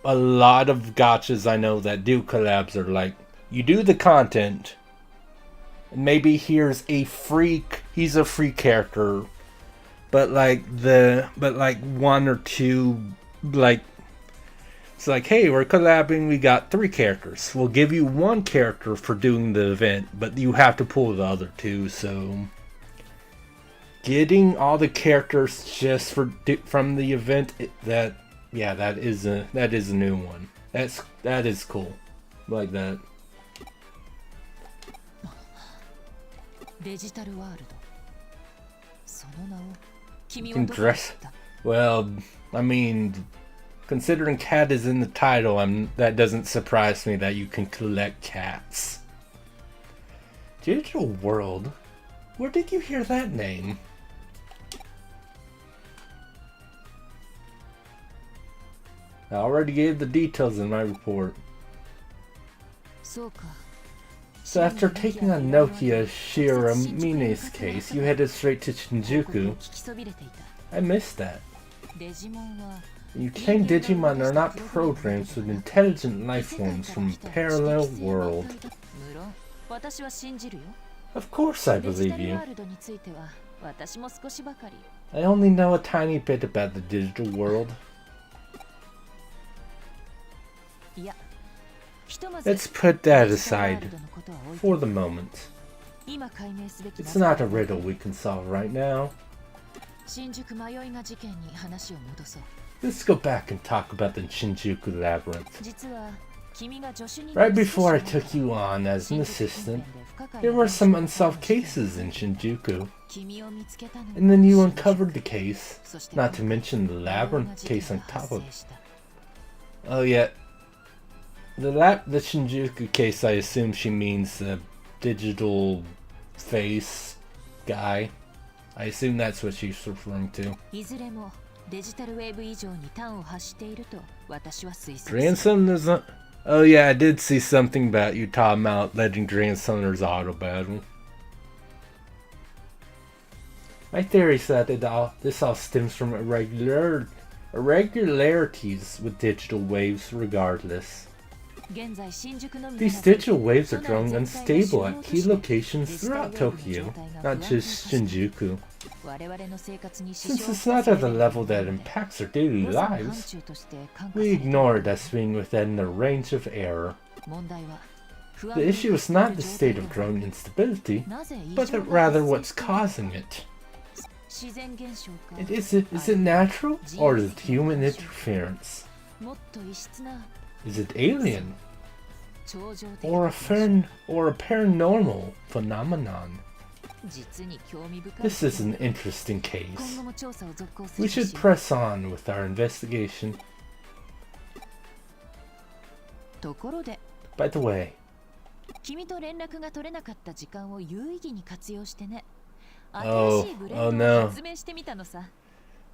a lot of gachas I know that do collabs are like, you do the content, and maybe he's a free character, but like one or two, like, it's like, hey, we're collabing, we got 3 characters. We'll give you 1 character for doing the event, but you have to pull the other 2, so... Getting all the characters just from the event, that is a new one. That is cool. Like that. You can dress... Well, I mean... Considering cat is in the title, that doesn't surprise me that you can collect cats. Digital World? Where did you hear that name? I already gave the details in my report. So after taking on Nokia Shiramine's case, you headed straight to Shinjuku. I missed that. You claim Digimon are not programs with intelligent life forms from a parallel world. Of course I believe you. I only know a tiny bit about the digital world. Let's put that aside for the moment. It's not a riddle we can solve right now. Let's go back and talk about the Shinjuku Labyrinth. Right before I took you on as an assistant, there were some unsolved cases in Shinjuku. And then you uncovered the case, not to mention the Labyrinth case on top of it. Oh yeah, the Shinjuku case, I assume she means the digital face guy. I assume that's what she's referring to. Grandsummoners. Oh yeah, I did see something about you talking about letting Grandsummoners auto battle. My theory is that this all stems from irregularities with digital waves regardless. These digital waves are growing unstable at key locations throughout Tokyo, not just Shinjuku. Since it's not at a level that impacts our daily lives, we ignore it as being within the range of error. The issue is not the state of growing instability, but rather what's causing it. Is it natural, or is it human interference? Is it alien? or a paranormal phenomenon. This is an interesting case. We should press on with our investigation. By the way, 君と連絡が取れなかった時間を有意義に活用してね。 Oh, 新しいブレ oh ンド no. を発明してみたのさ。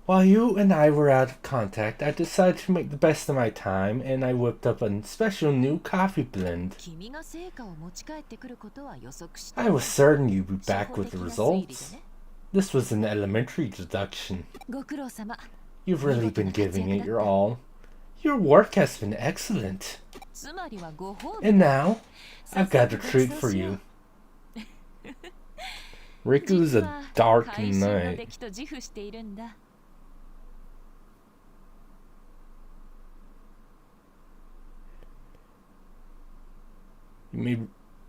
While you and I were out of contact, I decided to make the best of my time, and I whipped up a special new coffee blend. 君が成果を持ち帰ってくることは予測して。 I was certain you'd be back with the results. This was an elementary deduction. ご苦労様。 You've really been giving it your all. Your work has been excellent. つまりはご褒美。 And now, I've got a treat for you. Riku's a dark 会心の knight. 出来と自負しているんだ。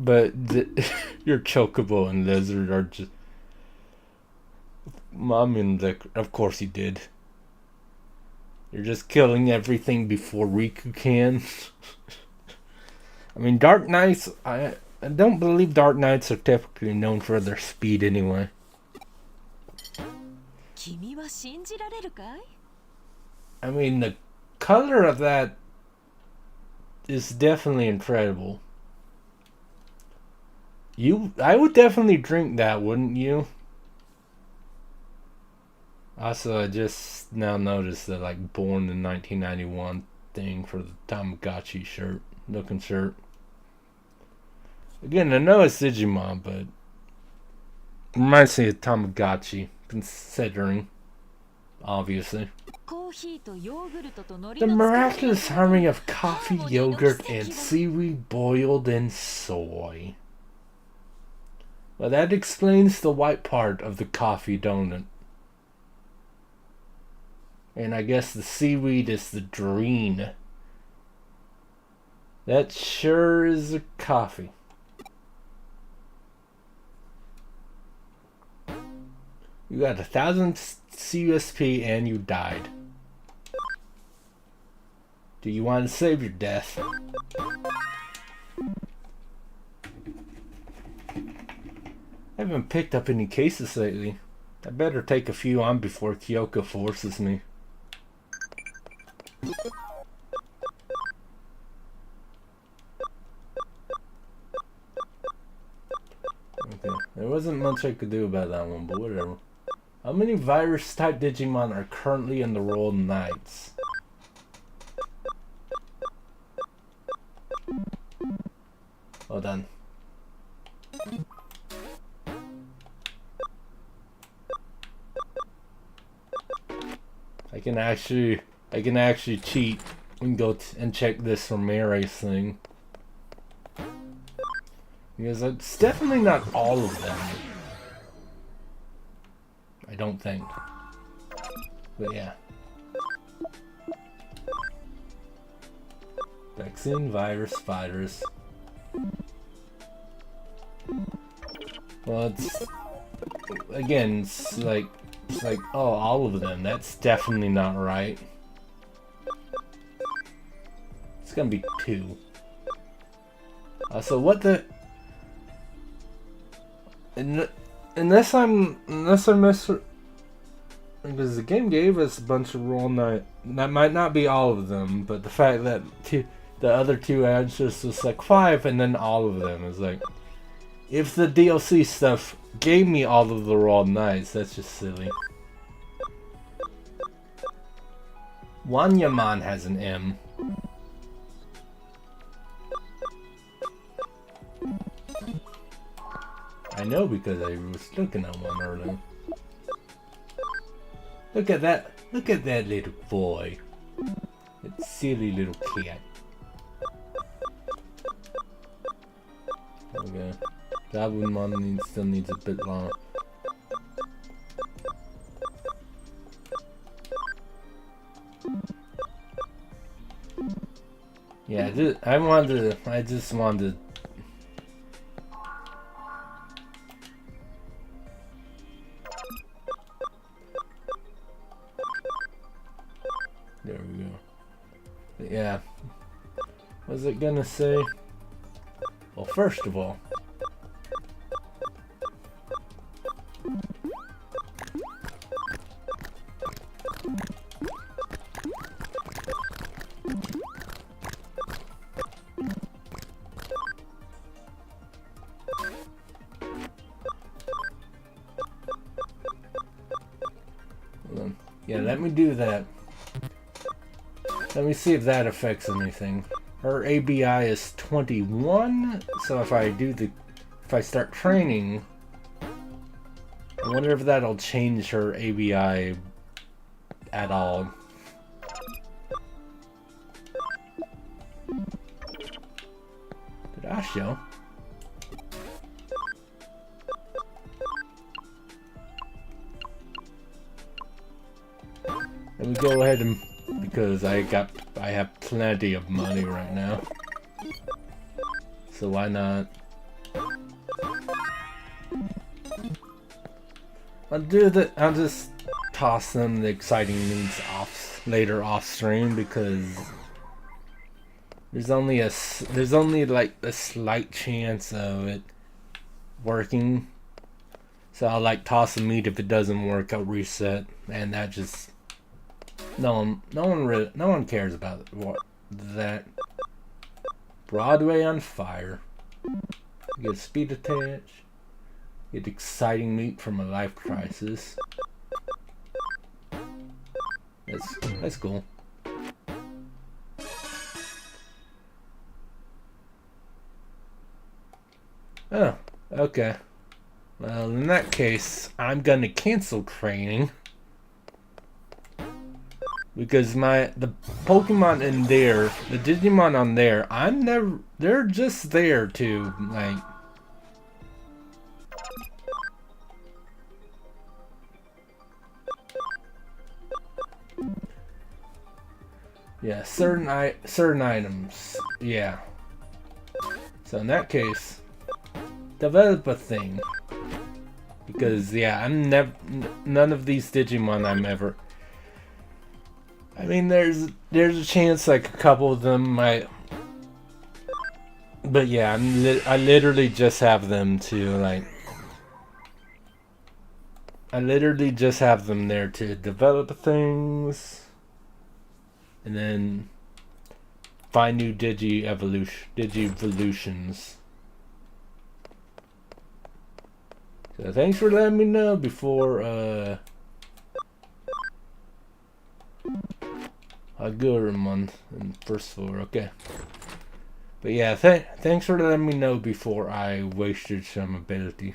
But your chocobo and lizard are just... I mean, of course you did. You're just killing everything before Riku can. I mean, Dark Knights... I don't believe Dark Knights are typically known for their speed anyway. 君は信じられるかい? I mean, the color of that is definitely incredible. I would definitely drink that, wouldn't you? Also, I just now noticed the like born in 1991 thing for the Tamagotchi looking shirt. Again, I know it's Digimon, but it reminds me of Tamagotchi, considering, obviously. The miraculous harmony of coffee, yogurt, and seaweed boiled in soy. Well, that explains the white part of the coffee donut. And I guess the seaweed is the green. That sure is a coffee. You got 1,000 CUSP and you died. Do you want to save your death? I haven't picked up any cases lately. I better take a few on before Kyoko forces me. Okay, there wasn't much I could do about that one, but whatever. How many virus-type Digimon are currently in the Royal Knights? Hold on. I can actually cheat and go and check this from Mary's thing. Because it's definitely not all of them. I don't think. But yeah. Vaccine, virus, virus. Well, it's like, oh, all of them. That's definitely not right. It's gonna be 2. So what the... Unless I miss... Because the game gave us a bunch of Royal Knight. That might not be all of them, but the fact that the other 2 answers was like 5 and then all of them is like... If the DLC stuff gave me all of the Royal Knights, that's just silly. Wanyamon has an M. I know because I was looking at one earlier. Look at that little boy. That silly little cat. Okay. Gabumon still needs a bit long. Yeah, I just wanted. There we go. But yeah. What was it gonna say? first of all. Yeah, let me do that. Let me see if that affects anything. Her ABI is 21, so if I start training, I wonder if that'll change her ABI at all. Did I show? Let me go ahead and, because I have plenty of money right now. So why not? I'll just toss them the exciting needs later off stream, because there's only like a slight chance of it working. So I'll like toss the meat. If it doesn't work, I'll reset, and that just no one cares about that. Broadway on fire. Get speed attach. Get exciting meat from a life crisis. That's cool. Oh, okay. Well, in that case, I'm gonna cancel training. Because the Pokemon in there, the Digimon on there, they're just there to, like, yeah, certain items, yeah. So in that case, develop a thing. Because, yeah, none of these Digimon I'm ever... I mean, there's a chance like a couple of them might, but yeah, I literally just have them to like, I literally just have them there to develop things, and then find new Digivolutions. So thanks for letting me know before Agurumon in first floor, okay. But yeah, thanks for letting me know before I wasted some ability.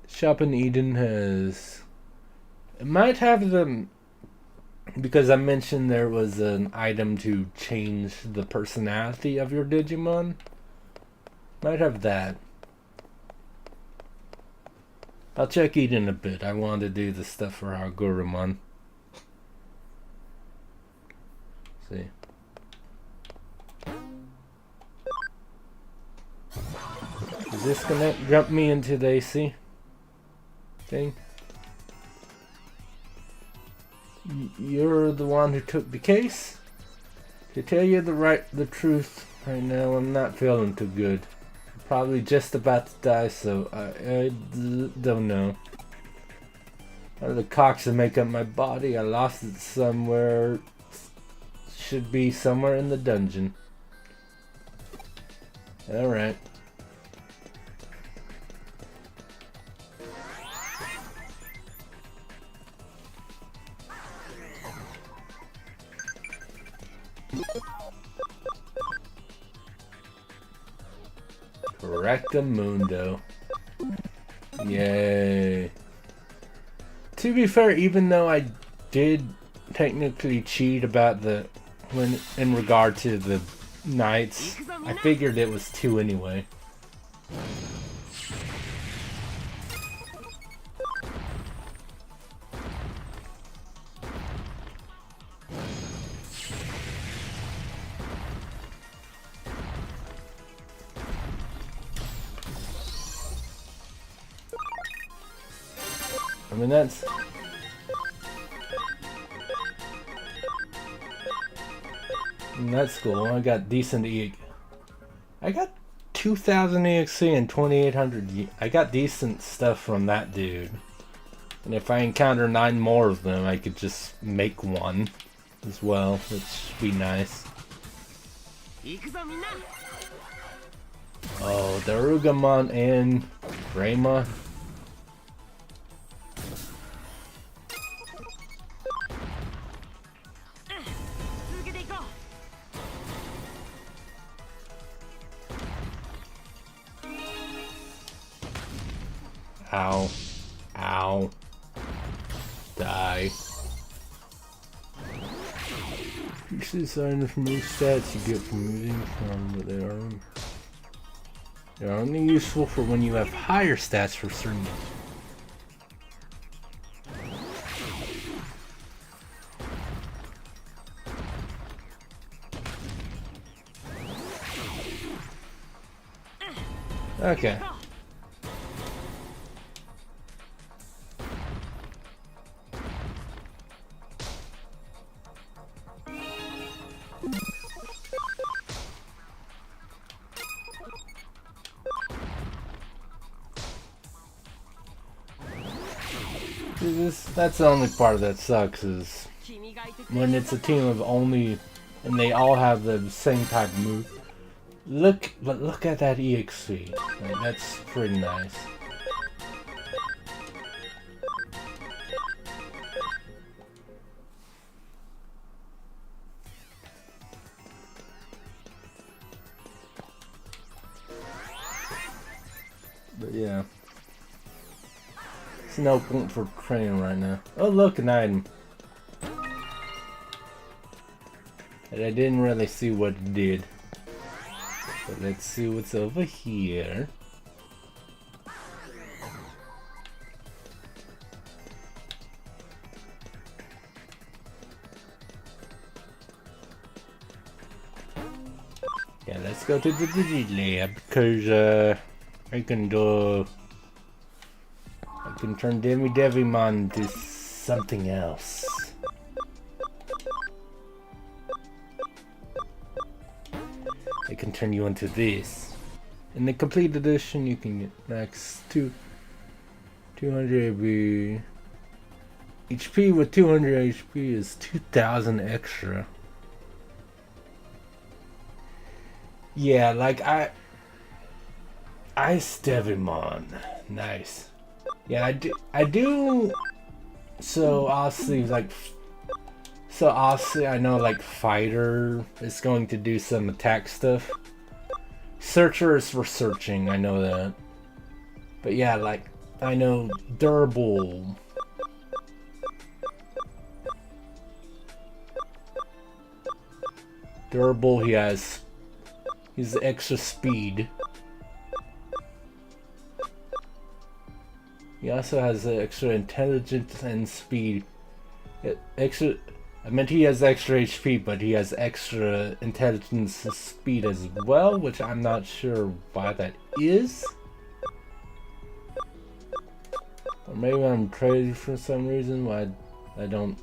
Shop in Eden has... It might have them... Because I mentioned there was an item to change the personality of your Digimon. Might have that. I'll check Eden a bit. I want to do the stuff for Agurumon. See. Is this gonna jump me into the AC thing? You're the one who took the case? To tell you the truth, right now I'm not feeling too good. I'm probably just about to die, so I don't know. The cocks that make up my body, I lost it somewhere. Should be somewhere in the dungeon. Alright. Correctamundo. Yay. To be fair, even though I did technically cheat about in regard to the knights, I figured it was 2 anyway. I mean, that's... That's cool. I got decent I got 2,000 EXC and 2,800. I got decent stuff from that dude. And if I encounter 9 more of them, I could just make one as well, which would be nice. Oh, the Rugamon and Greymon. Ow. Ow. Die. Usually signs from these stats you get from moving from, but they're only useful for when you have higher stats for certain. Okay. That's the only part that sucks is when it's a team of only, and they all have the same type of move. Look at that EXP. Like, that's pretty nice. But yeah. There's no point for training right now. Oh look, an item. And I didn't really see what it did. But let's see what's over here. Yeah, let's go to the Digilab because I can turn Digimon into something else. I can turn you into this. In the complete edition, you can get max 200 HP with 200 HP is 2,000 extra. Yeah, like Ice Digimon, nice. Yeah, I do. So obviously, I know like Fighter is going to do some attack stuff. Searcher is for searching, I know that. But yeah, like I know Durable. Durable, he's extra speed. He also has extra intelligence and speed. I meant he has extra HP, but he has extra intelligence and speed as well, which I'm not sure why that is. Or maybe I'm crazy for some reason. Why I don't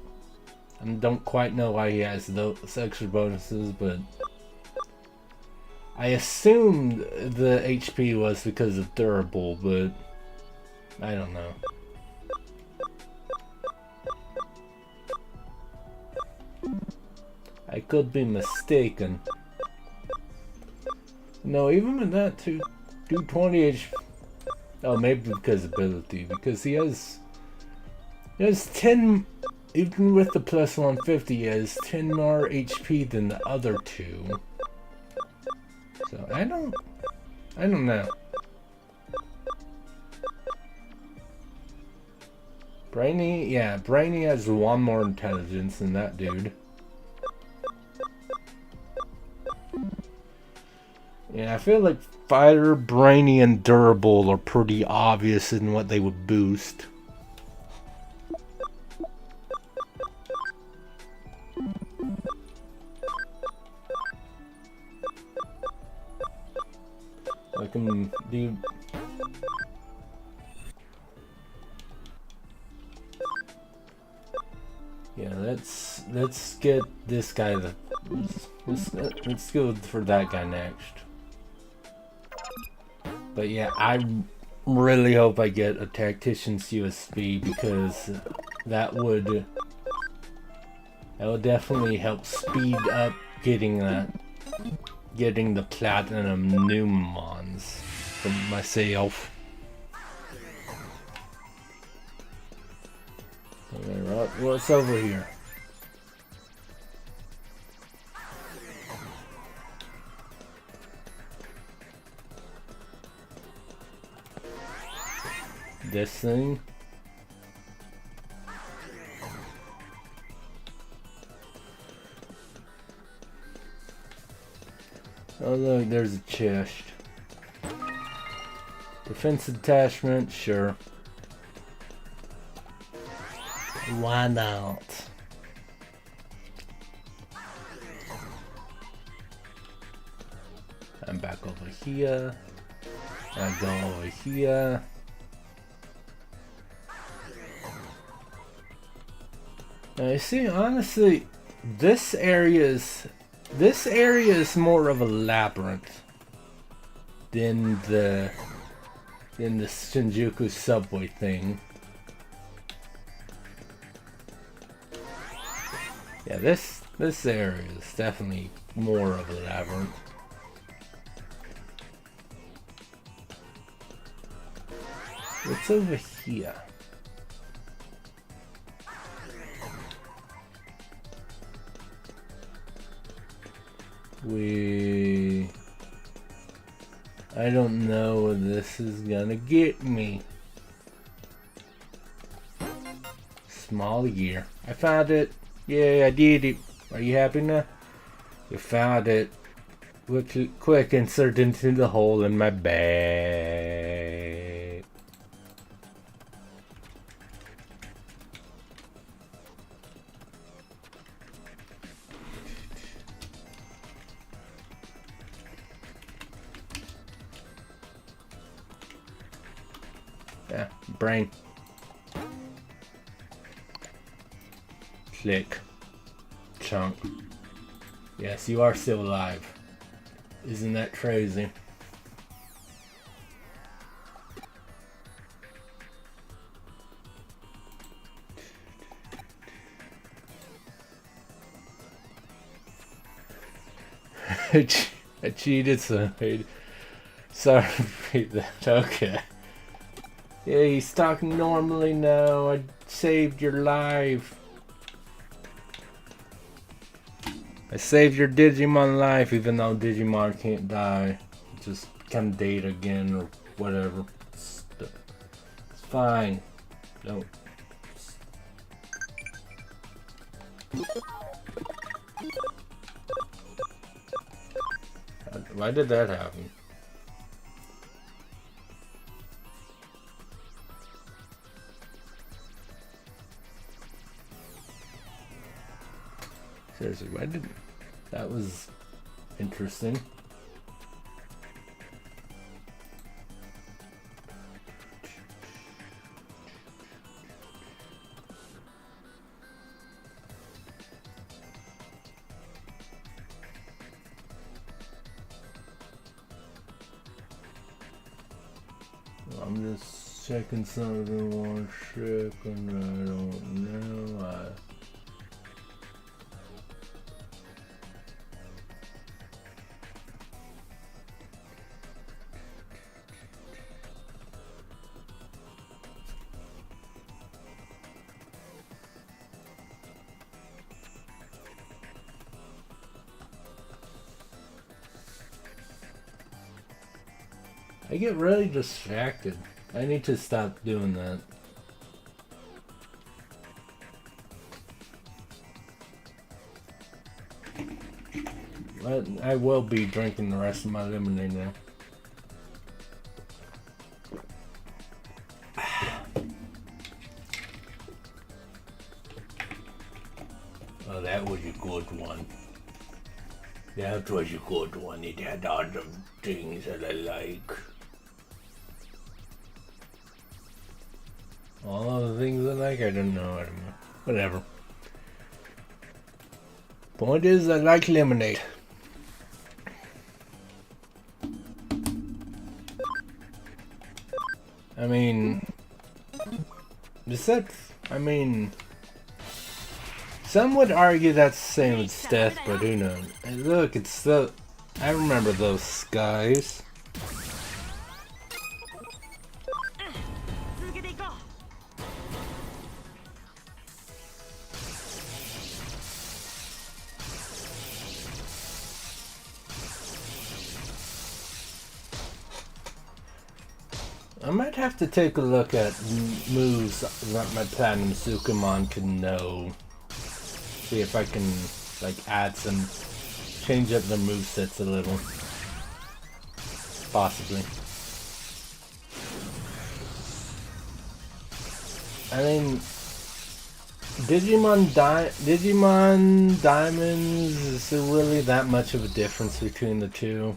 quite know why he has those extra bonuses, but I assumed the HP was because of Durable, but I don't know. I could be mistaken. No, even with that 220 HP. Oh, maybe because of ability, because he has 10. Even with the plus 150, he has 10 more HP than the other two. So I don't know. Brainy has 1 more intelligence than that dude. Yeah, I feel like Fighter, Brainy, and Durable are pretty obvious in what they would boost. I can do. Yeah, let's get this guy Let's go for that guy next. But yeah, I really hope I get a Tactician's USB because that would definitely help speed up getting the platinum Numons for myself. Alright, what's over here? This thing. Oh look, there's a chest. Defense attachment, sure. Why not? I'm back over here. I go over here. Now you see, honestly, this area is more of a labyrinth than the Shinjuku subway thing. Yeah, this area is definitely more of a labyrinth. What's over here? I don't know where this is gonna get me. Small gear. I found it. Yay, I did it. Are you happy now? You found it. Quick, insert into the hole in my bag. Yeah, brain. Click. Chunk. Yes, you are still alive. Isn't that crazy? I cheated, so sorry for that. Okay. Yeah, he's talking normally now. I saved your life. I saved your Digimon life, even though Digimon can't die. Just come date again or whatever. It's fine. Don't. Why did that happen? Seriously, why did that was interesting. I'm just checking something 1 second. I don't know. I get really distracted. I need to stop doing that. But I will be drinking the rest of my lemonade now. Oh, that was a good one. That was a good one. It had all the things that I like. All of the things I like? I don't know. Whatever. Point is, I like lemonade. I mean, some would argue that's the same with Steph, but who knows? And look, I remember those skies. I might have to take a look at moves that my Platinum Sukamon can know. See if I can, like, change up their movesets a little. Possibly. I mean, Digimon Diamonds, is there really that much of a difference between the two?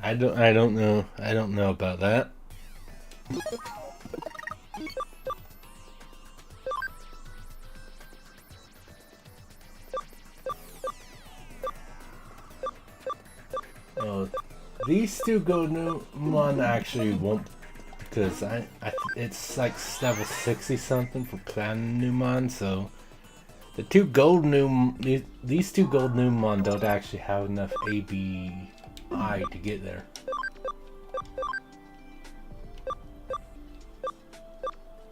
I don't know. I don't know about that. Oh, these two Goldmon actually won't, because it's like level 60 something for Platinumon, so the two gold these two gold Numon don't actually have enough ABI to get there.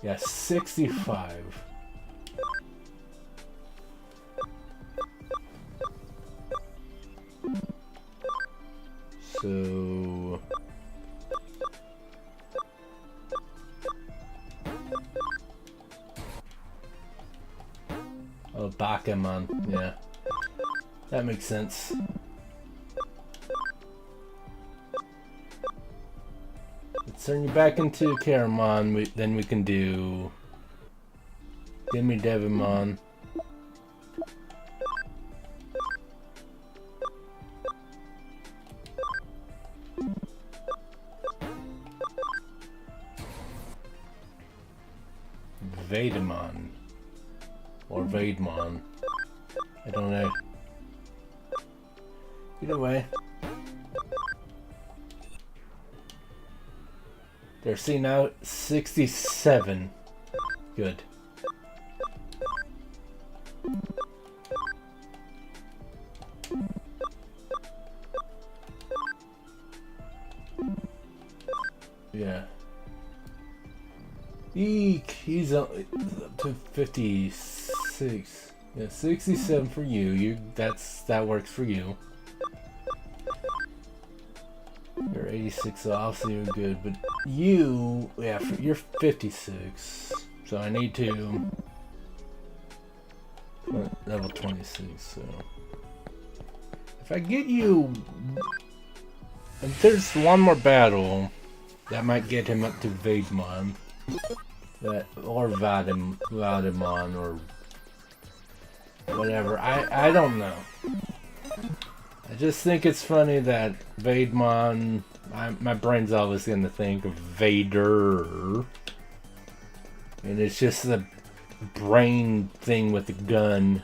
Yeah, 65. So oh, Bakemon, yeah. That makes sense. Let's turn you back into Karamon, then we can do Devimon. Vademon. Or Vademon. I don't know. Either way. They're seeing out 67. Good. Yeah. Eek, he's up to 56. Yeah, 67 for you. That works for you. You're 86 off, so you're good. But you, yeah, you're 56. So I need to level 26. So if I get you, if there's one more battle, that might get him up to Vademon. Or Vademon or whatever. I don't know. I just think it's funny that Vademon, my brain's always gonna think of Vader. And it's just the brain thing with the gun.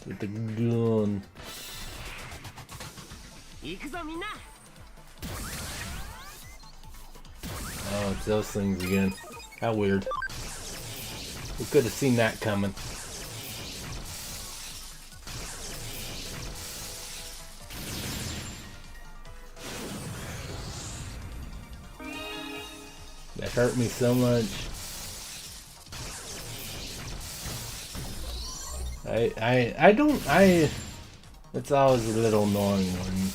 With the gun. Oh, it's those things again. How weird. We could have seen that coming. That hurt me so much. It's always a little annoying when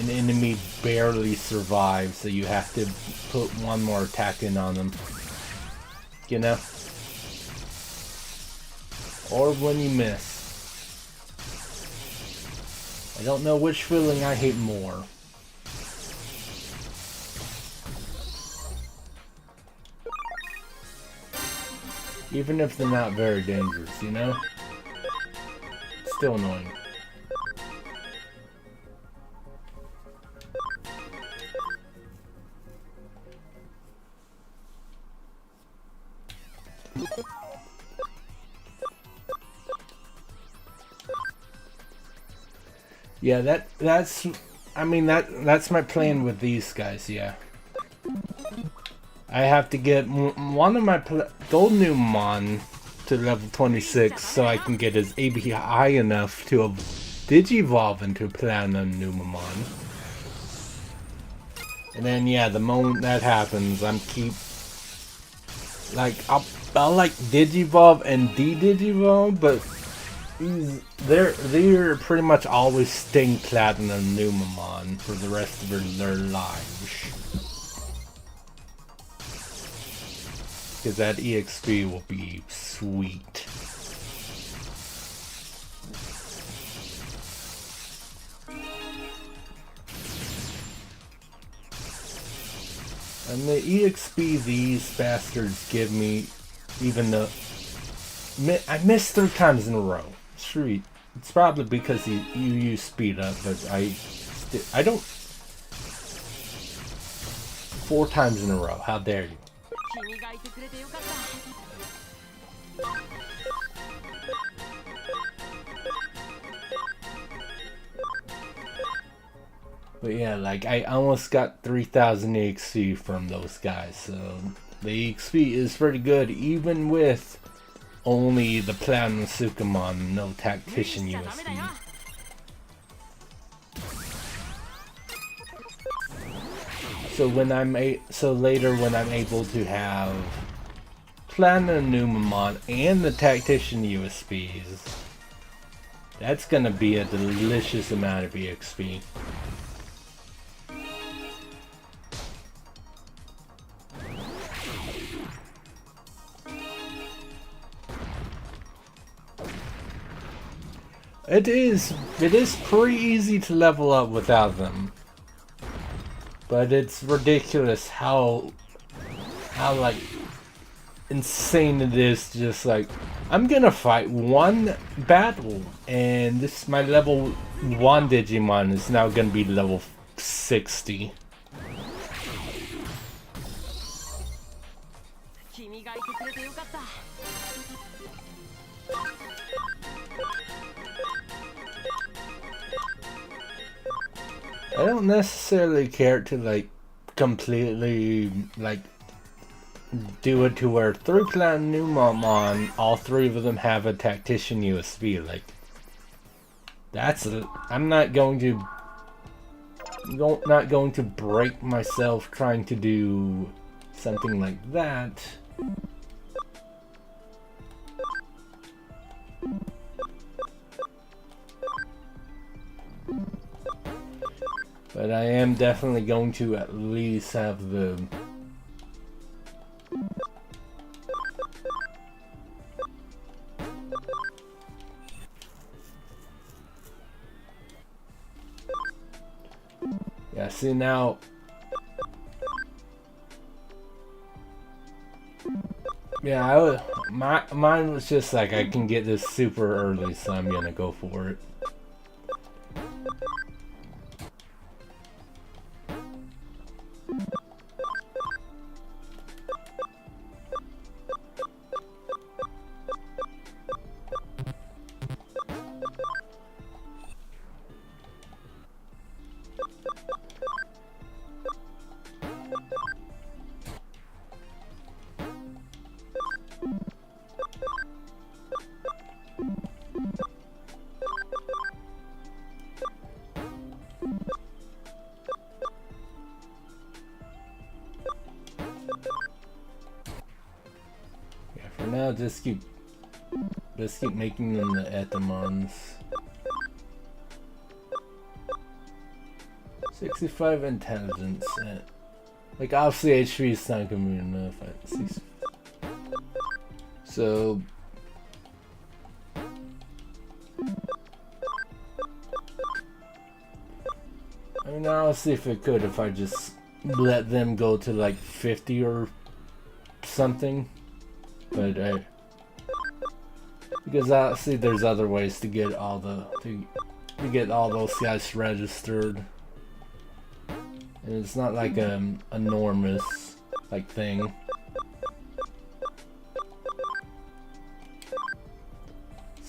an enemy barely survives, so you have to put one more attack in on them. You know? Or when you miss. I don't know which feeling I hate more. Even if they're not very dangerous, you know? It's still annoying. Yeah, that's I mean that's my plan with these guys, yeah. I have to get one of my Digimon to level 26 so I can get his AB high enough to digivolve into Platinum Numamon. And then yeah, the moment that happens, I'll like digivolve and de-digivolve, but they're pretty much always staying Platinum Numamon for the rest of their lives. Because that EXP will be sweet. And the EXP these bastards give me, even though I missed 3 times in a row. Sweet. It's probably because you use speed up, but I don't. 4 times in a row. How dare you? But yeah, like I almost got 3,000 EXP from those guys, so the EXP is pretty good even with only the Platinum Sukamon, no Tactician USB. So later when I'm able to have Platinum Numamon and the Tactician USBs, that's gonna be a delicious amount of EXP. It is pretty easy to level up without them. But it's ridiculous how like insane it is. Just like I'm gonna fight one battle and my level 1 Digimon is now gonna be level 60. I don't necessarily care to like completely like do it to where 3 Platinum Numamon, all 3 of them have a Tactician USB. Like I'm not going to break myself trying to do something like that. But I am definitely going to at least have the yeah, see now yeah, mine was just like I can get this super early, so I'm gonna go for it. For now, just keep making them the Etamons. 65 intelligence. Like obviously HP is not gonna be enough. So I mean, I'll see if it could if I just let them go to like 50 or something. But because obviously there's other ways to get all to get all those guys registered, and it's not like enormous like thing.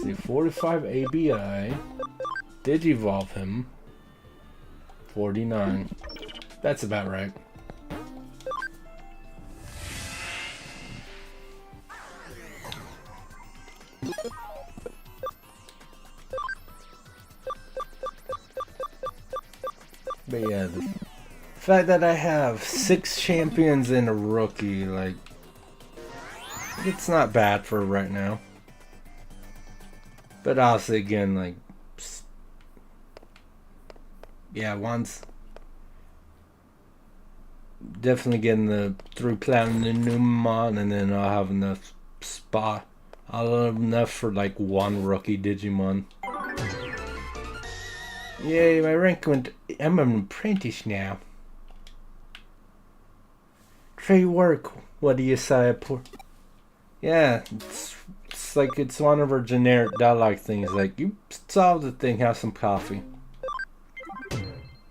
see, 45 ABI. Digivolve him. 49. That's about right. But yeah, the fact that I have 6 champions and a rookie, like, it's not bad for right now. But also, again, like, yeah, once definitely getting the 3 Platinum, and then I'll have enough spot. I'll have enough for like 1 rookie Digimon. Yay, my rank went. I'm an apprentice now. Trade work. What do you say? Yeah, it's like it's one of our generic dialogue things. Like, you solve the thing, have some coffee.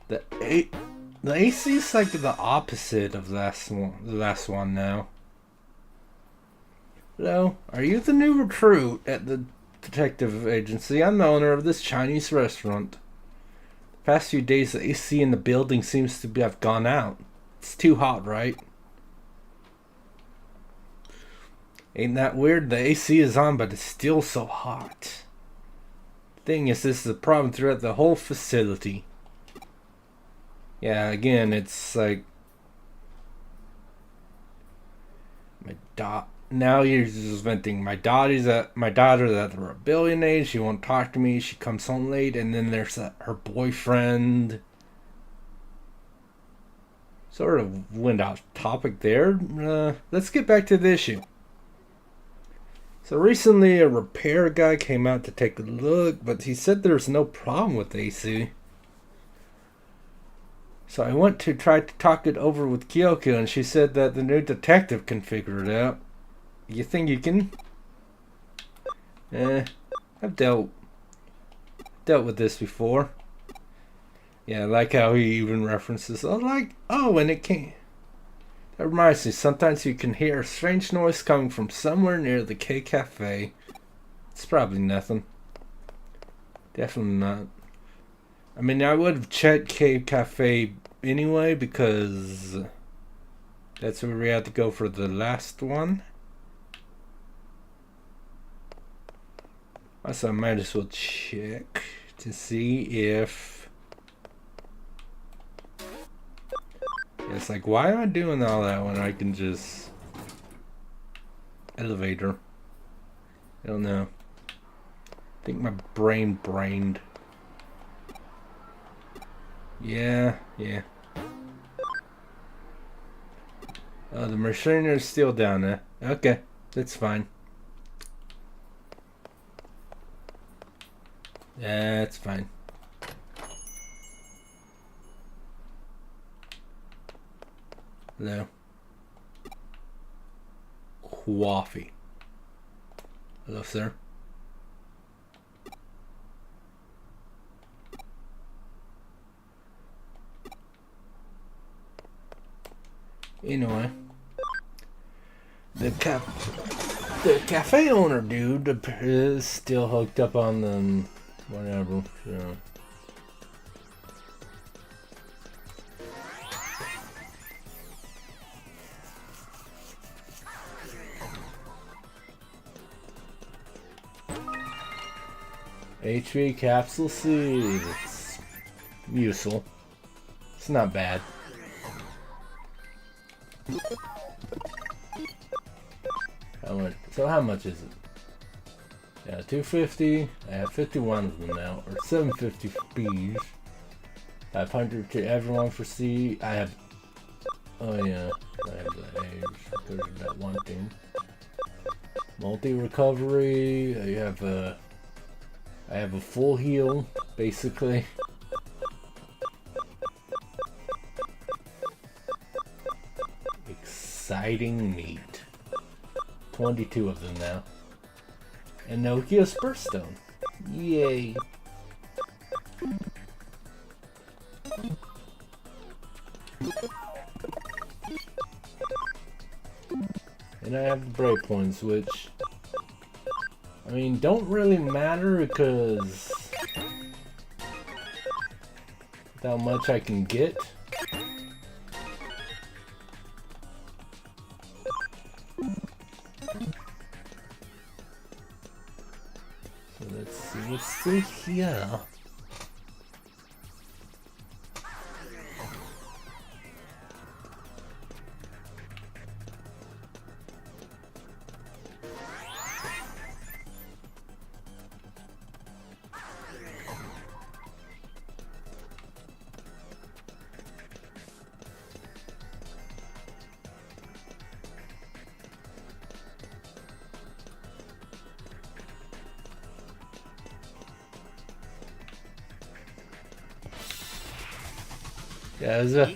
The AC is like the opposite of the last one now. Hello, are you the new recruit at the detective agency? I'm the owner of this Chinese restaurant. The past few days, the AC in the building seems to have gone out. It's too hot, right? Ain't that weird? The AC is on, but it's still so hot. Thing is, this is a problem throughout the whole facility. Yeah, again, it's like now you're just venting. My daughter's at the rebellion age. She won't talk to me. She comes home late, and then there's her boyfriend. Sort of went off topic there. Let's get back to the issue. So recently, a repair guy came out to take a look, but he said there's no problem with AC. So I went to try to talk it over with Kyoko, and she said that the new detective can figure it out. You think you can? I've dealt with this before. Yeah, I like how he even references. And it came. That reminds me, sometimes you can hear a strange noise coming from somewhere near the K Cafe. It's probably nothing. Definitely not. I mean, I would have checked K Cafe anyway, because that's where we had to go for the last one. Also, I might as well check to see if... It's like, why am I doing all that when I can just... Elevator. I don't know. I think my brained. Yeah. Oh, the machinery's still down there. Okay, that's fine. That's fine. Hello. Coffee. Hello, sir. Anyway, the cafe owner dude is still hooked up on them. Whatever. So. HV capsule seed. It's useful. It's not bad. How much is it? Yeah, 250. I have 51 of them now, or 750 for B's. 500 to everyone for C. I have. Oh yeah, I have the age. There's that one thing. Multi recovery. I have a full heal, basically. Exciting meat. 22 of them now. And Nokia Spurstone. Yay. And I have the Brave Points, which I mean, don't really matter because how much I can get. So let's see what's through here. Yeah, the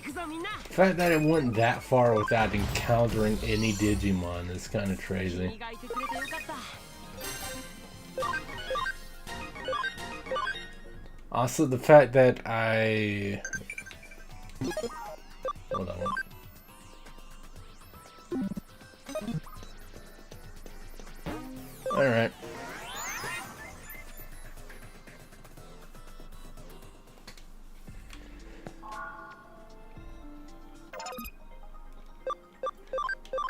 fact that it went that far without encountering any Digimon is kind of crazy. Also, the fact that I... Hold on. Alright.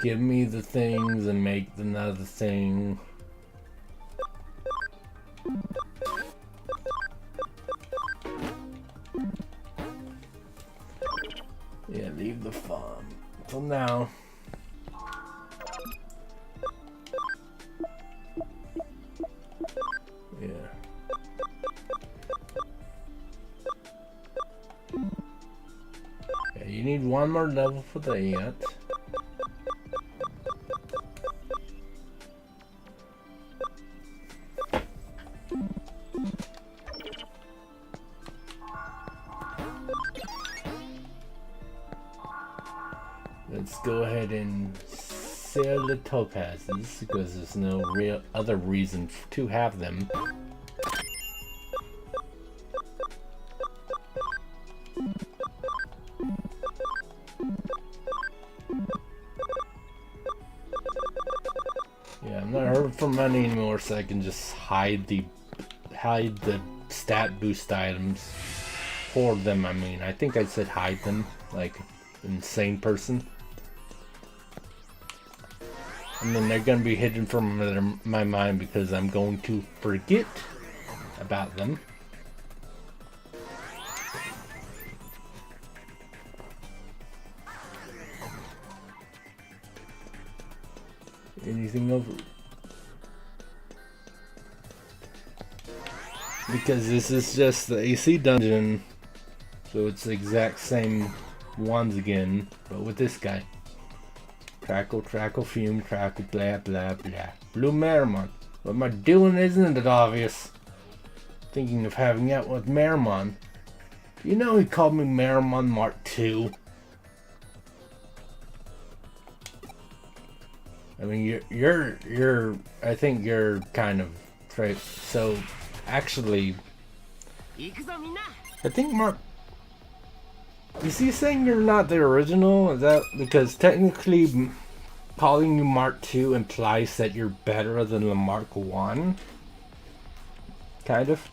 Give me the things and make another thing. Yeah, leave the farm till now. Yeah. Yeah, you need one more level for that. Let's go ahead and sell the topazes because there's no real other reason to have them. Yeah, I'm not hurting for money anymore, so I can just hide the stat boost items. Hoard them, I mean. I think I said hide them, like insane person. And then they're gonna be hidden from my mind because I'm going to forget about them. Anything over? Because this is just the AC dungeon, so it's the exact same ones again, but with this guy. Crackle, crackle, fume, crackle, blah, blah, blah. Blue Marimon. What am I doing? Isn't it obvious? Thinking of having out with Marimon. You know he called me Marimon Mark II. I mean, you're. I think you're kind of right. So, actually, I think Mark. Is he saying you're not the original? Is that because technically calling you Mark II implies that you're better than the Mark I? Kind of.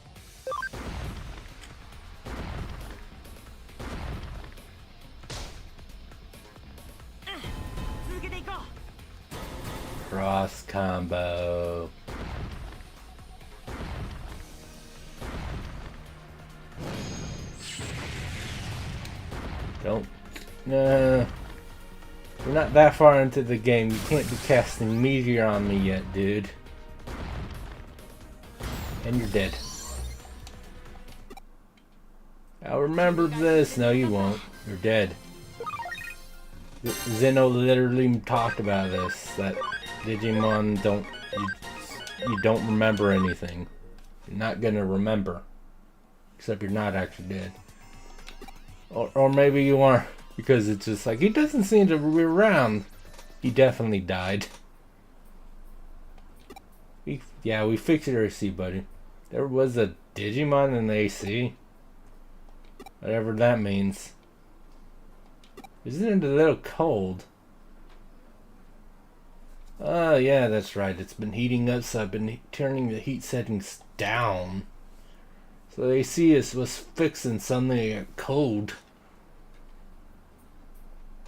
Cross combo. Don't. We're not that far into the game. You can't be casting Meteor on me yet, dude. And you're dead. I'll remember this. No, you won't. You're dead. Zeno literally talked about this. That Digimon don't. You don't remember anything. You're not gonna remember. Except you're not actually dead. Or maybe you are, because it's just like, he doesn't seem to be around. He definitely died. Yeah, we fixed your AC, buddy. There was a Digimon in the AC. Whatever that means. Isn't it a little cold? Oh, yeah, that's right. It's been heating up, so I've been turning the heat settings down. So the AC was fixing, suddenly it got cold.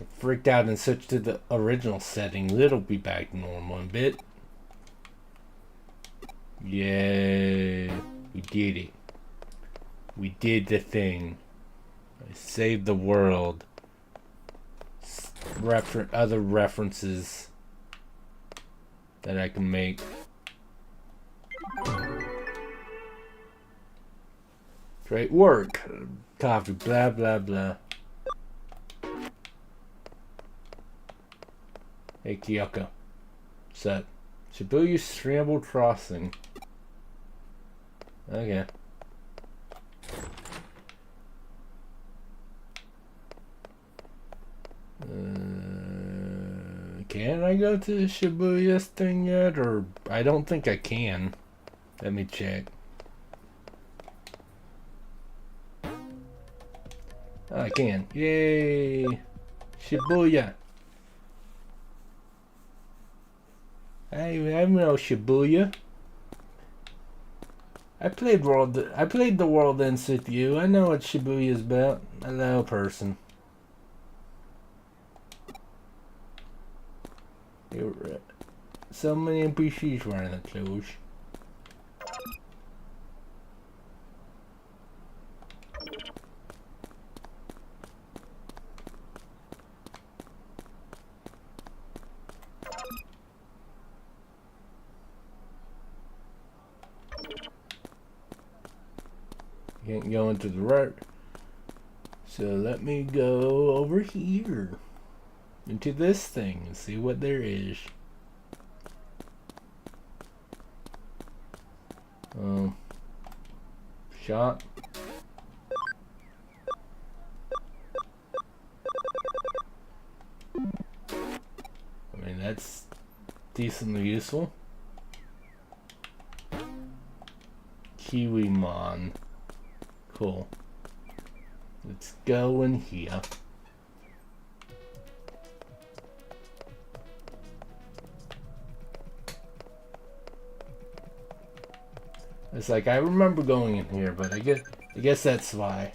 I freaked out and switched to the original setting. It'll be back to normal in a bit. Yay. We did it. We did the thing. I saved the world. Other references that I can make. Great work. Coffee, blah, blah, blah. Hey, Kyoko. What's up? Shibuya Scramble Crossing. Okay. Can I go to the Shibuya thing yet? Or I don't think I can. Let me check. Oh, I can. Yay! Shibuya. I know Shibuya. I played the World Ends with You. I know what Shibuya is about. Hello, person. So many NPCs wearing the clothes. Can't go into the right. So let me go over here. Into this thing and see what there is. Shop. I mean, that's decently useful. Kiwimon. Cool. Let's go in here. It's like I remember going in here, but I guess that's why.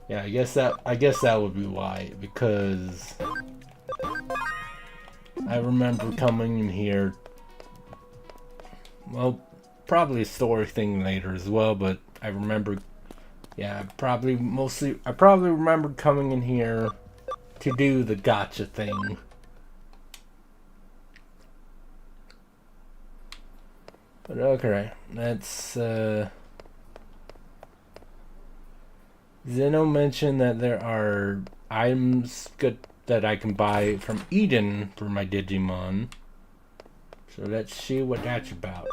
Yeah, I guess that would be why, because I remember coming in here. Well, probably a story thing later as well, but I remember. Yeah, I probably remember coming in here to do the gotcha thing. But okay, that's Zeno mentioned that there are items that I can buy from Eden for my Digimon. So let's see what that's about.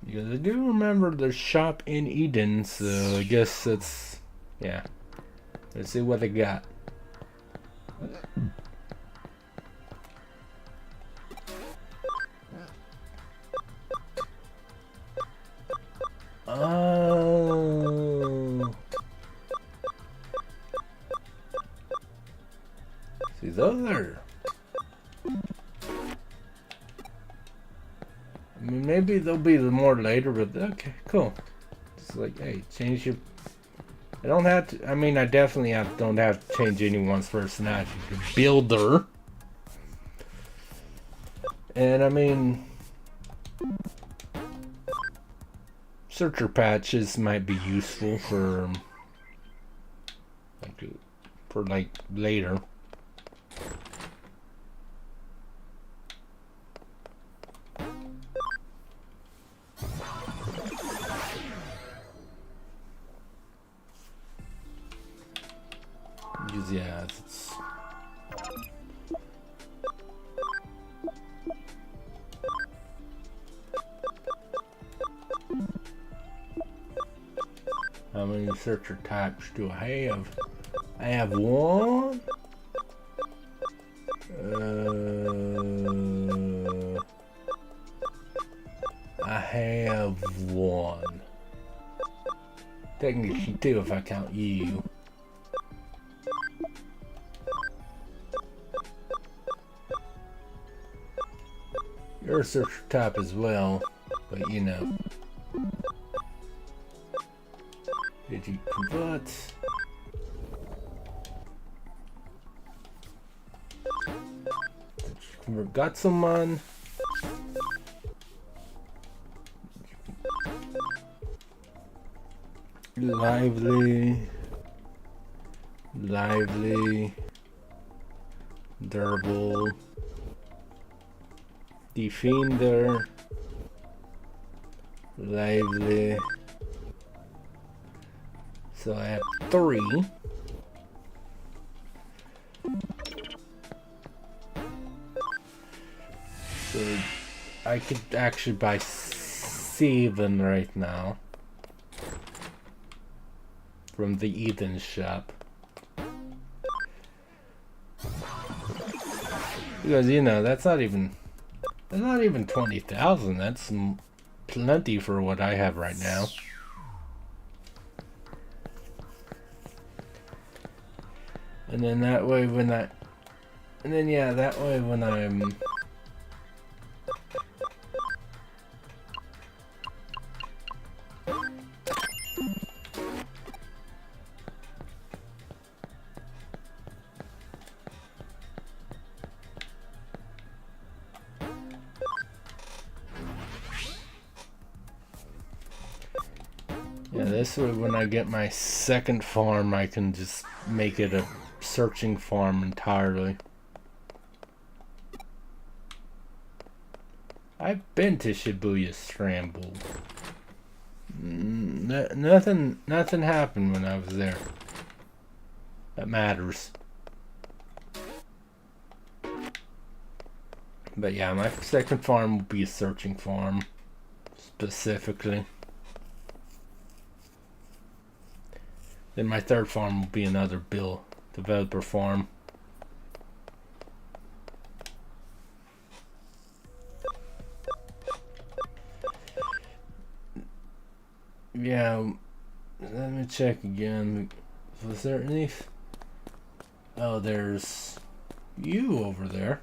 Because I do remember the shop in Eden, so I guess it's, yeah. Let's see what they got. Oh. See, those are... I mean, maybe they'll be more later, but okay, cool. It's like, hey, change your... I don't have to... I mean, I definitely don't have to change anyone's personality. The builder. And, I mean... Searcher patches might be useful for later. Because yeah, it's how many searcher types do I have? I have one. I have one. Technically two if I count you. You're a searcher type as well, but you know. Did you convert? Got someone? Lively, durable, defender, lively. So I have 3. So I could actually buy 7 right now. From the Eden shop. Because, you know, that's not even 20,000. That's plenty for what I have right now. And then that way when I'm this way when I get my second farm, I can just make it a searching farm entirely. I've been to Shibuya Scramble. Nothing happened when I was there. That matters. But yeah, my second farm will be a searching farm, specifically. Then my third farm will be another developer farm. Yeah, let me check again. Was there any? Oh, there's you over there.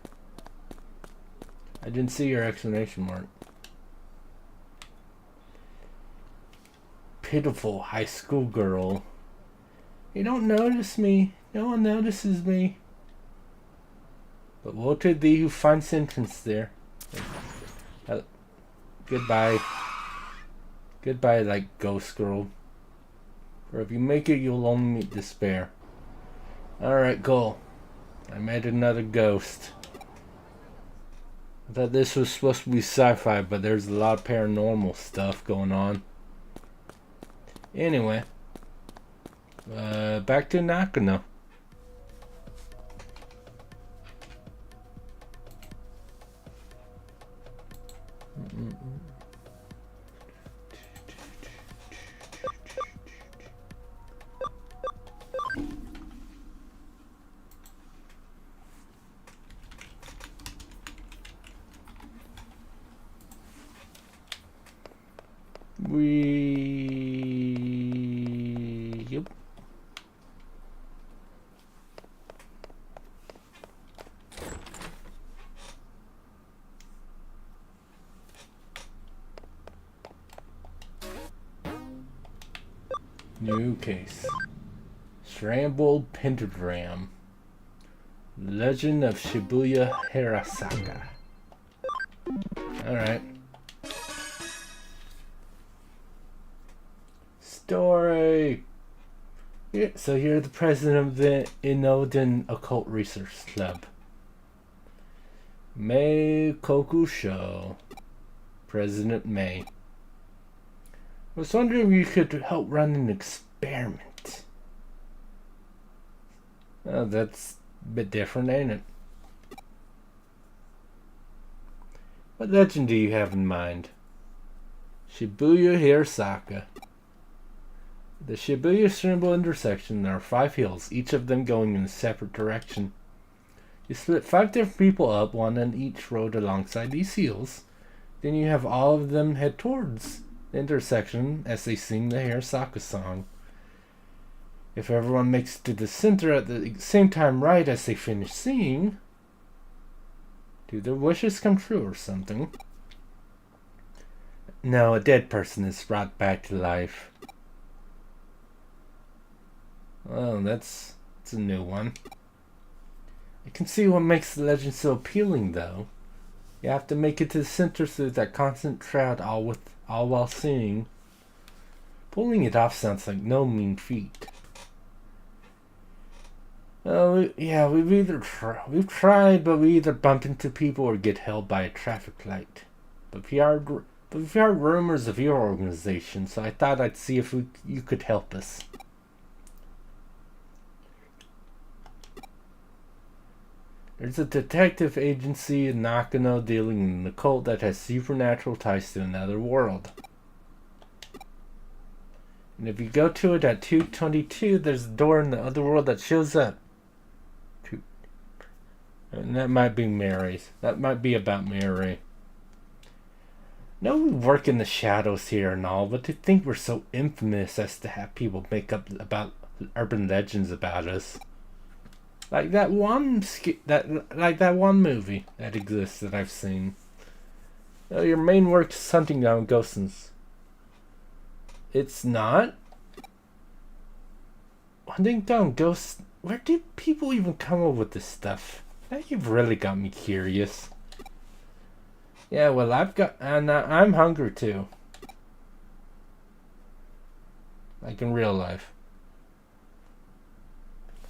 I didn't see your exclamation mark. Pitiful high school girl. You don't notice me. No one notices me. But woe to thee who finds entrance there. Goodbye. Goodbye, like, ghost girl. For if you make it, you'll only meet despair. Alright, cool. I made another ghost. I thought this was supposed to be sci-fi, but there's a lot of paranormal stuff going on. Anyway. Back to Nakano. Yep. New case. Scrambled Pentagram. Legend of Shibuya Hirasaka. Alright. Story! Yeah, so you're the president of the Inoden Occult Research Club. Mei Kokusho. President Mei. I was wondering if you could help run an experiment. Oh, that's a bit different, ain't it? What legend do you have in mind? Shibuya Hirasaka. The Shibuya Scramble intersection, there are 5 hills, each of them going in a separate direction. You split 5 different people up, one on each road alongside these hills. Then you have all of them head towards the intersection as they sing the Hirasaka song. If everyone makes it to the center at the same time right as they finish singing, do their wishes come true or something? No, a dead person is brought back to life. Oh, that's a new one. I can see what makes the legend so appealing, though. You have to make it to the center through that constant crowd, all while singing. Pulling it off sounds like no mean feat. Oh, yeah, we've tried, but we either bump into people or get held by a traffic light. But we've heard rumors of your organization, so I thought I'd see if you could help us. There's a detective agency in Nakano dealing in an occult that has supernatural ties to another world. And if you go to it at 222, there's a door in the other world that shows up. And that might be Mary's. That might be about Mary. No, we work in the shadows here and all, but to think we're so infamous as to have people make up about urban legends about us. Like that one movie that exists that I've seen. Oh, your main work is hunting down ghosts. It's not? Hunting down ghosts? Where do people even come up with this stuff? Now you've really got me curious. Yeah, well, I'm hungry too. Like in real life.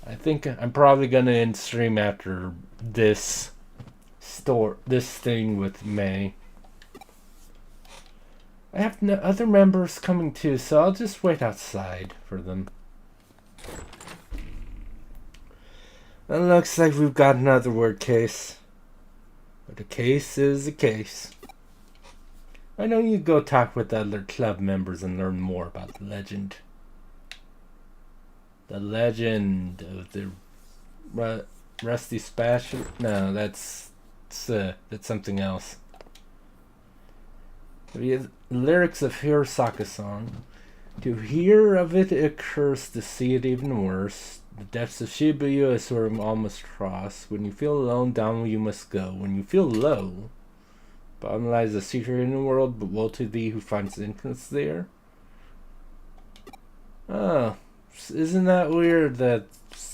I think I'm probably gonna end stream after this thing with May. I have other members coming too, so I'll just wait outside for them. It looks like we've got another word case. But a case is a case. I know you go talk with other club members and learn more about the legend. The legend of the Rusty Spatula? No, that's something else. The lyrics of Hirasaka song. To hear of it occurs, to see it even worse. The depths of Shibuya is where all must cross. When you feel alone, down you must go. When you feel low, bottom lies a secret in the world, but woe to thee who finds entrance there. Oh, isn't that weird that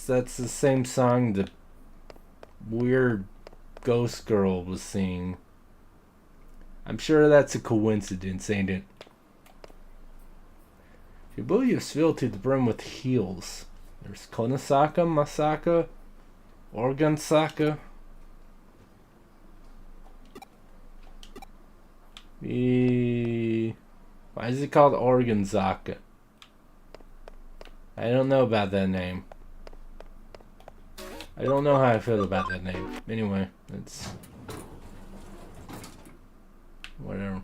that's the same song the weird ghost girl was singing? I'm sure that's a coincidence, ain't it? Shibuya is filled to the brim with heels. There's Konosaka, Masaka, Organsaka. Why is it called Organzaka? I don't know about that name. I don't know how I feel about that name. Anyway, it's whatever.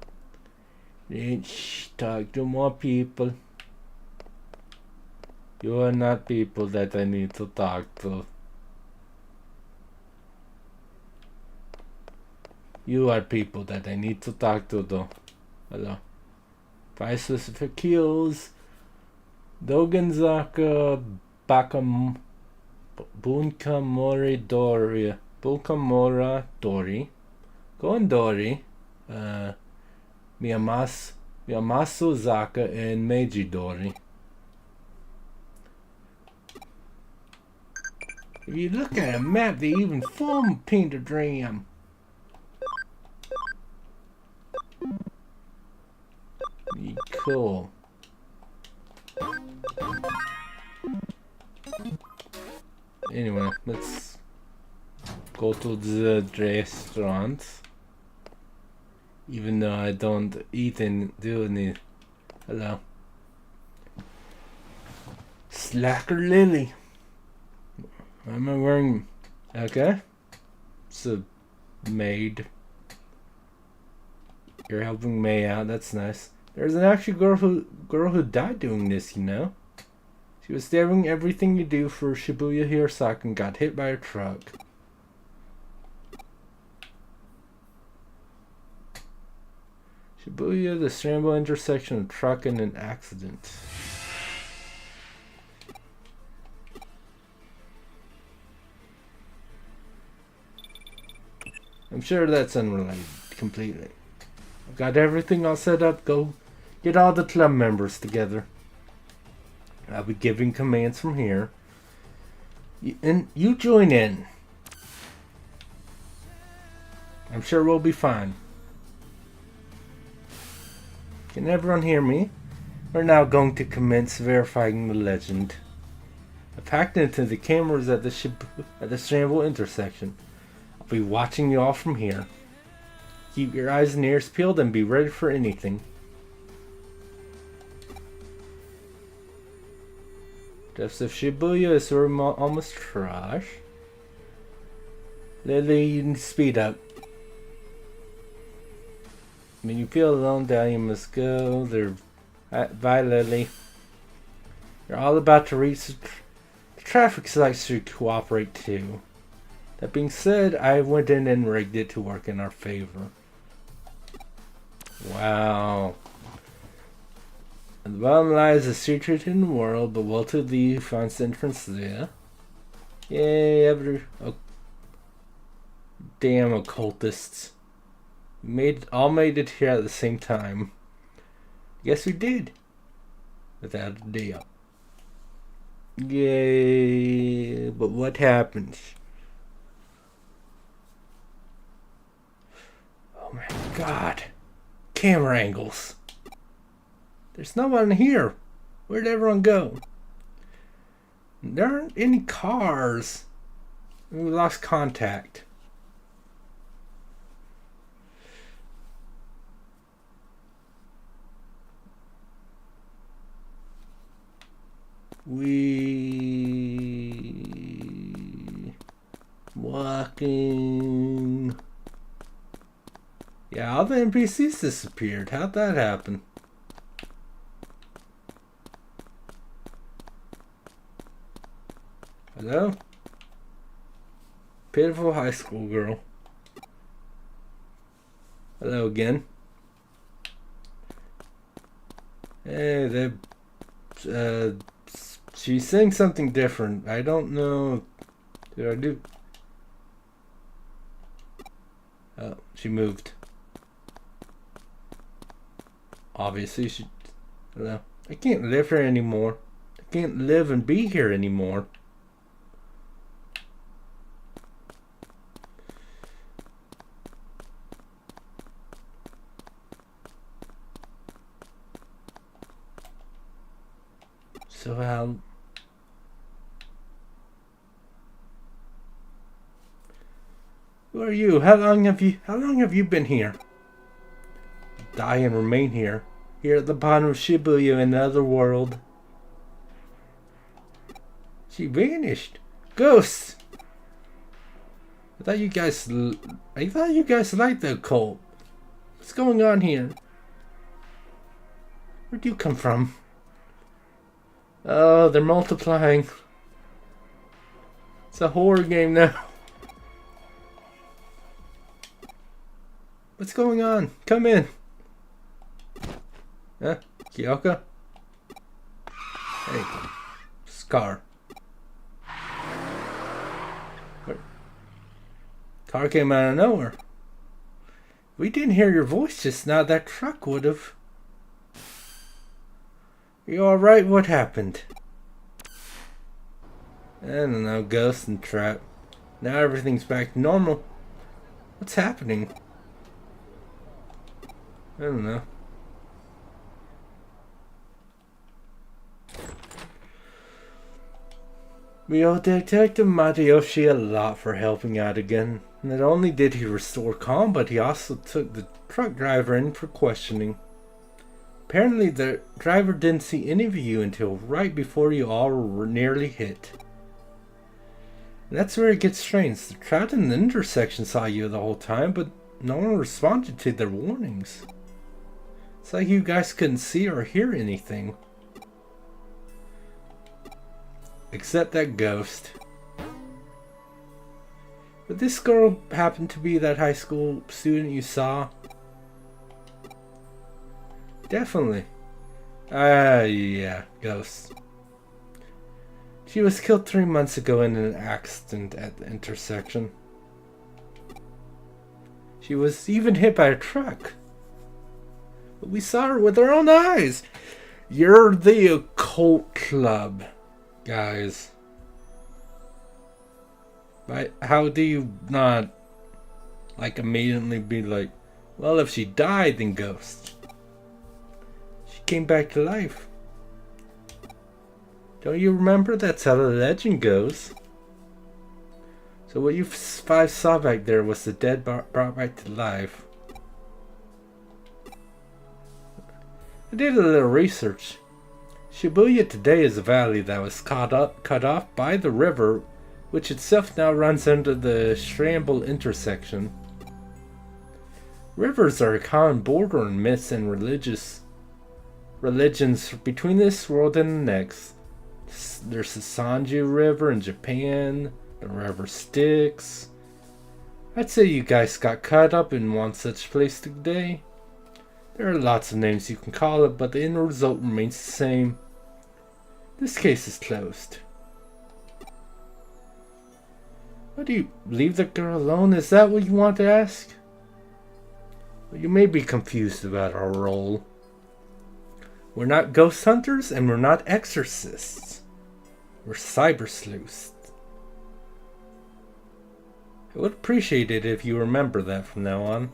Let's talk to more people. You are not people that I need to talk to. You are people that I need to talk to, though. Hello. 5 specific kills. Doganzaka Bunkamori Dori. Bunkamora Dori. Gondori. Miyamasu Zaka and Meiji Dori. If you look at a map, they even form pentagram. Cool. Anyway, let's go to the restaurant. Even though I don't eat and do any. Hello. Slacker Lily. Why am I wearing? Okay. It's a maid. You're helping May out. That's nice. There's an actual girl who died doing this, you know. She was doing everything you do for Shibuya Hirasaka and got hit by a truck. Shibuya, the scramble intersection of truck and an accident. I'm sure that's unrelated completely. I've got everything all set up. Go get all the club members together. I'll be giving commands from here. And you join in. I'm sure we'll be fine. Can everyone hear me? We're now going to commence verifying the legend. I've hacked into the cameras at the scramble intersection. I'll be watching you all from here. Keep your eyes and ears peeled and be ready for anything. Just if Shibuya is almost trash. Lily, you can speed up. When you feel alone, down you must go. Bye, Lily. You're all about to reach the traffic lights to cooperate too. That being said, I went in and rigged it to work in our favor. Wow. And the bottom line is a secret in the world, but will to thee finds entrance there. Yay, damn occultists. We all made it here at the same time. Yes, we did. Without a doubt. Yay, but what happens? Oh my god. Camera angles. There's no one here. Where'd everyone go? There aren't any cars. We lost contact. Walking. Yeah, all the NPCs disappeared. How'd that happen? Hello? Pitiful high school girl. Hello again. Hey, she's saying something different. I don't know. Did I do? Oh, she moved. Obviously, she. Hello. I can't live here anymore. I can't live and be here anymore. So how? Who are you? How long have you been here? Die and remain here at the bottom of Shibuya in another world. She vanished. Ghosts. I thought you guys liked the occult. What's going on here? Where'd you come from? Oh, they're multiplying. It's a horror game now. What's going on? Come in. Huh? Kyoka? Hey. Scar. Car came out of nowhere. We didn't hear your voice just now. That truck would have. You alright? What happened? I don't know. Ghost and trap. Now everything's back to normal. What's happening? I don't know. We owe Detective Matayoshi a lot for helping out again. Not only did he restore calm, but he also took the truck driver in for questioning. Apparently the driver didn't see any of you until right before you all were nearly hit. And that's where it gets strange. The crowd in the intersection saw you the whole time, but no one responded to their warnings. It's like you guys couldn't see or hear anything. Except that ghost. But this girl happened to be that high school student you saw. Definitely. Yeah, ghost. She was killed 3 months ago in an accident at the intersection. She was even hit by a truck. But we saw her with our own eyes. You're the occult club, guys. How do you not, like, immediately be like, well, if she died, then ghost. She came back to life. Don't you remember? That's how the legend goes. So what you five saw back there was the dead brought back to life. I did a little research. Shibuya today is a valley that was cut off by the river, which itself now runs under the Scramble intersection. Rivers are a common border in myths and religions between this world and the next. There's the Sanju River in Japan, the river Styx. I'd say you guys got caught up in one such place today. There are lots of names you can call it, but the end result remains the same. This case is closed. What do you leave the girl alone? Is that what you want to ask? Well, you may be confused about our role. We're not ghost hunters and we're not exorcists. We're cyber sleuths. I would appreciate it if you remember that from now on.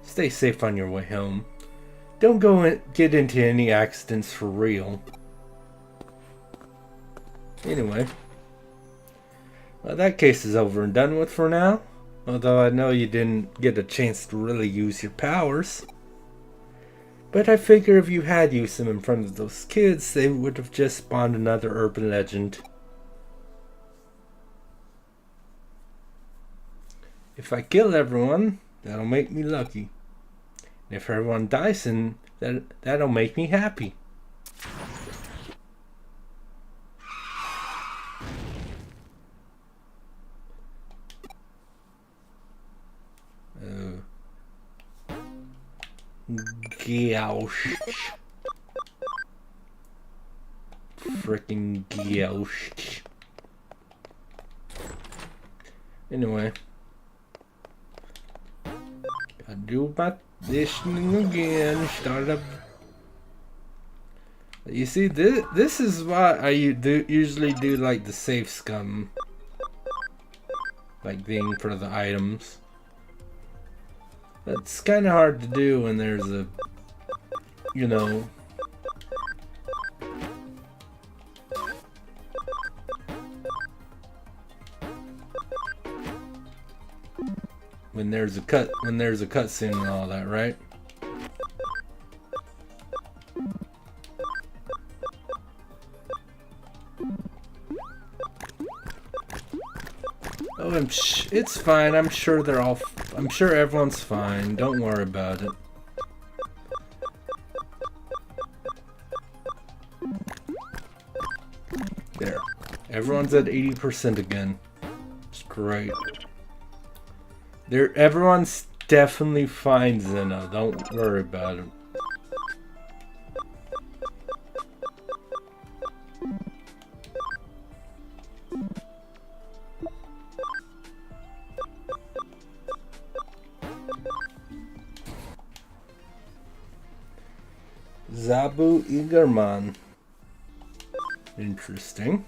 Stay safe on your way home. Don't go and get into any accidents for real. Anyway. Well, that case is over and done with for now. Although I know you didn't get a chance to really use your powers. But I figure if you had used them in front of those kids, they would have just spawned another urban legend. If I kill everyone, that'll make me lucky. And if everyone dies, then that'll make me happy. Gouch. Frickin' gouch. Anyway. I do my this thing again. Start up. You see, this is why I usually do like the safe scum. Like thing for the items. It's kind of hard to do when there's a, you know, when there's a cutscene and all that, right? Oh, it's fine. I'm sure I'm sure everyone's fine. Don't worry about it. There. Everyone's at 80% again. It's great. Everyone's definitely fine, Zeno. Don't worry about it. Zabu Igerman. Interesting.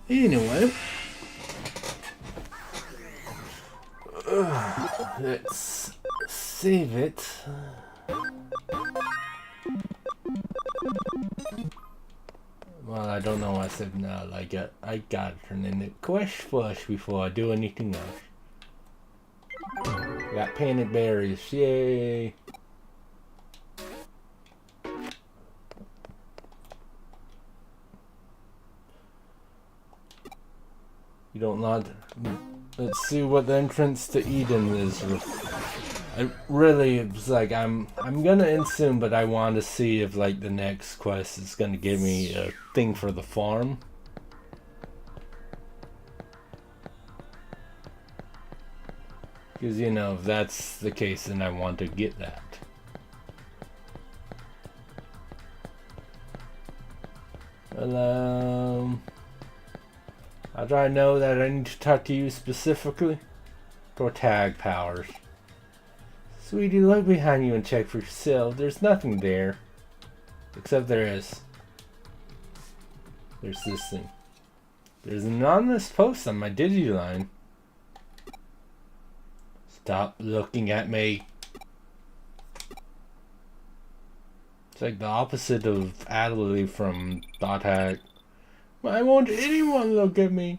Anyway, let's save it. Well, I don't know what I said now. I gotta turn in the quest flush before I do anything else. Got painted berries, yay! You don't want. Let's see what the entrance to Eden is. It was like I'm gonna end soon, but I want to see if like the next quest is gonna give me a thing for the farm. Because you know, if that's the case, then I want to get that. Well, how do I know that I need to talk to you specifically? For tag powers. Sweetie, look behind you and check for yourself. There's nothing there. Except there is. There's this thing. There's an anonymous post on my Digiline. Stop looking at me. It's like the opposite of Adley from Dot Hack. Why won't anyone look at me?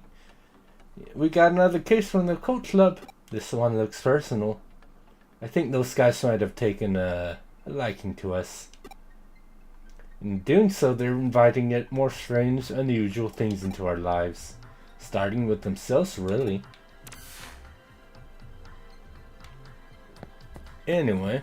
We got another case from the Cult Club. This one looks personal. I think those guys might have taken a liking to us. In doing so, they're inviting yet more strange, unusual things into our lives. Starting with themselves, really. Anyway.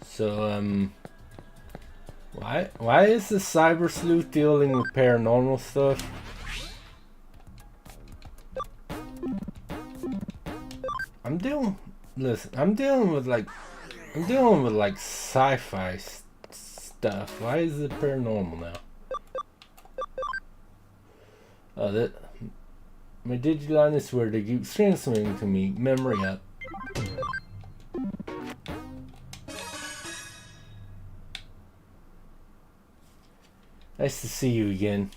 So, why is the Cyber Sleuth dealing with paranormal stuff? I'm dealing with like sci-fi stuff. Why is it paranormal now? Oh, that my Digimon is where they keep transmitting to me. Memory up. Nice to see you again.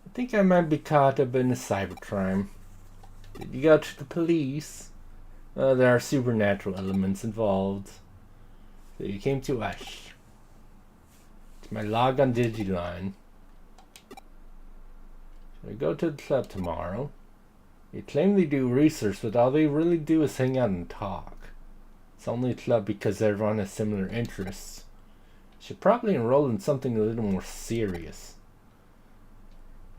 I think I might be caught up in a cybercrime. Did you go to the police? There are supernatural elements involved. So you came to us. It's my log on Digiline. Should I go to the club tomorrow? They claim they do research, but all they really do is hang out and talk. It's only a club because everyone has similar interests. Should probably enroll in something a little more serious.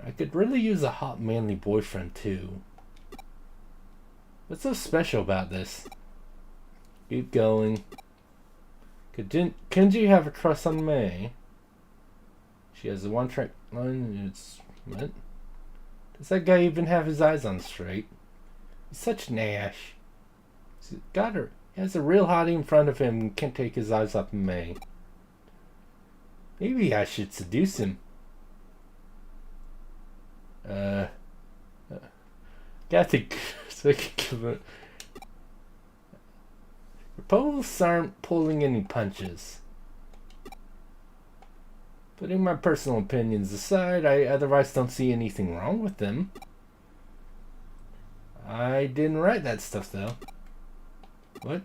I could really use a hot manly boyfriend too. What's so special about this? Keep going. Could Kenji have a crush on May? She has a one-track mind. It's what? Does that guy even have his eyes on straight? He's such an ash. He's got her. He has a real hottie in front of him and can't take his eyes off of May. Maybe I should seduce him. Gotta think. Proposals aren't pulling any punches. Putting my personal opinions aside, I otherwise don't see anything wrong with them. I didn't write that stuff though. What?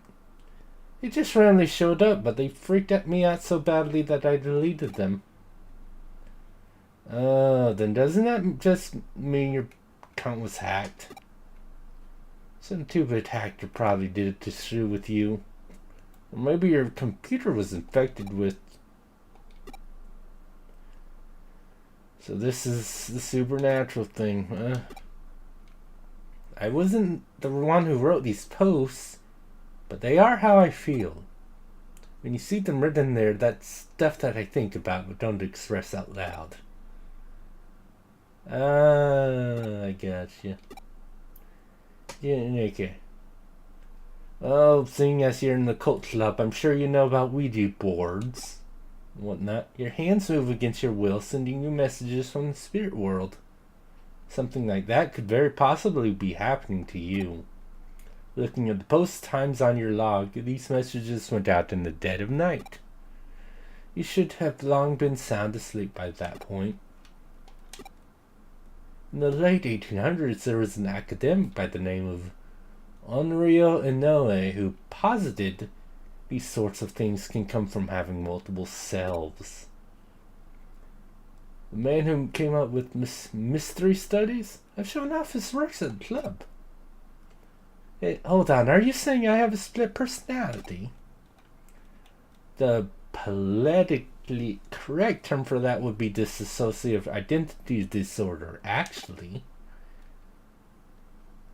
They just randomly showed up, but they freaked me out so badly that I deleted them. Oh, then doesn't that just mean your account was hacked? Some 2-bit hacker probably did it to screw with you. Or maybe your computer was infected with... So this is the supernatural thing. I wasn't the one who wrote these posts, but they are how I feel. When you see them written there, that's stuff that I think about but don't express out loud. I gotcha. Yeah, okay. Oh, seeing as you're in the cult club, I'm sure you know about Ouija boards and whatnot. Your hands move against your will, sending you messages from the spirit world. Something like that could very possibly be happening to you. Looking at the post times on your log, these messages went out in the dead of night. You should have long been sound asleep by that point. In the late 1800s, there was an academic by the name of Onryo Inoue who posited these sorts of things can come from having multiple selves. The man who came up with mystery studies? I've shown off his works at the club. Hey, hold on, are you saying I have a split personality? The politically correct term for that would be dissociative identity disorder, actually.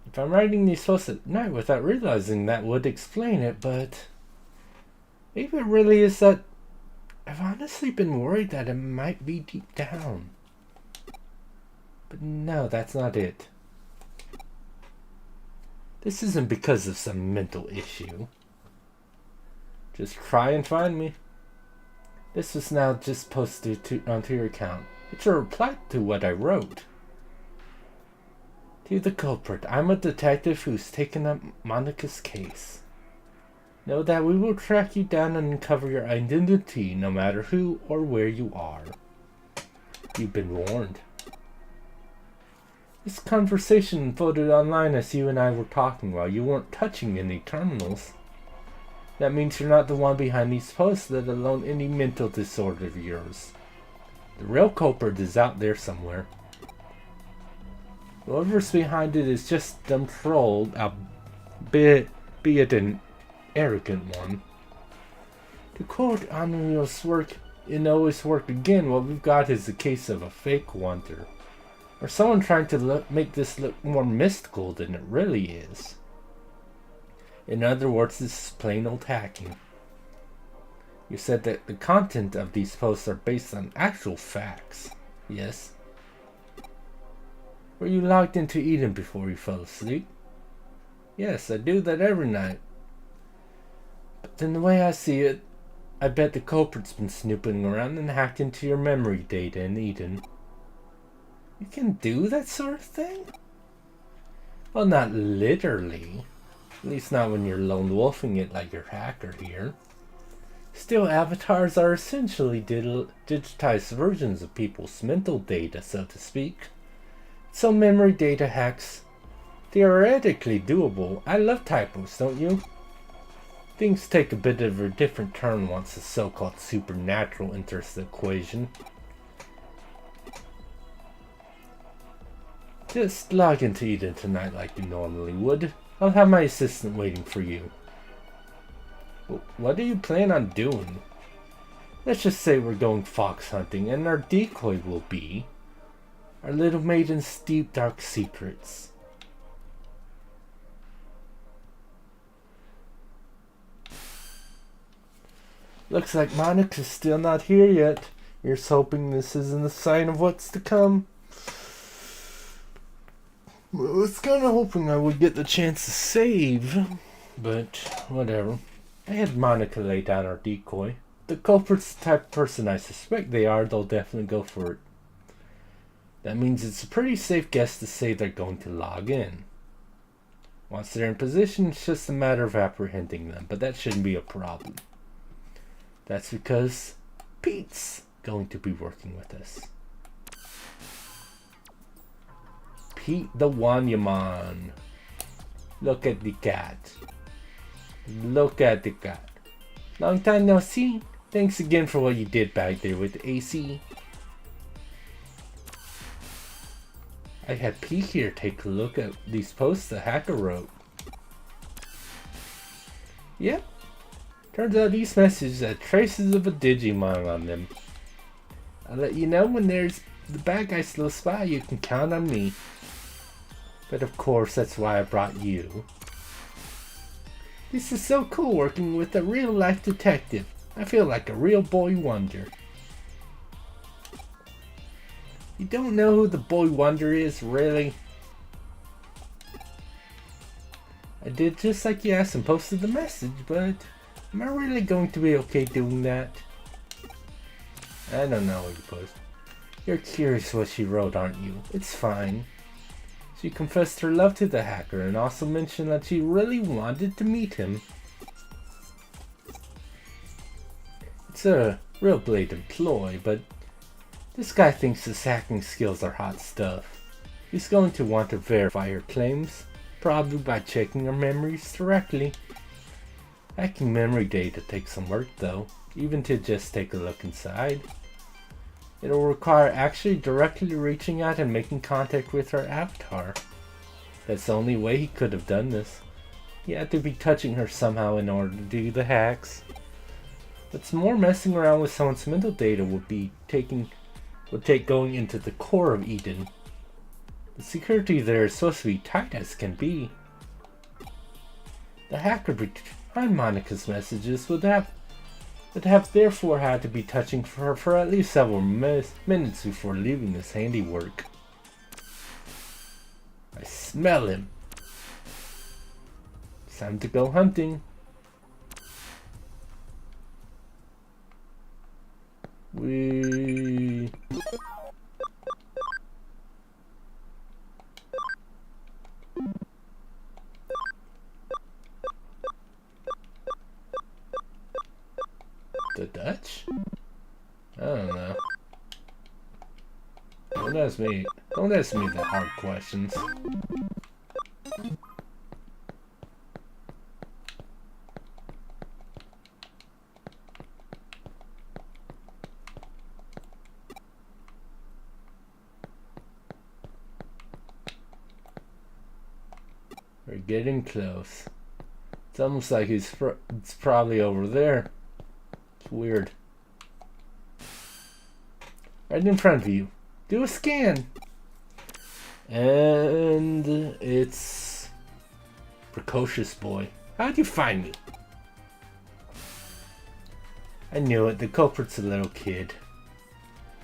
If I'm writing these posts at night without realizing, that would explain it, but maybe it really is that I've honestly been worried that it might be deep down. But no, that's not it. This isn't because of some mental issue. Just try and find me. This was now just posted onto your account. It's a reply to what I wrote. To the culprit, I'm a detective who's taken up Monica's case. Know that we will track you down and uncover your identity no matter who or where you are. You've been warned. This conversation unfolded online as you and I were talking while you weren't touching any terminals. That means you're not the one behind these posts, let alone any mental disorder of yours. The real culprit is out there somewhere. Whoever's behind it is just dumb troll, be it an arrogant one. To quote Anrio's work, "It always worked again," what we've got is a case of a fake wonder. Or someone trying to make this look more mystical than it really is. In other words, this is plain old hacking. You said that the content of these posts are based on actual facts. Yes? Were you logged into Eden before you fell asleep? Yes, I do that every night. But then the way I see it, I bet the culprit's been snooping around and hacked into your memory data in Eden. You can do that sort of thing? Well, not literally. At least not when you're lone wolfing it like your hacker here. Still, avatars are essentially digitized versions of people's mental data, so to speak. So memory data hacks, theoretically doable. I love typos, don't you? Things take a bit of a different turn once the so-called supernatural enters the equation. Just log into Eden tonight like you normally would. I'll have my assistant waiting for you. What do you plan on doing? Let's just say we're going fox hunting, and our decoy will be our little maiden's deep dark secrets. Looks like Monica's still not here yet. Here's hoping this isn't a sign of what's to come. I was kind of hoping I would get the chance to save, but whatever. I had Monica lay down our decoy. The culprit's the type of person I suspect they are, they'll definitely go for it. That means it's a pretty safe guess to say they're going to log in. Once they're in position, it's just a matter of apprehending them, but that shouldn't be a problem. That's because Pete's going to be working with us. Pete the Wanyamon. Look at the cat. Look at the cat. Long time no see. Thanks again for what you did back there with the AC. I had Pete here take a look at these posts the hacker wrote. Yep. Turns out these messages had traces of a Digimon on them. I'll let you know when there's the bad guys close by. You can count on me. But of course, that's why I brought you. This is so cool working with a real-life detective. I feel like a real boy wonder. You don't know who the boy wonder is, really? I did just like you asked and posted the message, but am I really going to be okay doing that? I don't know what you posted. You're curious what she wrote, aren't you? It's fine. She confessed her love to the hacker and also mentioned that she really wanted to meet him. It's a real blatant ploy, but this guy thinks his hacking skills are hot stuff. He's going to want to verify her claims, probably by checking her memories directly. Hacking memory data takes some work though, even to just take a look inside. It'll require actually directly reaching out and making contact with her avatar. That's the only way he could have done this. He had to be touching her somehow in order to do the hacks. What's more, messing around with someone's mental data would take going into the core of Eden. The security there is supposed to be tight as can be. The hacker behind Monica's messages would have therefore had to be touching her for at least several minutes before leaving his handiwork. I smell him. It's time to go hunting. The Dutch? I don't know. Don't ask me the hard questions. We're getting close. It's almost like it's probably over there. It's weird. Right in front of you. Do a scan. And it's Precocious Boy. How'd you find me? I knew it. The culprit's a little kid.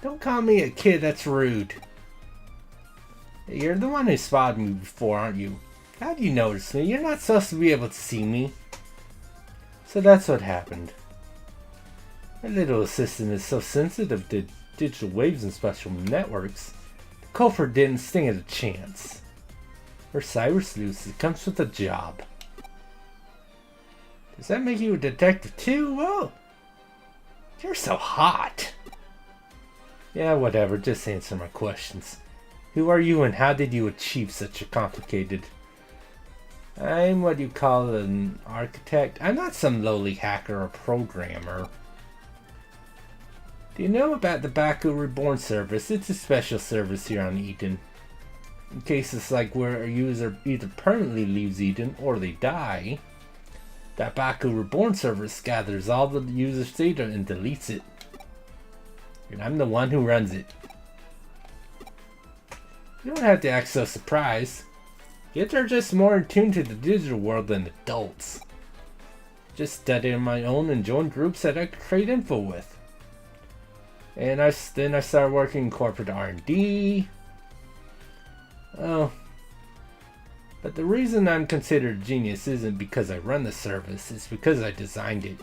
Don't call me a kid. That's rude. Hey, you're the one who spotted me before, aren't you? How'd you notice me? You're not supposed to be able to see me. So that's what happened. My little assistant is so sensitive to digital waves and special networks. The culprit didn't stand a chance. Her cyber sleuth, it comes with a job. Does that make you a detective too? Whoa! You're so hot. Yeah, whatever. Just answer my questions. Who are you and how did you achieve such a complicated... I'm what you call an architect. I'm not some lowly hacker or programmer. Do you know about the Baku Reborn service? It's a special service here on Eden. In cases like where a user either permanently leaves Eden or they die, that Baku Reborn service gathers all the user's data and deletes it. And I'm the one who runs it. You don't have to act so surprised. Kids are just more in tune to the digital world than adults. Just study on my own and join groups that I could trade info with. And then I started working in corporate R&D. Oh. But the reason I'm considered a genius isn't because I run the service, it's because I designed it.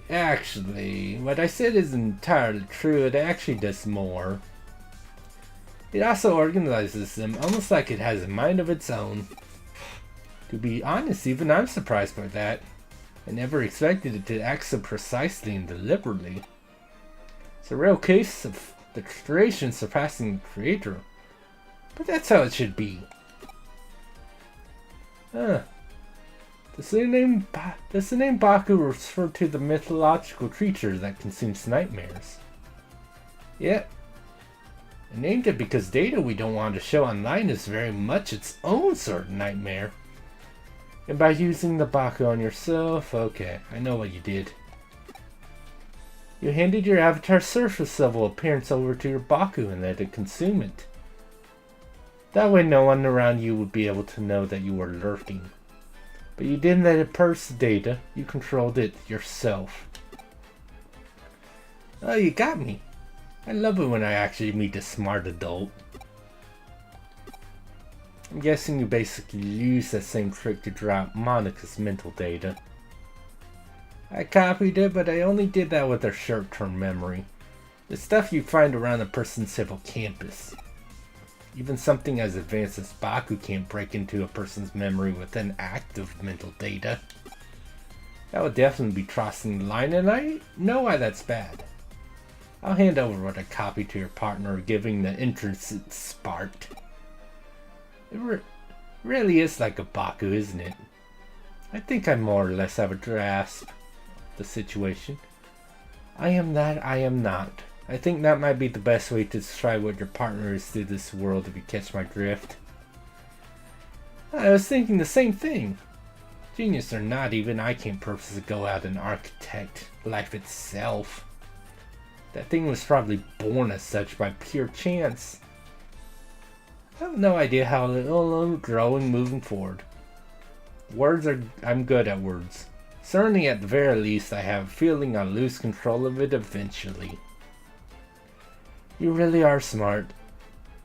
Actually, what I said isn't entirely true, it actually does more. It also organizes them almost like it has a mind of its own. To be honest, even I'm surprised by that. I never expected it to act so precisely and deliberately. It's a real case of the creation surpassing the creator. But that's how it should be. Does the name Baku refer to the mythological creature that consumes nightmares? Yep. I named it because data we don't want to show online is very much its own sort of nightmare. And by using the Baku on yourself, okay, I know what you did. You handed your avatar surface level appearance over to your Baku and let it consume it. That way no one around you would be able to know that you were lurking. But you didn't let it purge the data, you controlled it yourself. Oh, you got me. I love it when I actually meet a smart adult. I'm guessing you basically used that same trick to drop Monica's mental data. I copied it, but I only did that with her short-term memory. The stuff you find around a person's hippocampus. Even something as advanced as Baku can't break into a person's memory with an active mental data. That would definitely be crossing the line, and I know why that's bad. I'll hand over what I copied to your partner, giving the entrance its spark. It really is like a Baku, isn't it? I think I more or less have a grasp of the situation. I am that, I am not. I think that might be the best way to describe what your partner is to this world, if you catch my drift. I was thinking the same thing. Genius or not, even I can't purposely go out and architect life itself. That thing was probably born as such by pure chance. I have no idea how it'll grow and moving forward. I'm good at words. Certainly at the very least I have a feeling I'll lose control of it eventually. You really are smart.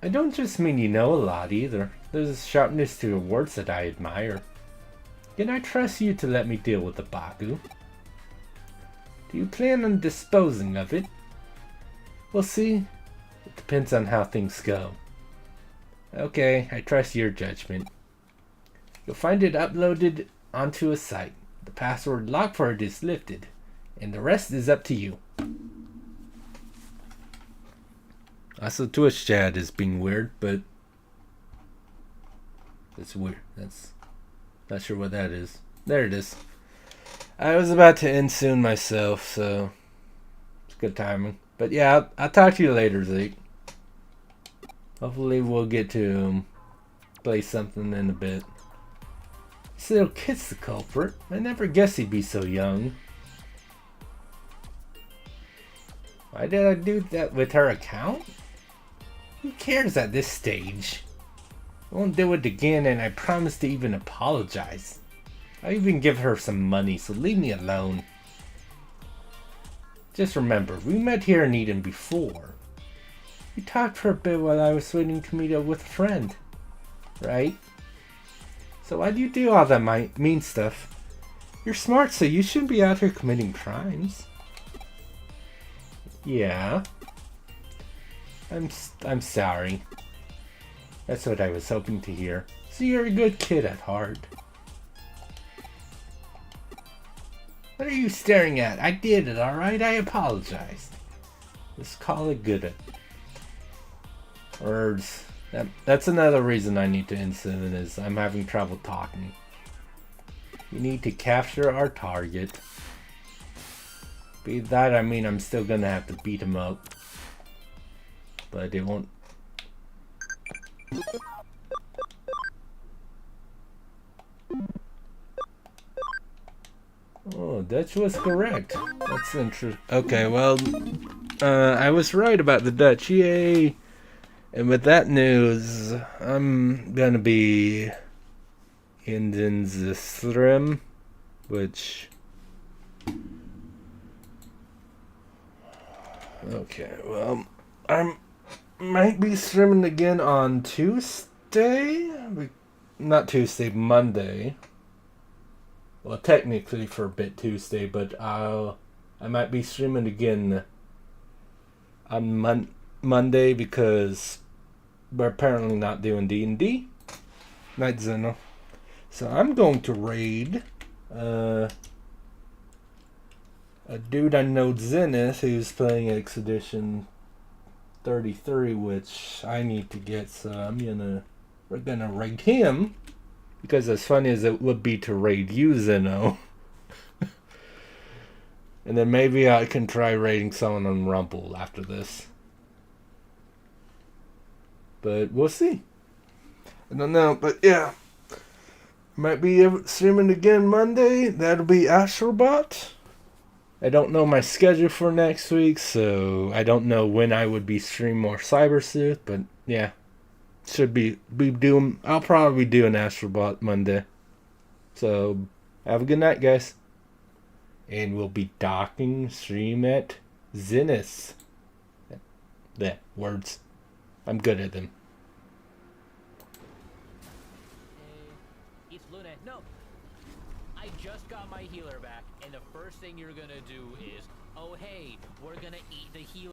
I don't just mean you know a lot either. There's a sharpness to your words that I admire. Can I trust you to let me deal with the Baku? Do you plan on disposing of it? We'll see. It depends on how things go. Okay, I trust your judgment. You'll find it uploaded onto a site. The password lock for it is lifted, and the rest is up to you. Also, Twitch chat is being weird, but it's weird. That's not sure what that is. There it is. I was about to end soon myself, so it's good timing. But yeah, I'll talk to you later, Zeke. Hopefully we'll get to play something in a bit. This little kid's the culprit. I never guessed he'd be so young. Why did I do that with her account? Who cares at this stage? I won't do it again, and I promise to even apologize. I'll even give her some money, so leave me alone. Just remember, we met here in Eden before. We talked for a bit while I was waiting to meet up with a friend. Right? So why do you do all that mean stuff? You're smart, so you shouldn't be out here committing crimes. Yeah. I'm sorry. That's what I was hoping to hear. So you're a good kid at heart. What are you staring at? I did it, alright? I apologized. Let's call it good. Words. That's another reason I need to end soon, is I'm having trouble talking. We need to capture our target. Be that, I mean I'm still gonna have to beat him up. But it won't. Oh, Dutch was correct. That's interesting. Okay, well, I was right about the Dutch. Yay! And with that news, I'm gonna be ending the stream, which. Okay, well, I might be streaming again on Tuesday. Not Tuesday, Monday. Well, technically for a bit Tuesday, but I might be streaming again on Monday because we're apparently not doing D&D. Night Zeno. So I'm going to raid a dude I know, Zenith, who's playing Expedition 33, which I need to get, so we're gonna raid him. Because as funny as it would be to raid you, Zeno. And then maybe I can try raiding someone on Rumble after this. But we'll see. I don't know, but yeah. Might be streaming again Monday. That'll be Astrobot. I don't know my schedule for next week, so I don't know when I would be streaming more Cyber Sleuth, but yeah. Should be doing. I'll probably do an Astrobot Monday. So have a good night, guys. And we'll be docking stream at Zenith. Yeah, words. I'm good at them. Hey, it's Lune. No, I just got my healer back, and the first thing you're gonna do is, oh hey, we're gonna eat the healer.